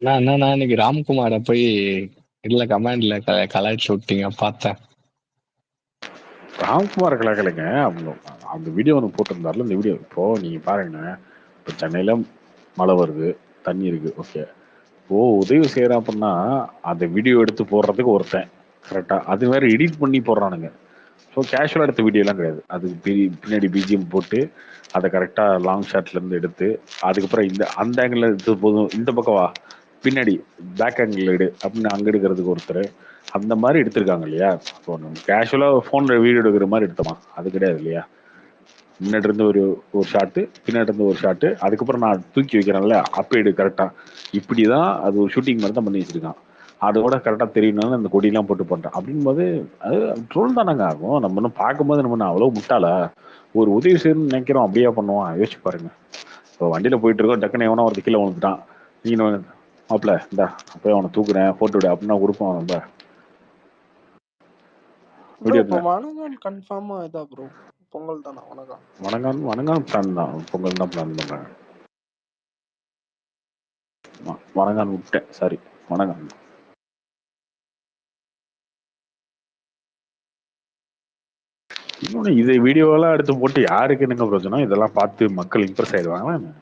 என்னன்னா இன்னைக்கு ராம்குமார போய் இல்ல கமெண்ட்ல கலாய்ச்சி விட்டீங்க பார்த்தேன். ராம்குமார் கலாக்கலைங்க. அவங்க அந்த வீடியோ ஒன்று போட்டிருந்தாருல. இந்த வீடியோ இப்போ நீங்க பாருங்க. இப்போ சென்னையில மழை வருது, தண்ணி இருக்கு, ஓகே. இப்போ உதவி செய்யறான் அப்படின்னா அந்த வீடியோ எடுத்து போடுறதுக்கு ஒருத்தன் கரெக்டா, அது வேற எடிட் பண்ணி போடுறானுங்க. ஸோ கேஷுவலாக எடுத்த வீடியோலாம் கிடையாது. அது பின்னாடி பிஜிஎம் போட்டு அதை கரெக்டாக லாங் ஷாட்ல இருந்து எடுத்து அதுக்கப்புறம் அந்த ஆங்கிள் எடுத்து போதும், இந்த பக்கம் வா, பின்னாடி பேக் ஆங்கிள் எடு அப்படின்னு அங்கே எடுக்கிறதுக்கு ஒருத்தர் அந்த மாதிரி எடுத்திருக்காங்க இல்லையா? இப்போ கேஷுவலாக ஃபோனில் வீடியோ எடுக்கிற மாதிரி எடுத்தோமா? அது கிடையாது இல்லையா? முன்னாடி இருந்து ஒரு ஷாட்டு, பின்னாடி இருந்து ஒரு ஷாட்டு, அதுக்கப்புறம் நான் தூக்கி வைக்கிறேன்ல அப்போ எடு கரெக்டாக. இப்படி தான் அது ஒரு ஷூட்டிங் மாதிரி தான் பண்ணி வச்சிருக்கான். அதோட கரெக்டாக தெரியணும்னு அந்த கொடியெல்லாம் போட்டு பண்ணுறேன் அப்படின்போது அது ட்ரோல் தானங்க ஆகும். நம்ம இன்னும் பார்க்கும்போது நம்ம அவ்வளோ முட்டாளா? ஒரு உதவி செய்யணும்னு நினைக்கிறோம், அப்படியே பண்ணுவான். யோசிச்சு பாருங்க. இப்போ வண்டியில் போயிட்டு இருக்கோம், டக்குன்னு எவனோ ஒருத்த கீழே விழுந்துட்டான், நீங்கள் மாப்பிள்ள இந்தா அப்போ அவனை தூக்குறேன் போட்டோ விடு அப்படின்னா கொடுப்போம். நம்ம வணங்கான் கன்ஃபார்மா இதா ப்ரோ பொங்கல் தானா? வணங்கான் பிளான் தான். பொங்கல் தான் பிளான் பண்றாங்க. வணங்கான் விட்டேன், சாரி வணங்கான். இன்னொன்னு இதை வீடியோவெல்லாம் எடுத்து போட்டு யாருக்கு என்னங்க பிரச்சனை? இதெல்லாம் பார்த்து மக்கள் இம்ப்ரெஸ் ஆயிடுவாங்களா என்ன?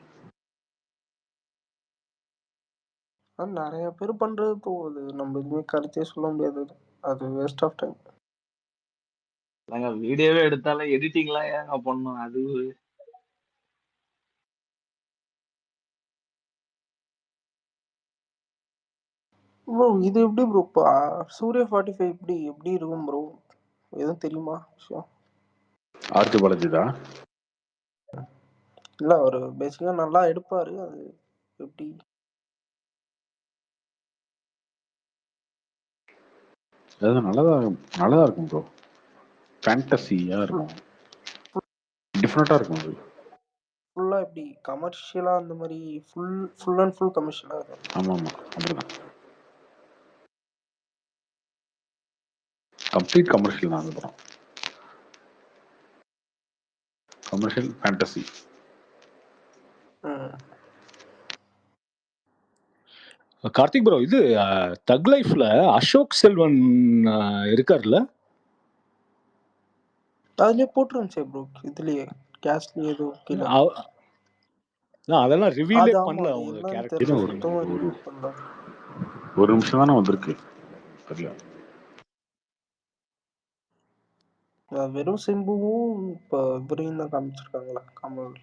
நிறைய பேர் பண்றது போகுது, நம்ம எதுவுமே கருத்தே சொல்ல முடியாது. அது வேஸ்ட் ஆஃப் டைம். வீடியோவே எடுத்தாலும் எடிட்டிங்லாம் ஏங்க பண்ணும்? அது ப்ரோ இது எப்படி ப்ரோ இப்போ சூர்யா 45 எப்படி இருக்கும் ப்ரோ? எதுவும் தெரியுமா விஷயம்? ஆர்த்தி பாலாஜிதா? இல்ல அவர் பேசிக்கா நல்லா எடுப்பாரு. அது எப்படி? அது நல்லதா இருக்கும் ப்ரோ. ஃபேண்டசியா இருக்கும், டிஃப்ரெண்டா இருக்கும். அது ஃபுல்லா எப்படி கமர்ஷியலா அந்த மாதிரி ஃபுல் அண்ட் ஃபுல் கமர்ஷியலா இருக்கும். ஆமா அப்படிதான். கம்ப்ளீட் கமர்ஷியல் தான் அந்த படம். Commercial fantasy. கார்த்திக் ப்ரோ, இது தக் லைஃப்ல அசோக் செல்வன் இருக்காருல்ல? அதுலயே போட்டுருந்துச்சே ப்ரோ, இதுலயே கேஸ்ட்லயே ஏதோ கீழே. அதெல்லாம் ரிவீலே பண்ணல அவங்க கேரக்டர். ஒரு நிமிஷம் தானே வந்திருக்கு, தெரியல. வெறும் சிம்புவும் இப்போ இவரையும் தான் காமிச்சிருக்காங்களா கமல்?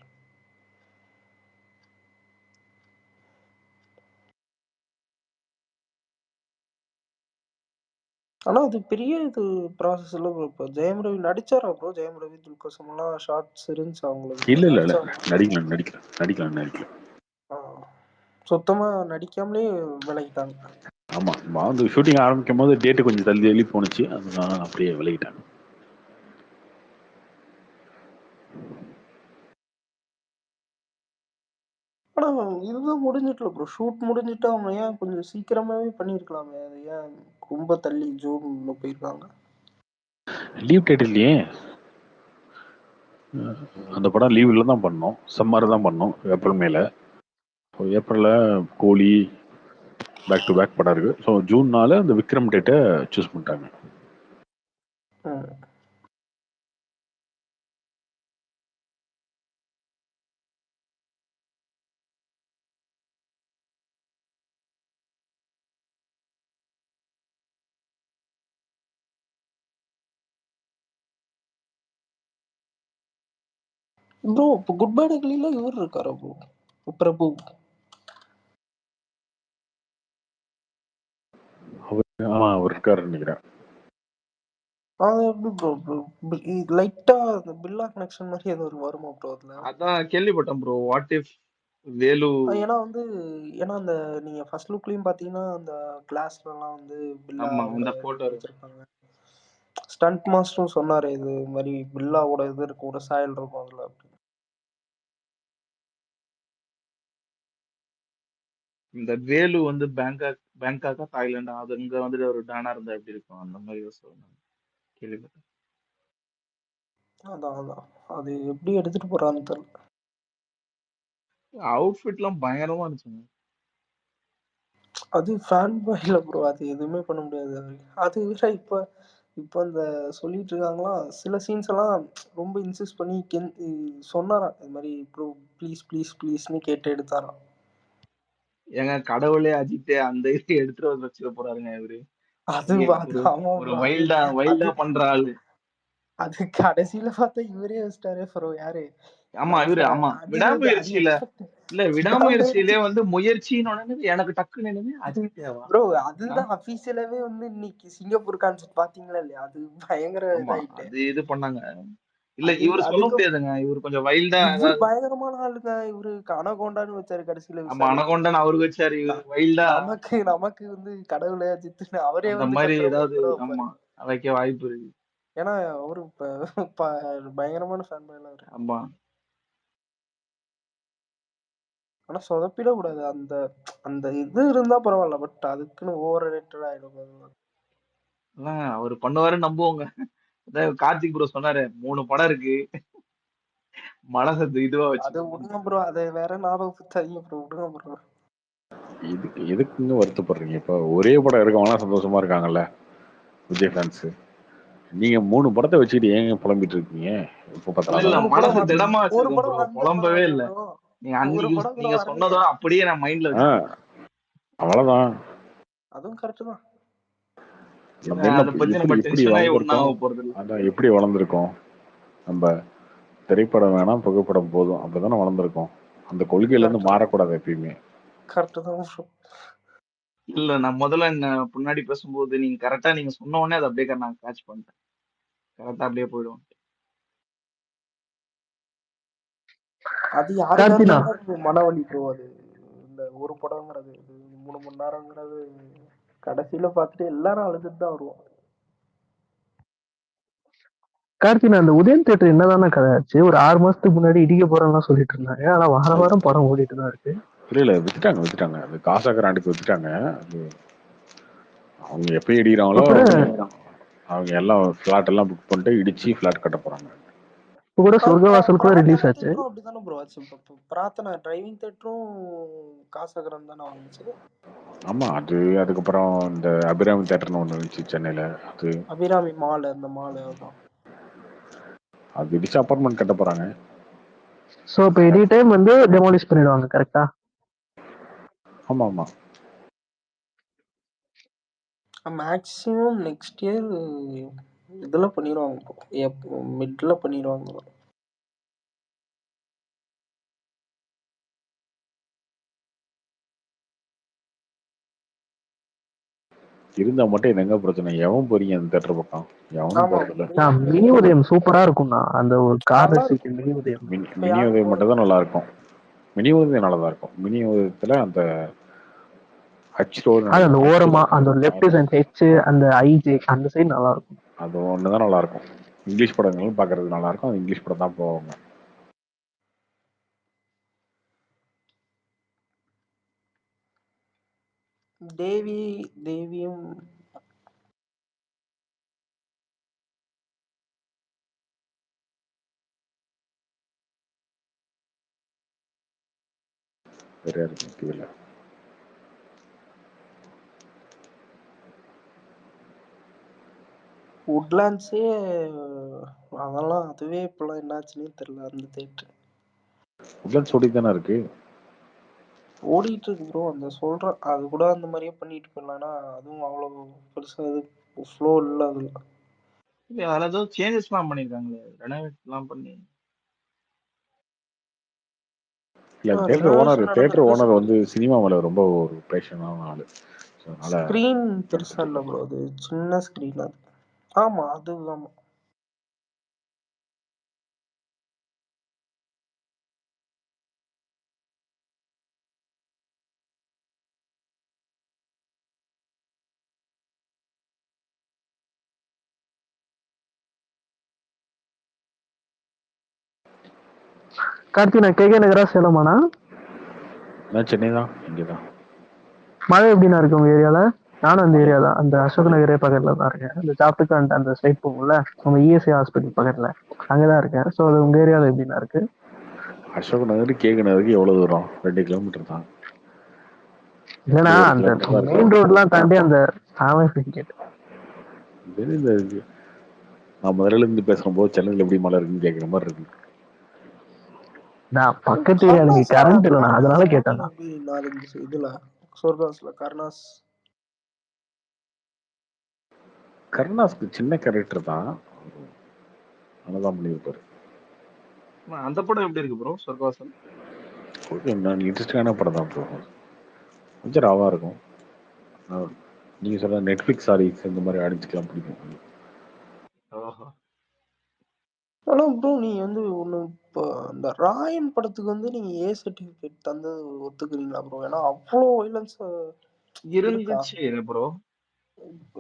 ஆனா அது பெரிய இது ப்ராசஸ் இல்ல ப்ரோ. இப்போ ஜெயம் ரவி நடிச்சாரா ப்ரோ? ஜெயம் ரவி துல்கர் எல்லாம் ஷார்ட்ஸ் இருந்துச்சு அவங்களுக்கு. இல்ல நடிக்கலாம். சுத்தமா நடிக்காமலே விலகிட்டாங்க. ஆமா, வந்து ஷூட்டிங் ஆரம்பிக்கும் போது டேட்டு கொஞ்சம் தள்ளி போனுச்சு, அதனால அப்படியே விலகிட்டாங்க. ஆனா இதுதான் முடிஞ்சிட்டல ப்ரோ, ஷூட் முடிஞ்சிட்டு அவங்க ஏன் கொஞ்சம் சீக்கிரமாவே பண்ணிருக்கலாமே? அது ஏன் ரொம்ப தள்ளி ஜூன்ல போயிருக்காங்க? லீவ் டைட்டில்லையே அந்த படம் லீவ்ல தான் பண்ணோம், சம்மர் தான் பண்ணோம், ஏப்ரல் மேல. ஏப்ரல்ல கோழி பேக் டு பேக் படம் இருக்கு. ஸோ ஜூன் 4 அந்த விக்ரம் டேட்டை சூஸ் பண்ணிட்டாங்க. ப்ரோ இப்போ குட் பை டக்லில இவர் இருக்காரா ப்ரோ, பிரபு? அவர் இருக்காருன்னு நினைக்கிறேன். அது எப்படி ப்ரோ, லைட்டா அந்த பில்லா கனெக்ஷன் மாதிரி ஏதோ ஒரு வருமா ப்ரோ அதுல? அதான் கேள்விப்பட்டேன் ப்ரோ. வாட் இஃப் வேலு ஏன்னா அந்த நீங்க ஃபர்ஸ்ட் லுக்லயும் பாத்தீங்கன்னா அந்த கிளாஸ்லாம் வந்து பில்லாவோட அந்த இது போட்டோ வச்சிருப்பாங்க. ஸ்டண்ட் மாஸ்டரும் சொன்னாரு இது மாதிரி பில்லாவோட இது இருக்கும், ஒரு சாயல் இருக்கும் அதுல. இந்த வேலு வந்து பேங்காக்கா தாய்லாண்டா, அது இங்க வந்துட்டு ஒரு டானா இருந்தா எப்படி இருக்கும் அந்த மாதிரி கேள்விப்பட்டேன். அதான் அது எப்படி எடுத்துட்டு போறான்னு தெரியல. அவுட்ஃபிட்லாம் பயங்கரமா இருந்துச்சுங்க. அது ஃபேன் பாய்ல ப்ரோ, அது எதுவுமே பண்ண முடியாது. அது விட இப்போ அந்த சொல்லிட்டு இருக்காங்களா, சில சீன்ஸ் எல்லாம் ரொம்ப இன்சிஸ்ட் பண்ணி சொன்னாராம் இது மாதிரி ப்ரோ ப்ளீஸ் ப்ளீஸ் ப்ளீஸ்னு கேட்டு எடுத்தாராம். ஏங்க கடவுளே அஜித்தே அந்த இது எடுத்துட்டு வந்து வச்சுக்க போறாருங்க இவரு. ஒரு வைல்டா பண்ற ஆளு. அது கடைசியில பார்த்தா இவரே வச்சிட்டாரே ப்ரோ. யாரு? ஆமா இவரு. ஆமா விடாமுயற்சியிலே வந்து முயற்சின்னு எனக்கு டக்குன்னு என்னது அஜித்தேவா ப்ரோ. அதுதான் அபிஷியலாவே வந்து இன்னைக்கு சிங்கப்பூர் கான்செப்ட் பாத்தீங்களா இல்லையா? அது பயங்கர இதாயிட்டு அது இது பண்ணாங்க. இல்ல இவரு சொல்ல முடியாதுங்க, இவரு கொஞ்சம் வைல்டா. இவரு பயங்கரமான ஆளுங்க. இவரு அனகோண்டான்னு வச்சாரு கடைசியில. அனகோண்டான்னு அவருக்கு வச்சாரு. இவரு வைல்டா. நமக்கு வந்து கடவுளே அஜித் அவரே அந்த வந்து மாதிரி ஏதாவது வைக்க வாய்ப்பு இருக்கு. ஏன்னா அவரு பயங்கரமான ஃபேன் பாய் அவரு. ஆமா. ஆனா சொதப்பிட கூடாது. அந்த இது இருந்தா பரவாயில்ல, பட் அதுக்குன்னு ஓவர் ரேட்டட் ஆயிடும். அவர் பண்ணுவாரு நம்புவோங்க. கார்த்திக் ப்ரோ சொன்னாரு 3 படம் இருக்கு, மனசு இதுவா வச்சு. அது விடுங்க ப்ரோ, அதை வேற ஞாபகப்படுத்தாதீங்க ப்ரோ, விடுங்க ப்ரோ. எதுக்குங்க வருத்தப்படுறீங்க? இப்போ ஒரே படம் இருக்கவங்களாம் சந்தோஷமா இருக்காங்கல்ல விஜய் ஃபேன்ஸ். நீங்க 3 படத்தை வச்சுக்கிட்டு ஏங்க புலம்பிட்டு இருக்கீங்க? மனசு திடமா வச்சிருக்கோம் ப்ரோ, புலம்பவே இல்ல. நீங்க அன்னைக்கு நீங்க சொன்னதோ அப்படியே நான் மைண்ட்ல வச்சிருக்கேன். அவ்வளவுதான். அதுவும் கரெக்ட் தான். எப்படி வளர்ந்துருக்கோம் நம்ம? திரைப்படம் வேணாம், புகைப்படம் போதும், அப்படிதானே வளர்ந்துருக்கோம். அந்த கொள்கையில இருந்து மாறக்கூடாது எப்பயுமே. கரெக்ட் தான். இல்ல நான் முதல்ல முன்னாடி பேசும்போது நீங்க கரெக்டா நீங்க சொன்ன உடனே அதை அப்படியே நான் கேட்ச் பண்ணிட்டேன். கரெக்டா அப்படியே போயிடுவோம். அது யாருக்காவது மனவழி போவாது. இந்த ஒரு படம்ங்கிறது 3 மணி நேரங்கிறது கடைசியில பார்த்துட்டு எல்லாரும் அழுதுட்டு தான் வருவோம். கார்த்தினா, அந்த உதயம் தியேட்டர் என்னதானே கதை ஆச்சு? ஒரு 6 மாசத்துக்கு முன்னாடி இடிக்க போறோம்லாம் சொல்லிட்டு இருந்தாங்க. ஆனா வாரம் படம் ஓடிட்டு தான் இருக்கு. இல்ல வித்துட்டாங்க. அது காசாகராண்டுக்கு வித்துட்டாங்க. அது அவங்க எப்ப இடிக்கிறாங்களோ அவங்க எல்லாம் பிளாட் எல்லாம் புக் பண்ணிட்டு இடிச்சு பிளாட் கட்ட போறாங்க. இப்போ கூட சொர்க்கவாசல் கூட ரிலீஸ் ஆச்சு. அப்படிதானே ப்ரோ ஆச்சு? பிரார்த்தனா டிரைவிங் தியேட்டரும் காசாகரம் தானே வந்துச்சு. ஆமா, அது அதுக்கப்புறம் இந்த அபிராமி தியேட்டர்னு ஒண்ணு இருந்துச்சு சென்னையில. அது அபிராமி மால், அந்த மால் அது இடிச்சு அபார்ட்மெண்ட் கட்ட போறாங்க. சோ இப்போ எனி டைம் வந்து டெமாலிஷ் பண்ணிடுவாங்க, கரெக்டா? ஆமா. மேக்ஸிமம் நெக்ஸ்ட் இயர் இதெல்லாம் பண்ணிடுவாங்க, மிட்ல பண்ணிடுவாங்க. இருந்தா மட்டும் என்னங்க பிரச்சனை? எவன் போறீங்க அந்த தியேட்டர் பக்கம்? எவனும் போறதில்ல. மினி உதயம் சூப்பரா இருக்கும்ண்ணா. அந்த ஒரு கார்னர் சீட் மினி உதயம். மினி உதயம் மட்டும் தான் நல்லா இருக்கும். மினி உதயம் நல்லதா இருக்கும். மினி உதயத்துல அந்த ஹச் ரோடு, அந்த ஓரமா அந்த லெஃப்ட் சைடு ஹெச், அந்த ஐஜே அந்த சைடு நல்லா இருக்கும். அது ஒண்ணுதான் நல்லா இருக்கும். இங்கிலீஷ் படங்களும் பாக்குறது நல்லா இருக்கும். அது இங்கிலீஷ் படம் தான் போவாங்க. தேவியும் சரியா இருக்கு. உட்லாண்ட்ஸே அதெல்லாம் அதுவே இப்பெல்லாம் என்னாச்சுன்னே தெரியல அந்த தேட்டர். உட்லாண்ட்ஸ் ஓடி தானே இருக்கு. ஓடிட்டு இருக்கு ப்ரோ. அந்த சொல்றேன் அது கூட அந்த மாதிரியே பண்ணிட்டு போயிடலாம். ஏன்னா அதுவும் அவ்வளோ பெருசா இது ஃப்ளோ இல்லை அதுல. இல்ல அதுல ஏதோ சேஞ்சஸ்லாம் பண்ணிருக்காங்களே, ரெனோவேட் எல்லாம் பண்ணி. இல்ல தேட்டர் ரெனோவேஷன் நடந்திருக்கு. ஓனர் வந்து சினிமா மேல ரொம்ப ஒரு பேஷனான ஆளு. ஸோ அதனால ஸ்க்ரீன் பெருசா நடத்திட்டு இல்லை இருக்காரு. ப்ரோ. அது சின்ன ஸ்க்ரீன் அது. ஆமா அது ஆமா. கார்த்தி, நான் கேட்க நகரா சேலமாண்ணா? நான் சென்னை தான், இங்கே தான். மழை எப்படிண்ணா இருக்கு உங்க ஏரியால? நானும் அந்த ஏரியா தான், அந்த அசோக் நகரே பக்கத்துல தான் இருக்கேன். அந்த சாப்பிட்டுக்கு அந்த சைட் போகும்ல, நம்ம இஎஸ்ஐ ஹாஸ்பிட்டல் பக்கத்துல, அங்கதான் இருக்கேன். ஸோ அது உங்க ஏரியால எப்படிண்ணா இருக்கு? அசோக் நகர் கேக நகருக்கு எவ்வளவு தூரம்? 2 கிலோமீட்டர் தான். இல்லைண்ணா, 1 அந்த கிலோமீட்டர் தான் மெயின் இருக்கும். ரோட்லாம் தாண்டி அந்த கேட்டு. நான் முதல்ல இருந்து பேசும்போது சென்னையில் எப்படி மழை இருக்குன்னு கேட்குற மாதிரி இருக்கு. நான் பக்கத்து ஏரியா, எனக்கு கரண்ட் இல்லைண்ணா, அதனால கேட்டேன். இதுல சொர்காஸ்ல கருணாஸ் கருணாஸ்க்கு சின்ன கேரக்டர் தான், அதான் பண்ணியிருப்பாரு. அந்த படம் எப்படி இருக்கு ப்ரோ சொர்க்கவாசல்? நான் இன்ட்ரெஸ்டிங்கான படம் தான் ப்ரோ. கொஞ்சம் ராவாக இருக்கும். நீங்கள் சொல்ல நெட்ஃப்ளிக்ஸ் சாரீஸ் இந்த மாதிரி அடிச்சுக்கலாம் பிடிக்கும். ஓஹோ. ஆனா ப்ரோ நீ வந்து ஒண்ணு இப்போ இந்த ராயன் படத்துக்கு வந்து நீங்க ஏ சர்டிபிகேட் தந்து ஒத்துக்கிறீங்களா ப்ரோ? ஏன்னா அவ்வளோ வைலன்ஸ் இருந்துச்சு ப்ரோ.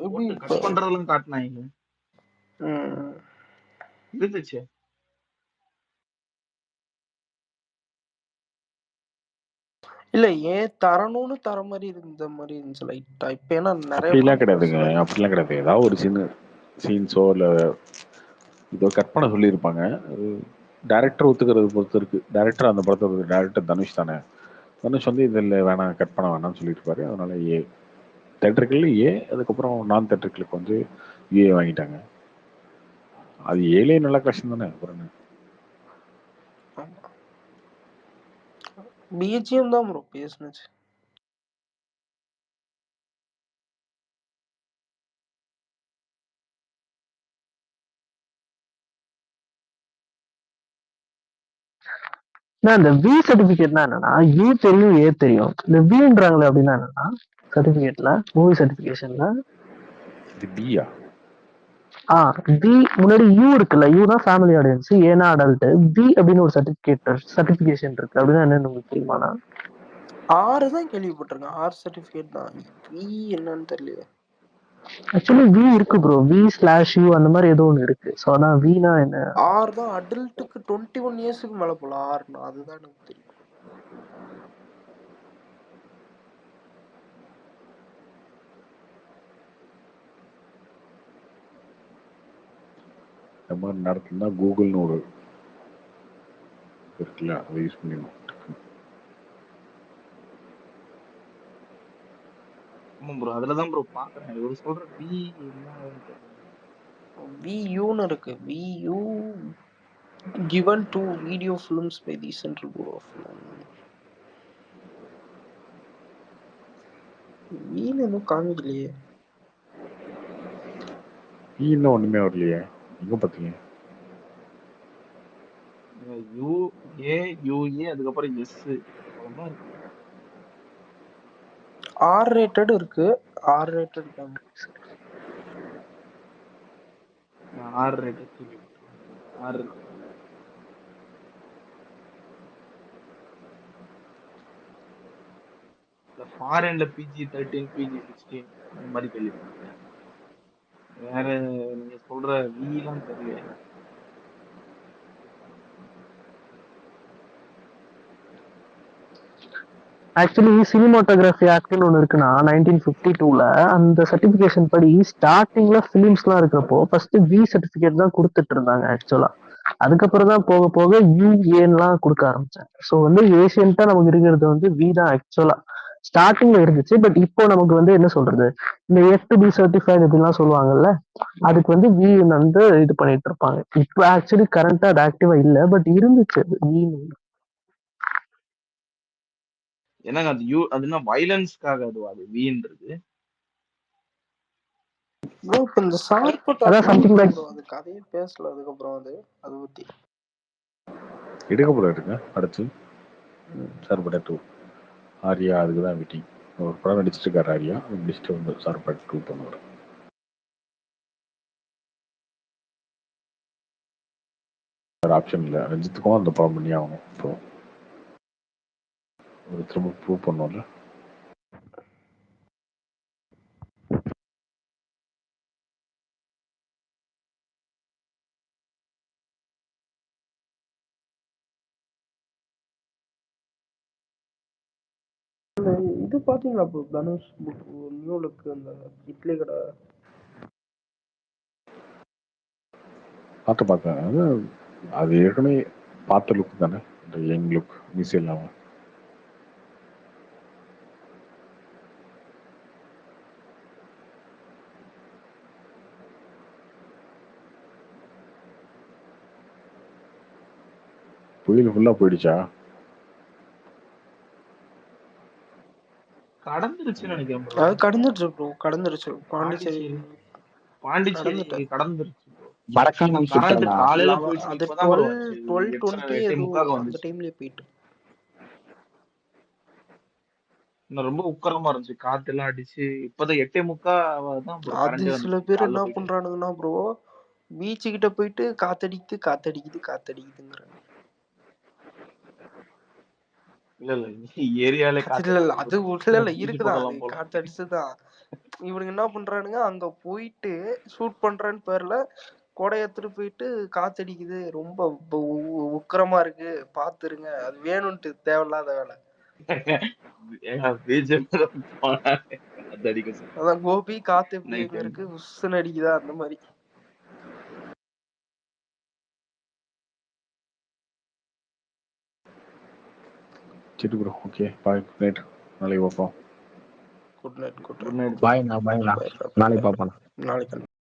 எப்படி கட் பண்றதெல்லாம் காட்டினாங்க. இருந்துச்சு. இல்ல ஏன் தரணும்னு தர மாதிரி இருந்த மாதிரி இருந்துச்சு லைட்டா. இப்ப ஏன்னா நிறைய அப்படிலாம் கிடையாதுங்க, அப்படிலாம் கிடையாது. ஏதாவது ஒரு சீன்ஸோ இல்லை இதோ கட் பண்ண சொல்லியிருப்பாங்க. டேரக்டர் ஒத்துக்கிறது பொறுத்து இருக்கு. டேரக்டர் அந்த படத்தோட டேரக்டர் தனுஷ் தானே. தனுஷ் வந்து இதில் வேணாம், கட் பண்ண வேணாம்னு சொல்லியிருப்பாரு. அதனால தேட்டருக்குள்ள அதுக்கப்புறம் நான் தேட்டருக்களுக்கு வந்து யூஏ வாங்கிட்டாங்க. அது ஏழே நல்ல கஷ்டம் தானே. அப்புறம் பிஜிஎம் தான் ப்ரோ பேசுனுச்சு. இந்த வி சர்டிபிகேட்னா என்னன்னா, யூ தெரியும் ஏ தெரியும், இந்த வின்றாங்களே அப்படின்னா என்னன்னா சர்டிபிகேட்ல, மூவி சர்டிபிகேஷன்ல பியா பி முன்னாடி யூ இருக்குல்ல, யூனா ஃபேமிலி ஆடியன்ஸ், ஏனா அடல்ட், பி அப்படின்னு ஒரு சர்டிபிகேஷன் இருக்கு. அப்படின்னா என்னன்னு உங்களுக்கு தெரியுமாண்ணா? ஆறு தான் கேள்விப்பட்டிருக்கேன். ஆர் சர்டிபிகேட் தான். வி என்னன்னு தெரியல. ஆக்சுவலி வி இருக்கு ப்ரோ, V/U அந்த மாதிரி ஏதோ ஒன்று இருக்கு. ஸோ அதான் வினா என்ன? ஆர் தான் அடல்ட்டுக்கு 21 இயர்ஸ்க்கு மேல போல ஆர்னா, அதுதான் எனக்கு தெரியும். இந்த மாதிரி நடத்தினா கூகுள்னு ஒரு இருக்குல்ல, அதை யூஸ் பண்ணிடணும். ஆமா ப்ரோ, அதுலதான் ப்ரோ பாக்குறேன். இவரு சொல்ற வி என்னன்னு தெரியல. வியூன்னு இருக்கு. View given to video films by the Central Bureau of Film. வீண் எதுவும் காமிக்கலையே. இன்னும் ஒண்ணுமே வரலையே, எங்க பார்த்தீங்க? UAUE அதுக்கப்புறம் எஸ் அவ்வளவுதான் இருக்கு. ஆர் ரேட்டட் இருக்கு. ஆர் ரேட்டட் ஆர் ரேட்டட் கேள்விப்பட்டிருக்கேன். ஆர் இருக்கு. ஃபாரின்ல PG-13 PG-16 அந்த மாதிரி கேள்விப்பட்டிருக்கேன். வேற நீங்க சொல்ற வி எல்லாம் தெரியல. ஆக்சுவலி சினிமாட்டோகிராஃபி ஆக்ட்னு ஒன்று இருக்குன்னா 1952ல அந்த சர்டிபிகேஷன் படி ஸ்டார்டிங்ல ஃபிலிம்ஸ்லாம் இருக்கிறப்போ ஃபர்ஸ்ட் வி சர்டிபிகேட் தான் கொடுத்துட்டு இருந்தாங்க ஆக்சுவலா. அதுக்கப்புறம் தான் போக போக யூஏன்லாம் கொடுக்க ஆரம்பிச்சாங்க. ஸோ வந்து ஏஷியன்ட்டா நமக்கு இருக்கிறது வந்து வி தான் ஆக்சுவலா. ஸ்டார்டிங்ல இருந்துச்சு. பட் இப்போ நமக்கு வந்து என்ன சொல்றது, இந்த FTB சர்டிஃபைடு இப்படிலாம் சொல்லுவாங்கல்ல, அதுக்கு வந்து வி வந்து இது பண்ணிட்டு இருப்பாங்க. இப்போ ஆக்சுவலி கரண்டா அது ஆக்டிவா இல்ல, பட் இருந்துச்சு அது வி. என்னங்க அது அது என்ன வயலன்ஸ்க்காக அதுவா அது வீன்றது? ப்ரோ இப்போ இந்த ஷார்ட் அதான் சம்திங் லைக் ப்ரோ அது கதையே பேசல அதுக்கப்புறம் அதை பத்தி எடுக்க போல இருக்கு அடுத்து சார்பட்டா 2. ஆர்யா அதுக்கு தான் வெயிட்டிங். ஒரு படம் நடிச்சிட்டு இருக்காரு ஆர்யா, அது முடிச்சுட்டு வந்து சார்பட்டா 2 பண்ணுவார். ஆப்ஷன் இல்லை, ரஞ்சித்துக்கும் அந்த படம் பண்ணி ஆகணும். இப்போ ஒரு திரும்ப ப்ரூவ் பண்ணுவோம்ல. இது பாத்தீங்களா ப்ரோ தனுஷ் நியூ லுக் அந்த இட்லி கடை பார்த்தேன். அது ஏற்கனவே பார்த்த லுக் தானே, இந்த யங் லுக் மிஸ் இல்லாமல். புயல் ஃபுல்லா போயிடுச்சா? கடந்துருச்சுன்னு நினைக்கிறேன் ப்ரோ. அது கடந்துருச்சு ப்ரோ, கடந்துருச்சு. பாண்டிச்சேரி பாண்டிச்சேரி கடந்துருச்சு ப்ரோ. மறக்காம கரண்ட் சுத்தனா காலையில அது போயிடுச்சு, இப்பதான் ப்ரோ வந்துச்சு. 12:20 ஏதோ 8:45 அந்த வந்துச்சு. டைம்லயே போயிட்டு இன்னும் ரொம்ப உக்கரமா இருந்துச்சு, காத்து எல்லாம் அடிச்சு. இப்பதான் 8:45 தான் ப்ரோ அது கரண்டே சில வந்துச்சு பேர் காலைல என்ன போயிட்டு. பண்றானுங்கன்னா ப்ரோ, பீச்சு கிட்ட போயிட்டு காத்தடிக்குதுங்கிறாங்க. இல்ல இல்ல ஏரியாலே அது இல்ல காத்தடிக்குது அது ப்ரோ. இல்ல பீச் இருக்குதான், அது பக்கம்லாம் போல. காத்தடிச்சுதான். இவனுங்க என்ன பண்றானுங்க, அங்க போயிட்டு ஷூட் பண்றேன்னு பேர்ல கொடை எடுத்துட்டு போயிட்டு காத்தடிக்குது, ரொம்ப உக்கிரமா இருக்கு, பாத்துருங்க, அது வேணும்ட்டு தேவையில்லாத வேலை. பீச் போனாலே காத்தடிக்க சார். அதான் கோபி காத்து எப்படி நைட் எங்க டைம் இருக்கு, உஸ்ஸுன்னு அடிக்குதா அந்த மாதிரி. சரி bro, okay, bye, good night, நாளைக்கு பார்ப்போம். Good night. Good night. பாய்ண்ணா. பை. நாளைக்கு பார்ப்போம். நாளைக்கு